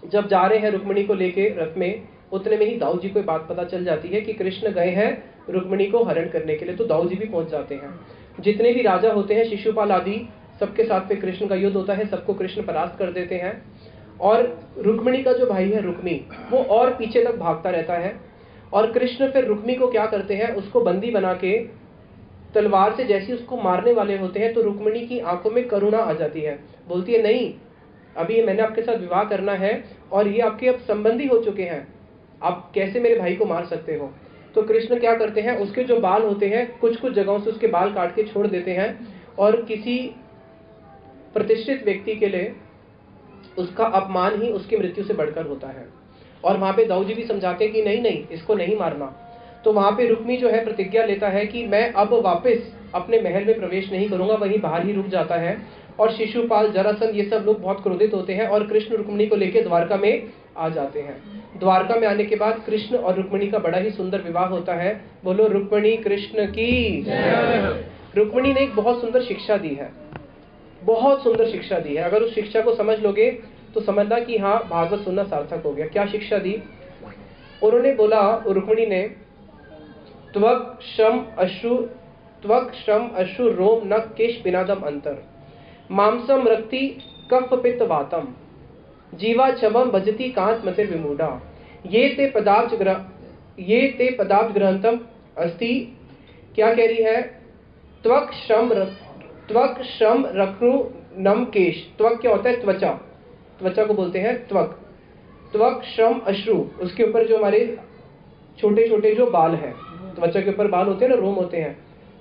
जब जा रहे हैं रुक्मिणी को लेके रथ में, उतने में ही दाऊ जी को बात पता चल जाती है कि कृष्ण गए हैं रुक्मिणी को हरण करने के लिए। तो दाऊ जी भी पहुंच जाते हैं। जितने भी राजा होते हैं, शिशुपाल आदि, सबके साथ पे कृष्ण का युद्ध होता है, सबको कृष्ण परास्त कर देते हैं। और रुक्मिणी का जो भाई है रुक्मी, वो और पीछे तक भागता रहता है। और कृष्ण फिर रुक्मी को क्या करते हैं, उसको बंदी बना के तलवार से जैसे उसको मारने वाले होते हैं, तो रुक्मिणी की आंखों में करुणा आ जाती है। बोलती है, नहीं, अभी मैंने आपके साथ विवाह करना है और ये आपके अब संबंधी हो चुके हैं, आप कैसे मेरे भाई को मार सकते हो। तो कृष्ण क्या करते हैं, उसके जो बाल होते हैं कुछ कुछ जगहों से उसके बाल काट के छोड़ देते हैं और किसी प्रतिष्ठित व्यक्ति के लिए उसका अपमान ही उसकी मृत्यु से बढ़कर होता है। और वहां पे दाऊ जी भी समझाते हैं कि नहीं नहीं इसको नहीं मारना। तो वहां पे रुक्मी जो है प्रतिज्ञा लेता है कि मैं अब वापस अपने महल में प्रवेश नहीं करूंगा, वहीं बाहर ही रुक जाता है। और शिशुपाल, जरासंध, ये सब लोग बहुत क्रोधित होते हैं और कृष्ण रुक्मिणी को लेकर द्वारका में आ जाते हैं। द्वारका में आने के बाद कृष्ण और रुक्मिणी का बड़ा ही सुंदर विवाह होता है। बोलो रुक्मिणी कृष्ण की। रुक्मिणी ने एक बहुत सुंदर शिक्षा दी है, बहुत सुंदर शिक्षा दी है। अगर उस शिक्षा को समझ लोगे तो समझना कि हाँ भागवत सुनना सार्थक हो गया। क्या शिक्षा दी उन्होंने? बोला रुक्मिणी ने, त्वक श्रम अश्रु रोम नख केश पिनादम अंतर मांसम रक्ति कफ पित्त वातम जीवा छवम भजती कांत मतिर विमूढ़ा ये ते पदाब्ज ग्रंथम अस्ति। क्या कह रही है? त्वक श्रम रक्नु नम केश। त्वक क्या होता है? त्वचा। त्वचा को बोलते हैं त्वक। त्वक श्रम अश्रु, उसके ऊपर जो हमारे छोटे छोटे जो बाल हैं, त्वचा के ऊपर बाल होते हैं ना, रोम होते हैं।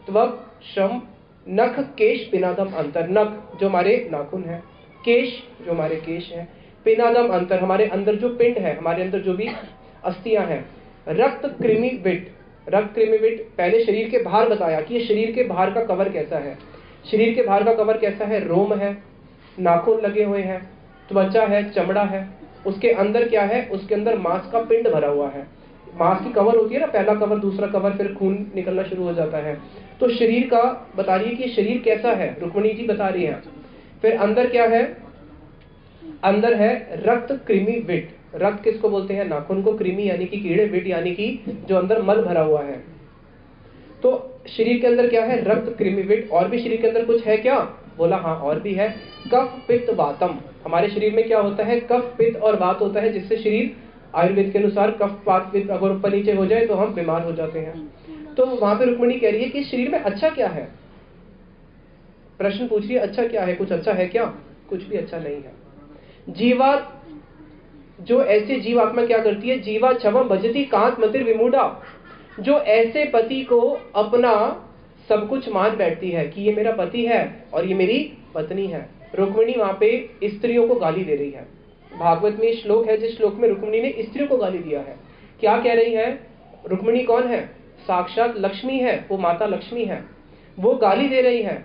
त्वक श्रम नख केश पिनादम अंतर, नख जो हमारे नाखून है, केश जो हमारे केश है, पिनादम अंतर हमारे अंदर जो पिंड है, हमारे अंदर जो भी अस्थियां हैं। रक्त कृमि विट, रक्त कृमि विट पहले शरीर के बाहर बताया कि ये शरीर के बाहर का कवर कैसा है। शरीर के बाहर का कवर कैसा है? रोम है, नाखून लगे हुए हैं, त्वचा है, चमड़ा है। उसके अंदर क्या है? उसके अंदर मांस का पिंड भरा हुआ है। मांस की कवर होती है ना, पहला कवर, दूसरा कवर, फिर खून निकलना शुरू हो जाता है। तो शरीर का बता रही है कि शरीर कैसा है, रुक्मिणी जी बता रही है। फिर अंदर क्या है? अंदर है रक्त कृमि विट। रक्त किसको बोलते हैं? नाखून को। कृमि यानी कि कीड़े, विट यानी कि जो अंदर मल भरा हुआ है। तो शरीर के अंदर क्या है? रक्त कृमि विट। और भी शरीर के अंदर कुछ है क्या? बोला हाँ और भी है। कफ पित्त वातम, हमारे शरीर में क्या होता है? कफ पित्त और वात होता है, जिससे शरीर आयुर्वेद के अनुसार कफ वात पित्त अगर ऊपर नीचे हो जाए तो हम बीमार हो जाते हैं। तो वहां पे रुक्मिणी कह रही है कि शरीर में अच्छा क्या है? प्रश्न पूछ रही है अच्छा क्या है? कुछ अच्छा है क्या? कुछ भी अच्छा नहीं है। जीवा, जो ऐसे जीव आत्मा क्या करती है? जीवा छवम भजती कांत मतिर विमूढ़ा, जो ऐसे पति को अपना सब कुछ मान बैठती है कि ये मेरा पति है और ये मेरी पत्नी है। रुक्मिणी वहां पे स्त्रियों को गाली दे रही है। भागवत में श्लोक है जिस श्लोक में रुक्मिणी ने स्त्रियों को गाली दिया है। क्या कह रही है? रुक्मिणी कौन है? साक्षात लक्ष्मी है, वो माता लक्ष्मी है। वो गाली दे रही है।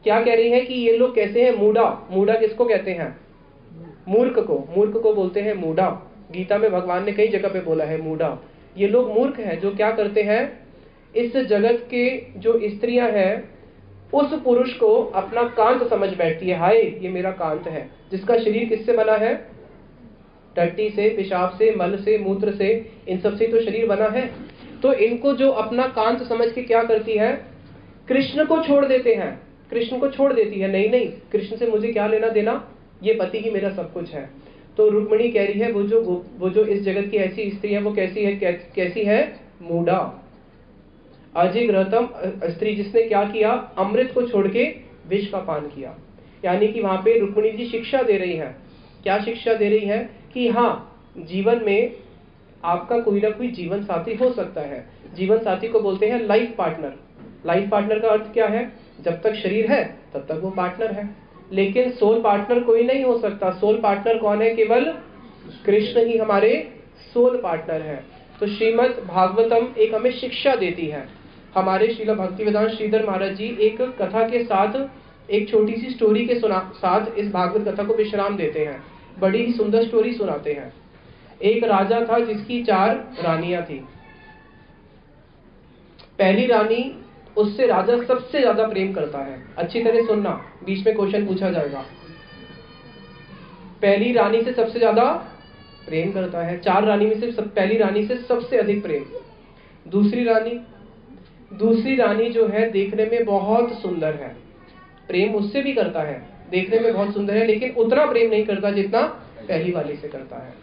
क्या कह रही है? कि ये लोग कैसे हैं? मूढ़ा। मूढ़ा किसको कहते हैं? मूर्ख को। मूर्ख को बोलते हैं मूढ़ा। गीता में भगवान ने कई जगह पे बोला है मूढ़ा। ये लोग मूर्ख हैं जो क्या करते हैं? इस जगत के जो स्त्रियां हैं उस पुरुष को अपना कांत समझ बैठती है। हाय ये मेरा कांत है, जिसका शरीर किससे बना है? टट्टी से, पेशाब से, मल से, मूत्र से, इन सब से तो शरीर बना है। तो इनको जो अपना कांत समझ के क्या करती है? कृष्ण को छोड़ देते हैं, कृष्ण को छोड़ देती है। नहीं नहीं, कृष्ण से मुझे क्या लेना देना, ये पति ही मेरा सब कुछ है। तो रुक्मिणी कह रही है वो जो इस जगत की ऐसी स्त्री है वो कैसी है? मूढ़ा। अजिग्रहतम स्त्री, जिसने क्या किया? अमृत को छोड़ के विष का पान किया। यानी कि वहां पे रुक्मिणी जी शिक्षा दे रही है। क्या शिक्षा दे रही है? कि हाँ, जीवन में आपका कोई ना कोई जीवन साथी हो सकता है। जीवन साथी को बोलते हैं लाइफ पार्टनर। लाइफ पार्टनर का अर्थ क्या है? जब तक शरीर है तब तक वो पार्टनर है, लेकिन सोल पार्टनर कोई नहीं हो सकता। सोल पार्टनर कौन है? केवल कृष्ण ही हमारे सोल पार्टनर है। तो श्रीमद् भागवतम एक हमें शिक्षा देती है। हमारे श्रील भक्तिवेदांत श्रीधर महाराज जी एक कथा के साथ, एक छोटी सी स्टोरी के साथ इस भागवत कथा को विश्राम देते हैं। बड़ी ही सुंदर स्टोरी सुनाते हैं। एक राजा था जिसकी 4 रानियां थी। पहली रानी, उससे राजा सबसे ज्यादा प्रेम करता है। अच्छी तरह सुनना, बीच में क्वेश्चन पूछा जाएगा। पहली रानी से सबसे ज्यादा प्रेम करता है। 4 रानी में से पहली रानी से सबसे अधिक प्रेम। दूसरी रानी जो है देखने में बहुत सुंदर है, प्रेम उससे भी करता है, देखने में बहुत सुंदर है, लेकिन उतना प्रेम नहीं करता जितना पहली वाली से करता है।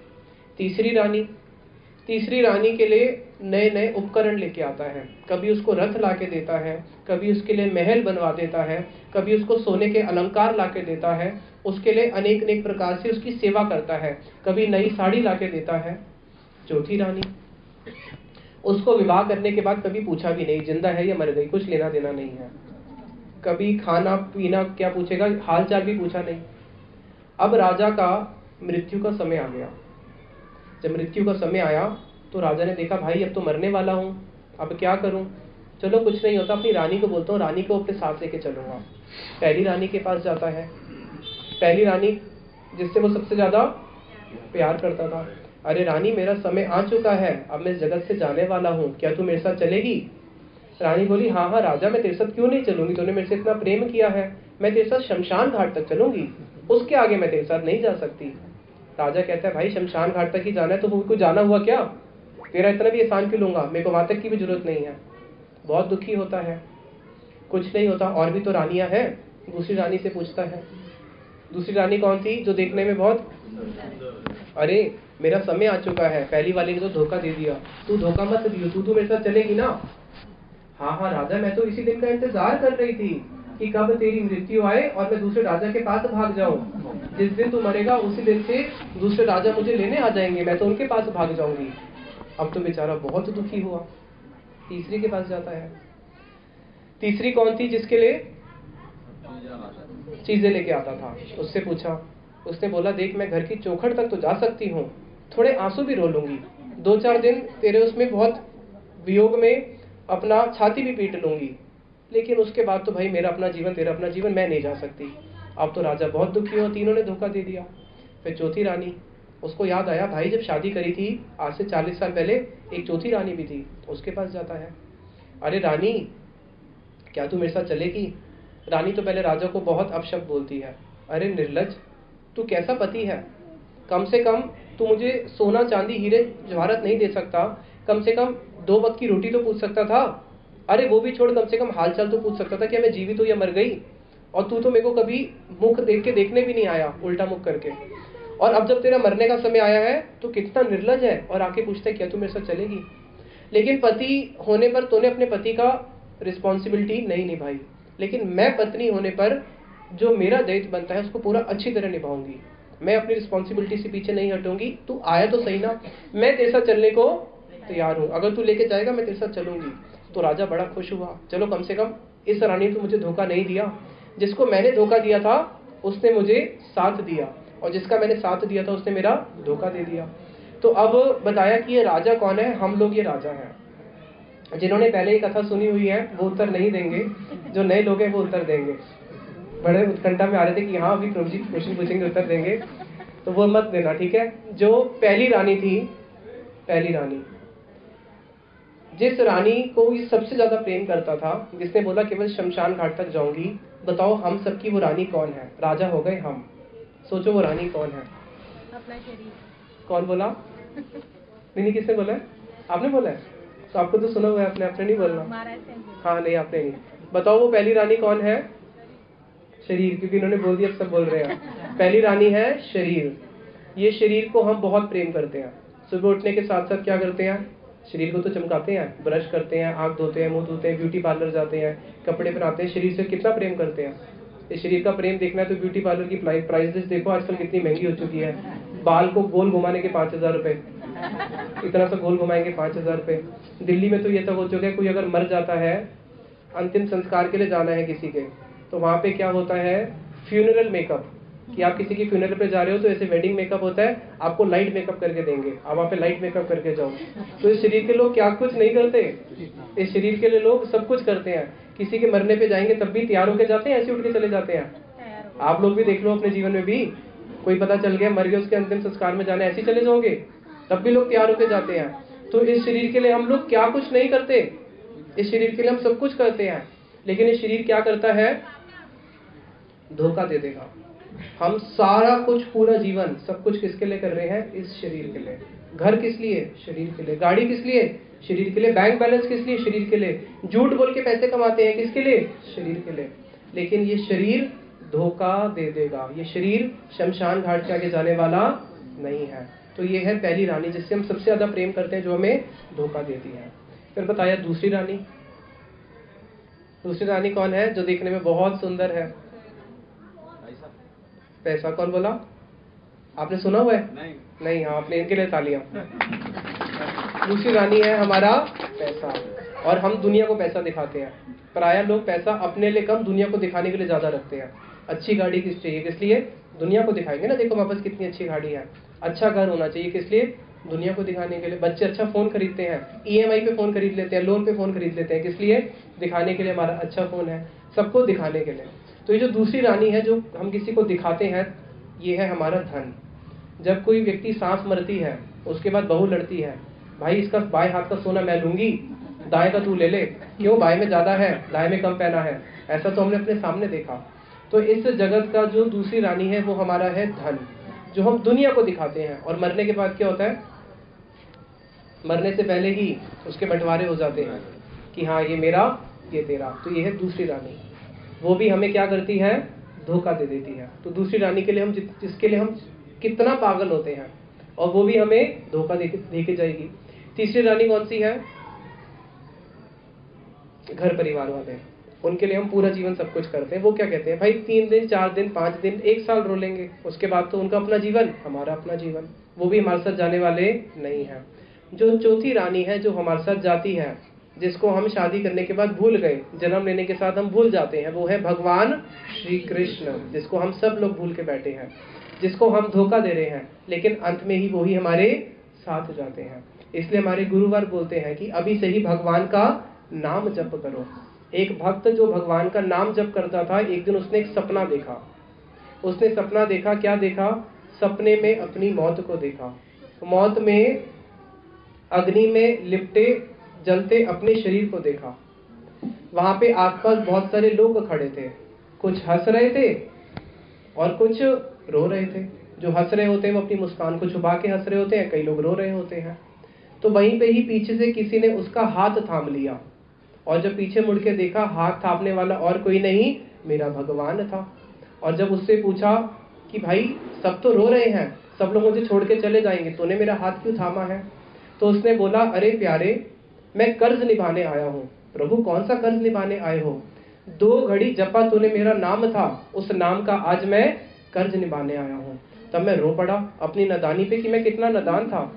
तीसरी रानी के लिए नए नए उपकरण लेके आता है। कभी उसको रथ लाके देता है, कभी उसके लिए महल बनवा देता है, कभी उसको सोने के अलंकार लाके देता है, उसके लिए अनेक अनेक प्रकार से उसकी सेवा करता है, कभी नई साड़ी लाके देता है। चौथी रानी, उसको विवाह करने के बाद कभी पूछा भी नहीं जिंदा है या मर गई, कुछ लेना देना नहीं है, कभी खाना पीना क्या पूछेगा, हाल चाल भी पूछा नहीं। अब राजा का मृत्यु का समय आ गया। जब मृत्यु का समय आया तो राजा ने देखा भाई अब तो मरने वाला हूँ, अब क्या करूँ, चलो कुछ नहीं होता, अपनी रानी को बोलता हूँ, रानी को अपने साथ लेके चलूंगा। पहली रानी के पास जाता है, पहली रानी जिससे वो सबसे ज्यादा प्यार करता था। अरे रानी मेरा समय आ चुका है, अब मैं इस जगत से जाने वाला हूँ, क्या तू मेरे साथ चलेगी? रानी बोली हाँ हाँ राजा, मैं तेरे साथ क्यों नहीं चलूंगी, तूने मेरे से इतना प्रेम किया है, मैं तेरे साथ शमशान घाट तक चलूंगी, उसके आगे मैं तेरे साथ नहीं जा सकती। राजा कहता है भाई शमशान घाट तक ही जाना है तो कोई जाना हुआ क्या, तेरा इतना भी एहसान क्यों लूंगा, मेरे को वहां तक की भी जरूरत नहीं है। बहुत दुखी होता है, कुछ नहीं होता, और भी तो रानियां हैं। दूसरी रानी से पूछता है, दूसरी रानी कौन थी, जो देखने में बहुत, अरे मेरा समय आ चुका है, पहली वाली ने तो धोखा दे दिया, तू धोखा मत दियो, तू मेरे साथ चलेगी ना? हाँ हाँ राजा, मैं तो इसी दिन का इंतजार कर रही थी कि कब तेरी मृत्यु आए और मैं दूसरे राजा के पास भाग जाऊं। जिस दिन तू मरेगा उसी दिन से दूसरे राजा मुझे लेने आ जाएंगे, मैं तो उनके पास भाग जाऊंगी। अब तो बेचारा बहुत दुखी हुआ, तीसरी के पास जाता है। तीसरी कौन थी, जिसके लिए चीजें लेके आता था, उससे पूछा, उसने बोला देख मैं घर की चौखट तक तो जा सकती हूँ, थोड़े आंसू भी रो लूंगी, 2-4 दिन तेरे उसमें बहुत वियोग में अपना छाती भी पीट लूंगी, लेकिन उसके बाद तो भाई मेरा अपना जीवन तेरा अपना जीवन, मैं नहीं जा सकती। अब तो राजा बहुत दुखी हो, तीनों ने धोखा दे दिया। फिर चौथी रानी, उसको याद आया भाई जब शादी करी थी आज से 40 साल पहले एक चौथी रानी भी थी, उसके पास जाता है। अरे रानी क्या तू मेरे साथ चलेगी? रानी तो पहले राजा को बहुत अपशब्द बोलती है, अरे निर्लज, तू कैसा पति है, कम से कम तू मुझे सोना चांदी हीरे जवाहरत नहीं दे सकता, कम से कम 2 वक्त की रोटी तो पूछ सकता था, अरे वो भी छोड़, कम से कम हालचाल तो पूछ सकता था कि मैं जीवित हूँ या मर गई, और तू तो मेरे को कभी मुख देख के देखने भी नहीं आया, उल्टा मुख करके, और अब जब तेरा मरने का समय आया है तो कितना निर्लज है, और आके पूछता है क्या तू मेरे साथ चलेगी? लेकिन पति होने पर तूने अपने पति का रिस्पॉन्सिबिलिटी नहीं निभाई, लेकिन मैं पत्नी होने पर जो मेरा दायित्व बनता है उसको पूरा अच्छी तरह निभाऊंगी, मैं अपनी रिस्पॉन्सिबिलिटी से पीछे नहीं हटूंगी, तू आया तो सही ना, मैं तेरे साथ चलने को तैयार हूँ, अगर तू लेके जाएगा मैं तेरे साथ चलूंगी। तो राजा बड़ा खुश हुआ, चलो कम से कम इस रानी ने तो मुझे धोखा नहीं दिया, जिसको मैंने धोखा दिया था उसने मुझे साथ दिया, और जिसका मैंने साथ दिया था उसने मेरा धोखा दे दिया। तो अब बताया कि ये राजा कौन है, हम लोग ये राजा हैं। जिन्होंने पहले ही कथा सुनी हुई है वो उत्तर नहीं देंगे, जो नए लोग हैं वो उत्तर देंगे। बड़े उत्कंठा में आ रहे थे कि हाँ अभी प्रभु जी क्वेश्चन पूछेंगे उत्तर देंगे, तो वो मत देना, ठीक है। जो पहली रानी थी, पहली रानी जिस रानी को ये सबसे ज्यादा प्रेम करता था, जिसने बोला केवल शमशान घाट तक जाऊंगी, बताओ हम सबकी वो रानी कौन है? राजा हो गए हम, सोचो वो रानी कौन है? अपना शरीर। कौन बोला? नहीं किसने बोला है? आपने बोला है? तो आपको तो सुना हुआ है, आपने नहीं बोलना। हाँ नहीं आपने नहीं। बताओ वो पहली रानी कौन है? शरीर, क्योंकि इन्होंने बोल दिया सब बोल रहे हैं। पहली रानी है शरीर। ये शरीर को हम बहुत प्रेम करते हैं, सुबह उठने के साथ साथ क्या करते हैं, शरीर को तो चमकाते हैं, ब्रश करते हैं, आंख धोते हैं, मुंह धोते हैं, ब्यूटी पार्लर जाते हैं, कपड़े पहनाते हैं, शरीर से कितना प्रेम करते हैं। इस शरीर का प्रेम देखना है तो ब्यूटी पार्लर की प्राइस लिस्ट देखो आजकल कितनी महंगी हो चुकी है। बाल को गोल घुमाने के 5000 रुपए, इतना सा गोल घुमाएंगे 5000 रुपए। दिल्ली में तो ये तक हो चुका है, कोई अगर मर जाता है, अंतिम संस्कार के लिए जाना है किसी के, तो वहां पे क्या होता है, फ्यूनरल मेकअप, कि आप किसी की फ्यूनरल पे जा रहे हो तो ऐसे वेडिंग मेकअप होता है, आपको लाइट मेकअप करके देंगे, आप वहाँ पे लाइट मेकअप करके जाओ। तो इस शरीर के लोग क्या कुछ नहीं करते, इस शरीर के लिए लोग सब कुछ करते हैं। किसी के मरने पे जाएंगे तब भी तैयार होके जाते हैं, ऐसे उठ के चले जाते हैं। आप लोग भी देख लो अपने जीवन में भी, कोई पता चल गया मर गया, उसके अंतिम संस्कार में जाना, ऐसे ही चले जाओगे, तब भी लोग तैयार होके जाते हैं। तो इस शरीर के लिए हम लोग क्या कुछ नहीं करते, इस शरीर के लिए हम सब कुछ करते हैं, लेकिन इस शरीर क्या करता है, धोखा दे देगा। हम सारा कुछ, पूरा जीवन, सब कुछ किसके लिए कर रहे हैं, इस शरीर के लिए। घर किस लिए, शरीर के लिए। गाड़ी किस लिए, शरीर के लिए। बैंक बैलेंस किस लिए, शरीर के लिए। झूठ बोल के पैसे कमाते हैं, किसके लिए, शरीर के लिए। लेकिन ये शरीर धोखा दे देगा, ये शरीर शमशान घाट के आगे जाने वाला नहीं है। तो ये है पहली रानी जिससे हम सबसे ज्यादा प्रेम करते हैं, जो हमें धोखा देती है। फिर बताया दूसरी रानी। दूसरी रानी कौन है, जो देखने में बहुत सुंदर है? पैसा। कौन बोला? आपने सुना हुआ है? नहीं हाँ, आपने इनके लिए तालियां। दूसरी रानी है हमारा पैसा, और हम दुनिया को पैसा दिखाते हैं। प्रायः लोग पैसा अपने लिए कम, दुनिया को दिखाने के लिए ज्यादा रखते हैं। अच्छी गाड़ी किस चाहिए, किस लिए? दुनिया को दिखाएंगे ना, देखो वापस कितनी अच्छी गाड़ी है। अच्छा घर होना चाहिए, किस लिए? दुनिया को दिखाने के लिए। बच्चे अच्छा फोन खरीदते हैं, ईएमआई पे फोन खरीद लेते हैं, लोन पे फोन खरीद लेते हैं, किस लिए? दिखाने के लिए हमारा अच्छा फोन है, सबको दिखाने के लिए। तो ये जो दूसरी रानी है जो हम किसी को दिखाते हैं, ये है हमारा धन। जब कोई व्यक्ति सांस मरती है, उसके बाद बहू लड़ती है, भाई इसका बाएं हाथ का सोना मैं लूंगी, दाएं का तू ले ले, क्यों? बाएं में ज्यादा है, दाएं में कम पहना है। ऐसा तो हमने अपने सामने देखा। तो इस जगत का जो दूसरी रानी है वो हमारा है धन, जो हम दुनिया को दिखाते हैं। और मरने के बाद क्या होता है? मरने से पहले ही उसके बंटवारे हो जाते हैं कि हाँ ये मेरा, ये तेरा। तो ये है दूसरी रानी। वो भी हमें क्या करती है? धोखा दे देती है। तो दूसरी रानी के लिए हम जिसके लिए हम कितना पागल होते हैं, और वो भी हमें धोखा दे के जाएगी। तीसरी रानी कौन सी है? घर परिवार वाले, उनके लिए हम पूरा जीवन सब कुछ करते हैं। वो क्या कहते हैं? भाई 3 दिन 4 दिन 5 दिन 1 साल रो लेंगे, उसके बाद तो उनका अपना जीवन, हमारा अपना जीवन। वो भी हमारे साथ जाने वाले नहीं है। जो चौथी रानी है जो हमारे साथ जाती है, जिसको हम शादी करने के बाद भूल गए, जन्म लेने के साथ हम भूल जाते हैं, वो है भगवान श्री कृष्ण, जिसको हम सब लोग भूल के बैठे हैं, जिसको हम धोखा दे रहे हैं, लेकिन अंत में ही वो ही हमारे साथ जाते हैं। इसलिए हमारे गुरुवर बोलते हैं कि अभी से ही भगवान का नाम जप करो। एक भक्त जो भगवान का नाम जप करता था, एक दिन उसने एक सपना देखा। उसने सपना देखा, क्या देखा? सपने में अपनी मौत को देखा। मौत में अग्नि में लिपटे जलते अपने शरीर को देखा। वहां पे आसपास बहुत सारे लोग खड़े थे, कुछ हंस रहे थे और कुछ रो रहे थे। जो हंस रहे होते हैं वो अपनी मुस्कान को छुपा के हंस रहे होते हैं, कई लोग रो रहे होते हैं। तो वहीं पे ही पीछे से किसी ने उसका हाथ थाम लिया, और जब पीछे मुड़ के देखा, हाथ थामने वाला और कोई नहीं, मेरा भगवान था। और जब उससे पूछा कि भाई सब तो रो रहे हैं, सब लोग मुझे छोड़ के चले जाएंगे, तूने मेरा हाथ क्यों थामा है? तो उसने बोला, अरे प्यारे, मैं कर्ज निभाने आया हूँ। प्रभु कौन सा कर्ज निभाने आए हो? 2 घड़ी जपा तूने मेरा नाम था, उस नाम का आज मैं कर्ज निभाने आया हूँ। तब मैं रो पड़ा अपनी नादानी पे कि मैं कितना नादान था।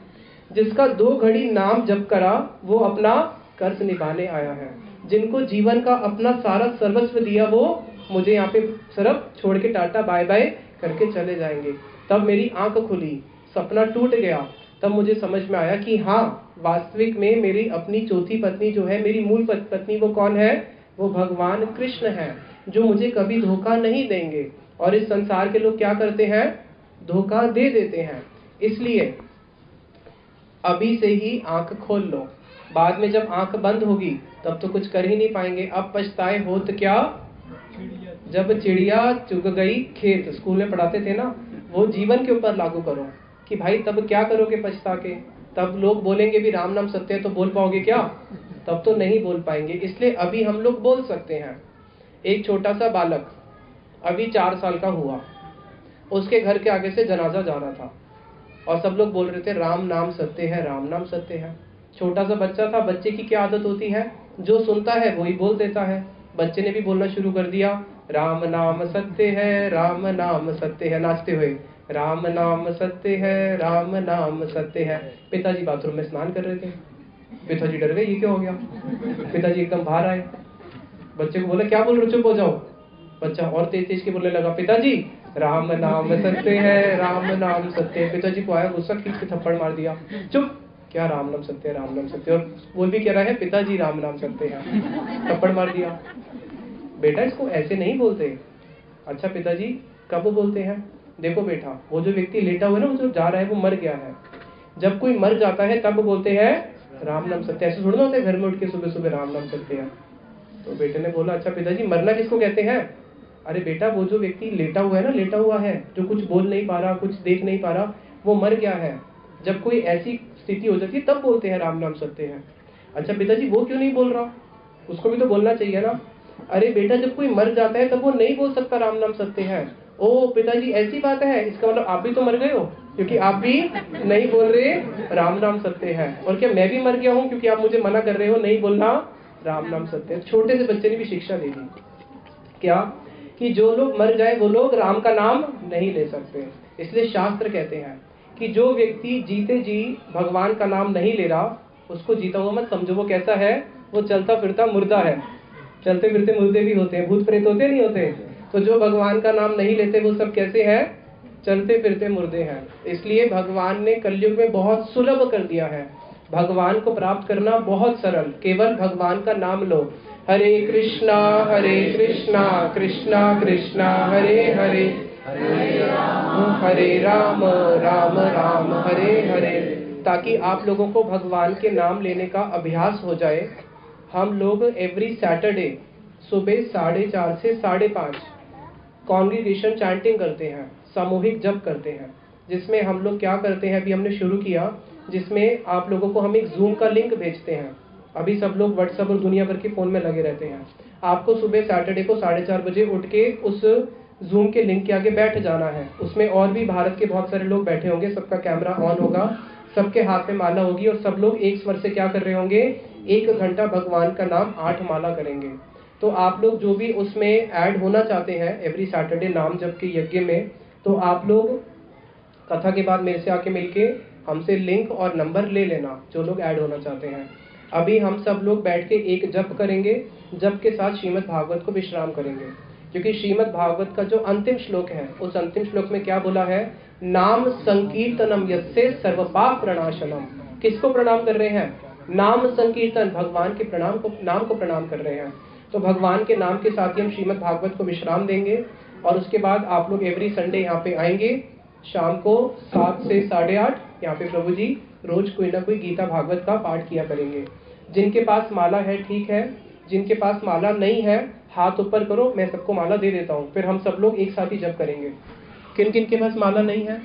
जिसका 2 घड़ी नाम जप करा वो अपना कर्ज निभाने आया है। जिनको जीवन का अपना सारा सर्वस्व दिया वो मुझे यहाँ पे सिर्फ छोड़ के टाटा बाय बाय करके चले जाएंगे। तब मेरी आंख खुली, सपना टूट गया। तब मुझे समझ में आया कि हाँ, वास्तविक में मेरी अपनी चौथी पत्नी जो है, मेरी मूल पत्नी, वो कौन है? वो भगवान कृष्ण है, जो मुझे कभी धोखा नहीं देंगे। और इस संसार के लोग क्या करते हैं? धोखा दे देते हैं। इसलिए अभी से ही आंख खोल लो, बाद में जब आंख बंद होगी तब तो कुछ कर ही नहीं पाएंगे। अब पछताए होत क्या, जब चिड़िया चुग गई खेत, स्कूल में पढ़ाते थे ना, वो जीवन के ऊपर लागू करो कि भाई तब क्या करोगे पछता के? तब लोग बोलेंगे भी राम नाम सत्य है, तो बोल पाओगे क्या? तब तो नहीं बोल पाएंगे। इसलिए अभी हम लोग बोल सकते हैं। एक छोटा सा बालक अभी 4 साल का हुआ, उसके घर के आगे से जनाजा जा रहा था और सब लोग बोल रहे थे राम नाम सत्य है, राम नाम सत्य है। छोटा सा बच्चा था, बच्चे की क्या आदत होती है? जो सुनता है वही बोल देता है। बच्चे ने भी बोलना शुरू कर दिया, राम नाम सत्य है, राम नाम सत्य है, नाचते हुए, राम नाम सत्य है, राम नाम सत्य है। पिताजी बाथरूम में स्नान कर रहे थे, पिताजी डर गए, ये क्या हो गया? पिताजी एकदम बाहर आए, बच्चे को बोले क्या बोल रहे हो, चुप हो जाओ। बच्चा और तेज तेज के बोलने लगा, पिताजी राम नाम सत्य है, राम नाम सत्य है। पिताजी को आया गुस्सा, खींच के थप्पड़ मार दिया, चुप, क्या राम नाम सत्य है, राम नाम सत्य है? और वो भी कह रहा है पिताजी राम नाम सत्य है, थप्पड़ मार दिया। बेटा इसको ऐसे नहीं बोलते। अच्छा पिताजी कब बोलते हैं? देखो बेटा, वो जो व्यक्ति लेटा हुआ है ना, वो जो जा रहा है वो मर गया है। जब कोई मर जाता है तब बोलते हैं राम नाम सत्य। ऐसे थोड़ा होता है घर में उठ के सुबह सुबह राम नाम सत्य है। तो बेटे ने बोला, अच्छा पिताजी मरना किसको कहते हैं? अरे बेटा वो जो व्यक्ति लेटा हुआ है ना, लेटा हुआ है, जो कुछ बोल नहीं पा रहा, कुछ देख नहीं पा रहा, वो मर गया है। जब कोई ऐसी स्थिति हो जाती है तब बोलते हैं राम नाम सत्य है। अच्छा पिताजी वो क्यों नहीं बोल रहा? उसको भी तो बोलना चाहिए ना। अरे बेटा जब कोई मर जाता है तब वो नहीं बोल सकता राम नाम सत्य है। ओ पिताजी ऐसी बात है, इसका मतलब आप भी तो मर गए हो, क्योंकि आप भी नहीं बोल रहे राम नाम सत्य है। और क्या मैं भी मर गया हूँ, क्योंकि आप मुझे मना कर रहे हो नहीं बोलना राम नाम सत्य है। छोटे से बच्चे ने भी शिक्षा दे दी क्या, कि जो लोग मर जाए वो लोग राम का नाम नहीं ले सकते। इसलिए शास्त्र कहते हैं कि जो व्यक्ति जीते जी भगवान का नाम नहीं ले रहा, उसको जीता हुआ मत समझो। वो कैसा है? वो चलता फिरता मुर्दा है। चलते फिरते मुर्दे भी होते हैं, भूत प्रेत होते नहीं होते? तो जो भगवान का नाम नहीं लेते वो सब कैसे हैं? चलते फिरते मुर्दे हैं। इसलिए भगवान ने कलयुग में बहुत सुलभ कर दिया है। भगवान को प्राप्त करना बहुत सरल, केवल भगवान का नाम लो। हरे कृष्णा कृष्णा कृष्णा हरे हरे, हरे राम राम राम हरे हरे। ताकि आप लोगों को भगवान के नाम लेने का अभ्यास हो जाए। हम लोग एवरी सैटरडे सुबह 4:30 से 5:30 कॉन्ग्रीगेशन चैंटिंग करते हैं, सामूहिक जप करते हैं। जिसमें हम लोग क्या करते हैं, अभी हमने शुरू किया, जिसमें आप लोगों को हम एक जूम का लिंक भेजते हैं। अभी सब लोग व्हाट्सएप और दुनिया भर के फ़ोन में लगे रहते हैं। आपको सुबह सैटरडे को 4:30 बजे उठ के उस जूम के लिंक के आगे बैठ जाना है। उसमें और भी भारत के बहुत सारे लोग बैठे होंगे, सबका कैमरा ऑन होगा, सबके हाथ में माला होगी और सब लोग एक स्वर से क्या कर रहे होंगे, 1 घंटा भगवान का नाम 8 माला करेंगे। तो आप लोग जो भी उसमें ऐड होना चाहते हैं एवरी सैटरडे नाम जप के यज्ञ में, तो आप लोग कथा के बाद मेरे से आके मिलके हमसे लिंक और नंबर ले लेना, जो लोग ऐड होना चाहते हैं। अभी हम सब लोग बैठ के एक जप करेंगे, जप के साथ श्रीमद् भागवत को विश्राम करेंगे। क्योंकि श्रीमद् भागवत का जो अंतिम श्लोक है, उस अंतिम श्लोक में क्या बोला है, नाम संकीर्तनम यस्य सर्व पाप प्रणाशनम। किसको प्रणाम कर रहे हैं? नाम संकीर्तन, भगवान के नाम को प्रणाम कर रहे हैं। तो भगवान के नाम के साथ ही हम श्रीमद् भागवत को विश्राम देंगे। और उसके बाद आप लोग एवरी संडे यहाँ पे आएंगे, शाम को 7 से 8:30 यहाँ पे प्रभु जी रोज कोई ना कोई गीता भागवत का पाठ किया करेंगे। जिनके पास माला है ठीक है, जिनके पास माला नहीं है हाथ ऊपर करो, मैं सबको माला दे देता हूँ, फिर हम सब लोग एक साथ ही जप करेंगे। किन किन के पास माला नहीं है?